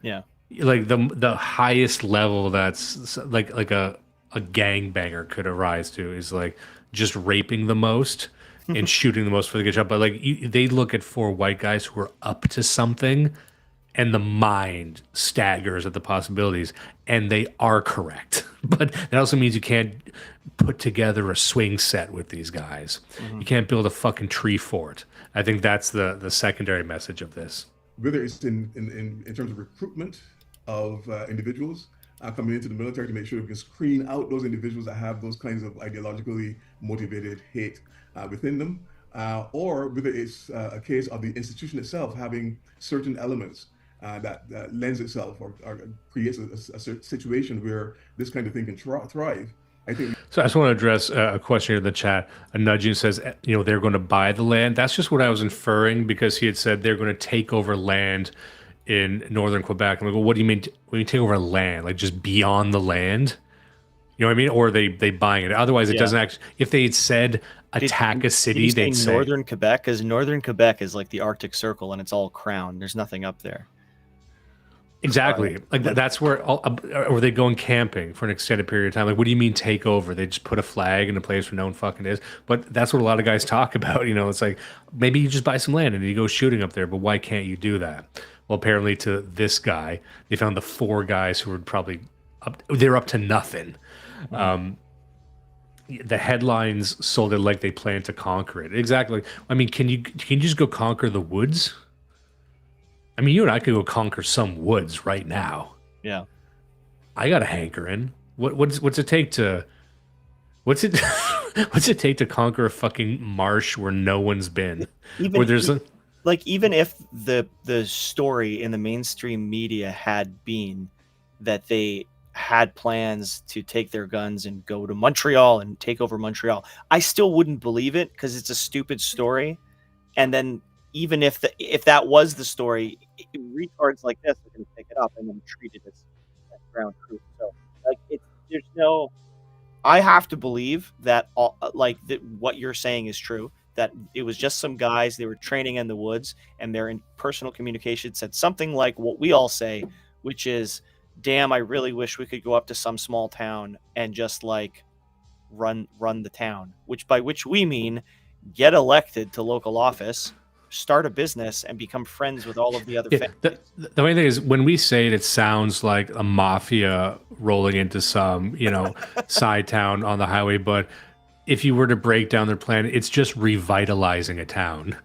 Yeah.
Like the highest level that's like a gangbanger could arise to is like just raping the most and shooting the most for the good shot. But like they look at 4 white guys who are up to something, and the mind staggers at the possibilities, and they are correct. But that also means you can't put together a swing set with these guys. You can't build a fucking tree fort. I think that's the secondary message of this.
Whether it's in terms of recruitment of individuals coming into the military to make sure we can screen out those individuals that have those kinds of ideologically motivated hate within them, or whether it's a case of the institution itself having certain elements that lends itself or creates a situation where this kind of thing can thrive. I think.
So I just want to address a question here in the chat. A nudging says, they're going to buy the land. That's just what I was inferring because he had said they're going to take over land in northern Quebec. I'm like, well, what do you mean when you take over land? Like just beyond the land? You know what I mean? Or are they buying it? Otherwise, it doesn't actually. If they had said attack a city, they'd say
northern Quebec, because northern Quebec is like the Arctic Circle and it's all crown. There's nothing up there.
Exactly. Like that's where, or they going camping for an extended period of time. Like, what do you mean take over? They just put a flag in a place where no one fucking is. But that's what a lot of guys talk about. It's like maybe you just buy some land and you go shooting up there. But why can't you do that? Well, apparently to this guy, they found the 4 guys who were probably they're up to nothing. The headlines sold it like they planned to conquer it. Exactly. I mean, can you just go conquer the woods? I mean, you and I could go conquer some woods right now.
Yeah.
I got a hankering. What's it take to what's it take to conquer a fucking marsh where no one's been?
Even,
where there's
even if the story in the mainstream media had been that they had plans to take their guns and go to Montreal and take over Montreal, I still wouldn't believe it because it's a stupid story. And then even if that was the story, retards like this are going to pick it up and then treat it as ground truth. So like there's no. I have to believe that what you're saying is true. That it was just some guys, they were training in the woods, and their personal communication said something like what we all say, which is, "Damn, I really wish we could go up to some small town and just like run the town." By which we mean get elected to local office, start a business, and become friends with all of the other families.
The main thing is when we say it sounds like a mafia rolling into some, side town on the highway. But if you were to break down their plan, it's just revitalizing a town.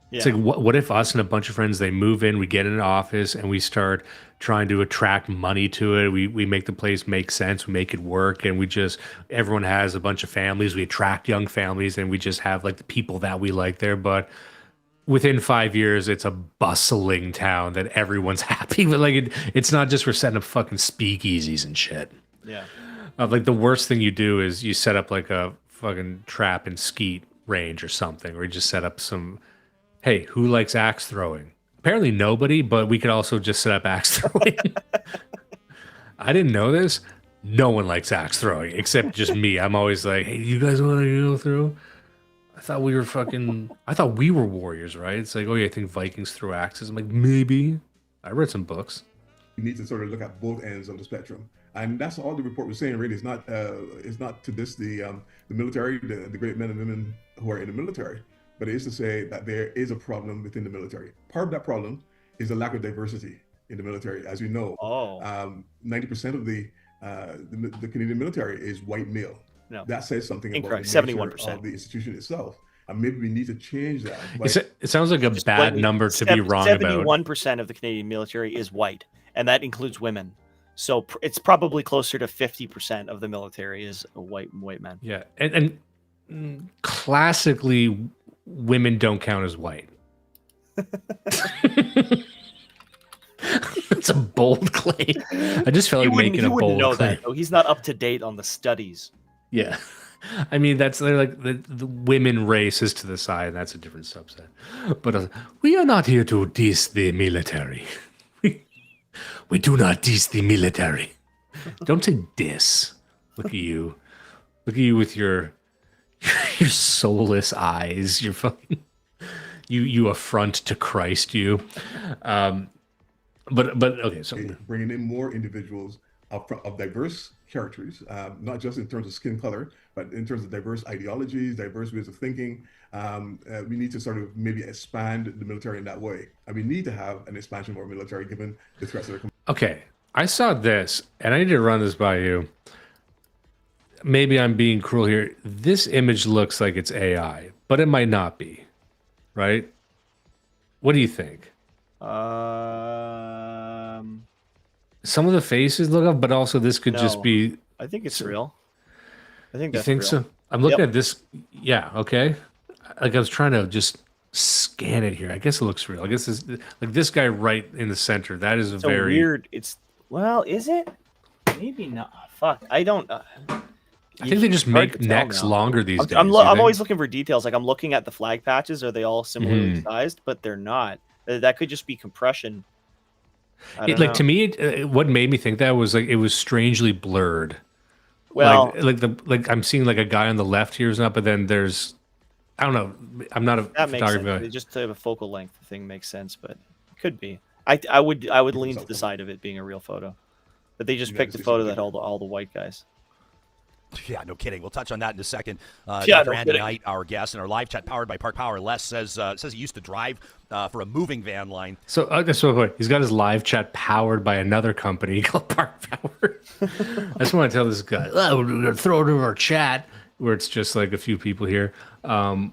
Yeah. It's like, what if us and a bunch of friends, they move in, we get in an office, and we start trying to attract money to it. We make the place make sense, we make it work, and everyone has a bunch of families. We attract young families, and we just have like the people that we like there. But within 5 years, it's a bustling town that everyone's happy with. Like it's not just for setting up fucking speakeasies and shit.
Yeah.
Like the worst thing you do is you set up like a fucking trap and skeet range or something, or you just set up some. Hey, who likes axe throwing? Apparently nobody, but we could also just set up axe throwing. I didn't know this. No one likes axe throwing except just me. I'm always like, hey, you guys want to go through? I thought we were warriors, right? It's like, oh yeah, I think Vikings threw axes. I'm like, maybe. I read some books.
You need to sort of look at both ends of the spectrum. And that's all the report was saying, really. It's not to diss the military, the great men and women who are in the military. But it is to say that there is a problem within the military. Part of that problem is a lack of diversity in the military. As you know, 90% of the Canadian military is white male.
No.
That says something about
Incorrect.
the nature
71%.
of the institution itself. And maybe we need to change that.
It sounds like a bad number to be wrong about.
71% of the Canadian military is white, and that includes women. So it's probably closer to 50% of the military is a white men.
Yeah, and classically, women don't count as white. It's a bold claim. I just felt like making a bold
know
claim.
That, though. He's not up to date on the studies.
Yeah. I mean, they're like the women race is to the side, and that's a different subset. But we are not here to diss the military. We do not diss the military. Don't say diss. Look at you. Look at you with your soulless eyes. You're fucking you affront to Christ. You. But okay. So
bringing in more individuals of diverse characters, not just in terms of skin color, but in terms of diverse ideologies, diverse ways of thinking. We need to sort of maybe expand the military in that way. And we need to have an expansion of our military given the threats that are coming.
Okay, I saw this, and I need to run this by you. Maybe I'm being cruel here. This image looks like it's AI, but it might not be, right? What do you think? Some of the faces look up, but also this could just be.
I think it's real. I think
you
that's
think
real.
so? I'm looking at this. Yeah. Okay. Like I was trying to just scan it here. I guess it looks real. I guess this guy right in the center. That is
It's
very
weird. Is it? Maybe not. Fuck. I don't.
I think they just make necks longer these days.
I'm always looking for details. Like I'm looking at the flag patches. Are they all similarly sized? But they're not. That could just be compression.
To me, what made me think that was like it was strangely blurred.
Well,
like I'm seeing like a guy on the left here is not, but then there's, I don't know. I'm not a photographer.
Makes sense. Just a focal length thing makes sense, but it could be. I would lean to the side of it being a real photo, but they just picked a photo that held all the white guys.
Yeah, no kidding. We'll touch on that in a second.
Dr.
Andy Knight, our guest, in our live chat powered by Park Power. Les says he used to drive for a moving van line.
So he's got his live chat powered by another company called Park Power. I just want to tell this guy, we're going to throw it in our chat where it's just like a few people here. I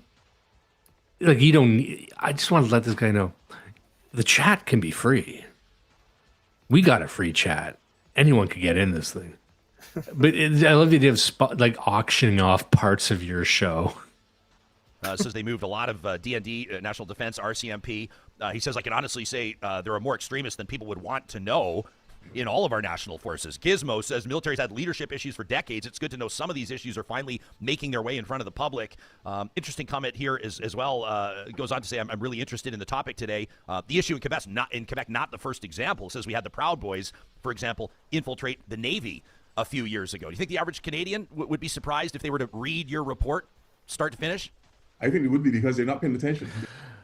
just want to let this guy know the chat can be free. We got a free chat. Anyone could get in this thing. But I love the idea of auctioning off parts of your show.
Says they moved a lot of D&D, National Defense, RCMP. He says, I can honestly say there are more extremists than people would want to know in all of our national forces. Gizmo says military's had leadership issues for decades. It's good to know some of these issues are finally making their way in front of the public. Interesting comment here as well. Goes on to say, I'm really interested in the topic today. The issue in Quebec, not the first example. It says we had the Proud Boys, for example, infiltrate the Navy a few years ago. Do you think the average Canadian would be surprised if they were to read your report start to finish?
I think it would be because they're not paying attention.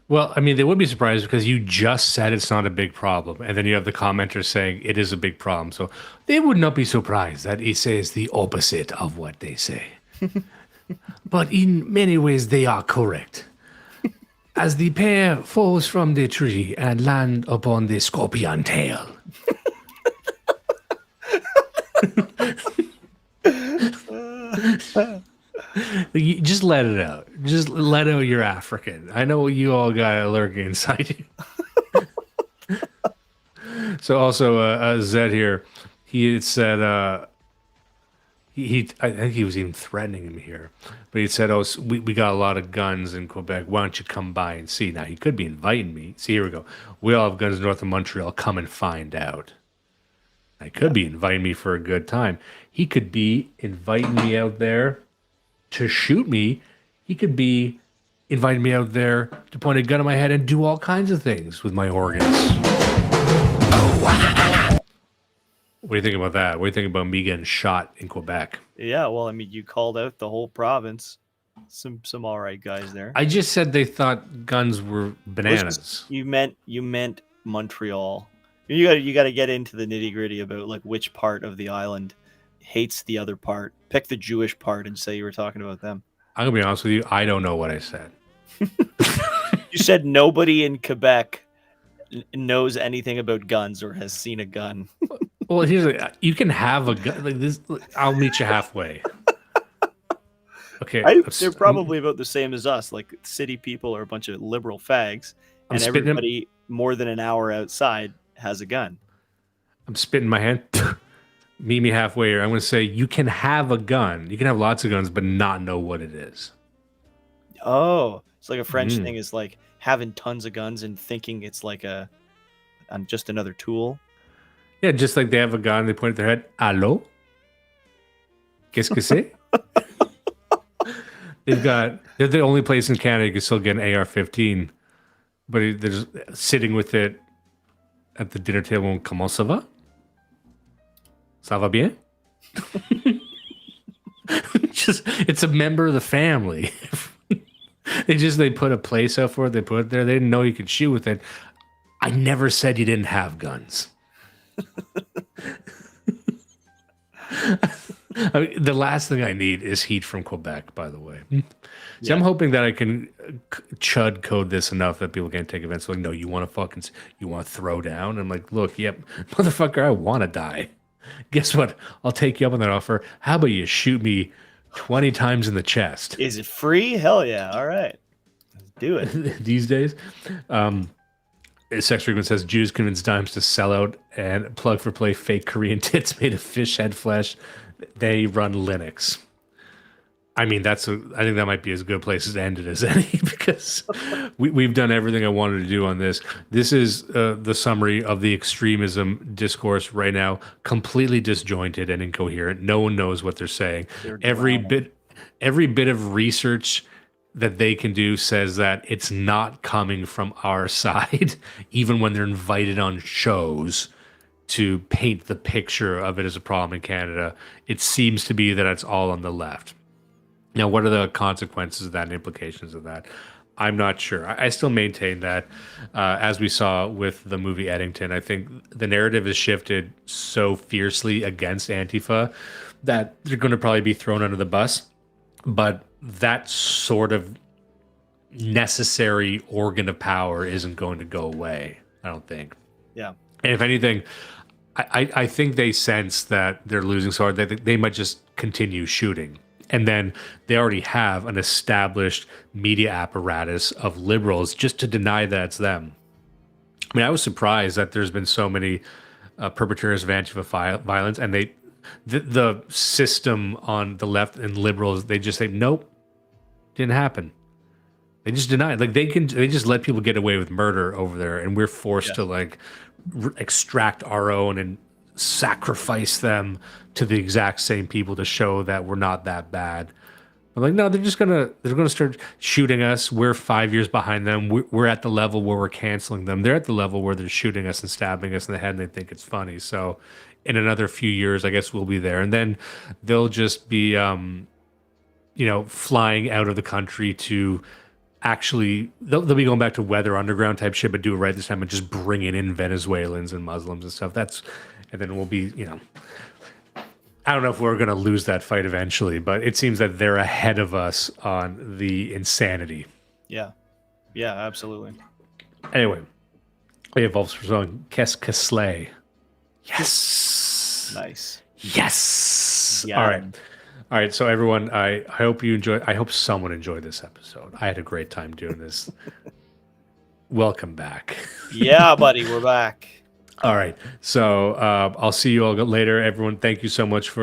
Well, I mean, they would be surprised because you just said it's not a big problem. And then you have the commenters saying it is a big problem. So they would not be surprised that he says the opposite of what they say. But in many ways, they are correct. As the pear falls from the tree and land upon the scorpion tail. You just let it out. Just let out your African. I know you all got lurking inside you. So also, Zed here, he had said, I think he was even threatening him here, but he said, "Oh, we got a lot of guns in Quebec. Why don't you come by and see?" Now he could be inviting me. See, here we go. We all have guns north of Montreal. Come and find out. I could be inviting me for a good time. He could be inviting me out there to shoot me. He could be inviting me out there to point a gun at my head and do all kinds of things with my organs. Oh, wow. What do you think about that? What do you think about me getting shot in Quebec?
Yeah, well, I mean, you called out the whole province. Some all right guys there.
I just said they thought guns were bananas.
You meant Montreal. You got to get into the nitty gritty about like which part of the island hates the other part. Pick the Jewish part and say you were talking about them.
I'm gonna be honest with you. I don't know what I said.
You said nobody in Quebec knows anything about guns or has seen a gun.
Well, here's you can have a gun like this. I'll meet you halfway. Okay,
They're probably about the same as us. Like city people are a bunch of liberal fags, and everybody more than an hour outside has a gun.
I'm spitting my hand. Meet me halfway, or I'm going to say you can have a gun. You can have lots of guns, but not know what it is.
Oh, it's like a French thing is like having tons of guns and thinking it's like I'm just another tool.
Yeah, just like they have a gun, they point at their head. Allô? Qu'est-ce que c'est? They're the only place in Canada you can still get an AR-15, but they're just sitting with it at the dinner table. Comment ça va? Ça va bien? It's a member of the family. They put a place out for it. They put it there. They didn't know you could shoot with it. I never said you didn't have guns. I mean, the last thing I need is heat from Quebec, by the way. See, I'm hoping that I can chud code this enough that people can't take offense. Like, no, you want to throw down? I'm like, look, yep, motherfucker, I want to die. Guess what? I'll take you up on that offer. How about you shoot me 20 times in the chest?
Is it free? Hell yeah. All right. Let's do it.
These days. Sex Frequent says Jews convinced Dimes to sell out and plug for play fake Korean tits made of fish head flesh. They run Linux. I mean, I think that might be as good a place to end it as any, because we've done everything I wanted to do on this. This is the summary of the extremism discourse right now, completely disjointed and incoherent. No one knows what they're saying. Every bit of research that they can do says that it's not coming from our side, even when they're invited on shows to paint the picture of it as a problem in Canada. It seems to be that it's all on the left. Now, what are the consequences of that and implications of that? I'm not sure. I still maintain that, as we saw with the movie Eddington, I think the narrative has shifted so fiercely against Antifa that they're going to probably be thrown under the bus. But that sort of necessary organ of power isn't going to go away, I don't think.
Yeah.
And if anything, I think they sense that they're losing so hard that they might just continue shooting. And then they already have an established media apparatus of liberals just to deny that it's them. I mean, I was surprised that there's been so many perpetrators of Antifa violence, and the system on the left and liberals, they just say, nope, didn't happen. They just deny it. Like they just let people get away with murder over there, and we're forced to like extract our own and sacrifice them to the exact same people to show that we're not that bad. I'm like, no, they're gonna start shooting us. We're 5 years behind them. We're at the level where we're canceling them. They're at the level where they're shooting us and stabbing us in the head, and they think it's funny. So in another few years, I guess we'll be there, and then they'll just be, flying out of the country to actually. They'll be going back to Weather Underground type shit, but do it right this time and just bringing in Venezuelans and Muslims and stuff. And then we'll be, I don't know if we're going to lose that fight eventually, but it seems that they're ahead of us on the insanity.
Yeah. Yeah, absolutely.
Anyway, we have Wolf's song, Qu'est-ce que slay? Yes.
Nice.
Yes.
Yeah.
All right. So everyone, I hope you enjoyed. I hope someone enjoyed this episode. I had a great time doing this. Welcome back.
Yeah, buddy, we're back.
All right. So I'll see you all later. Everyone, thank you so much for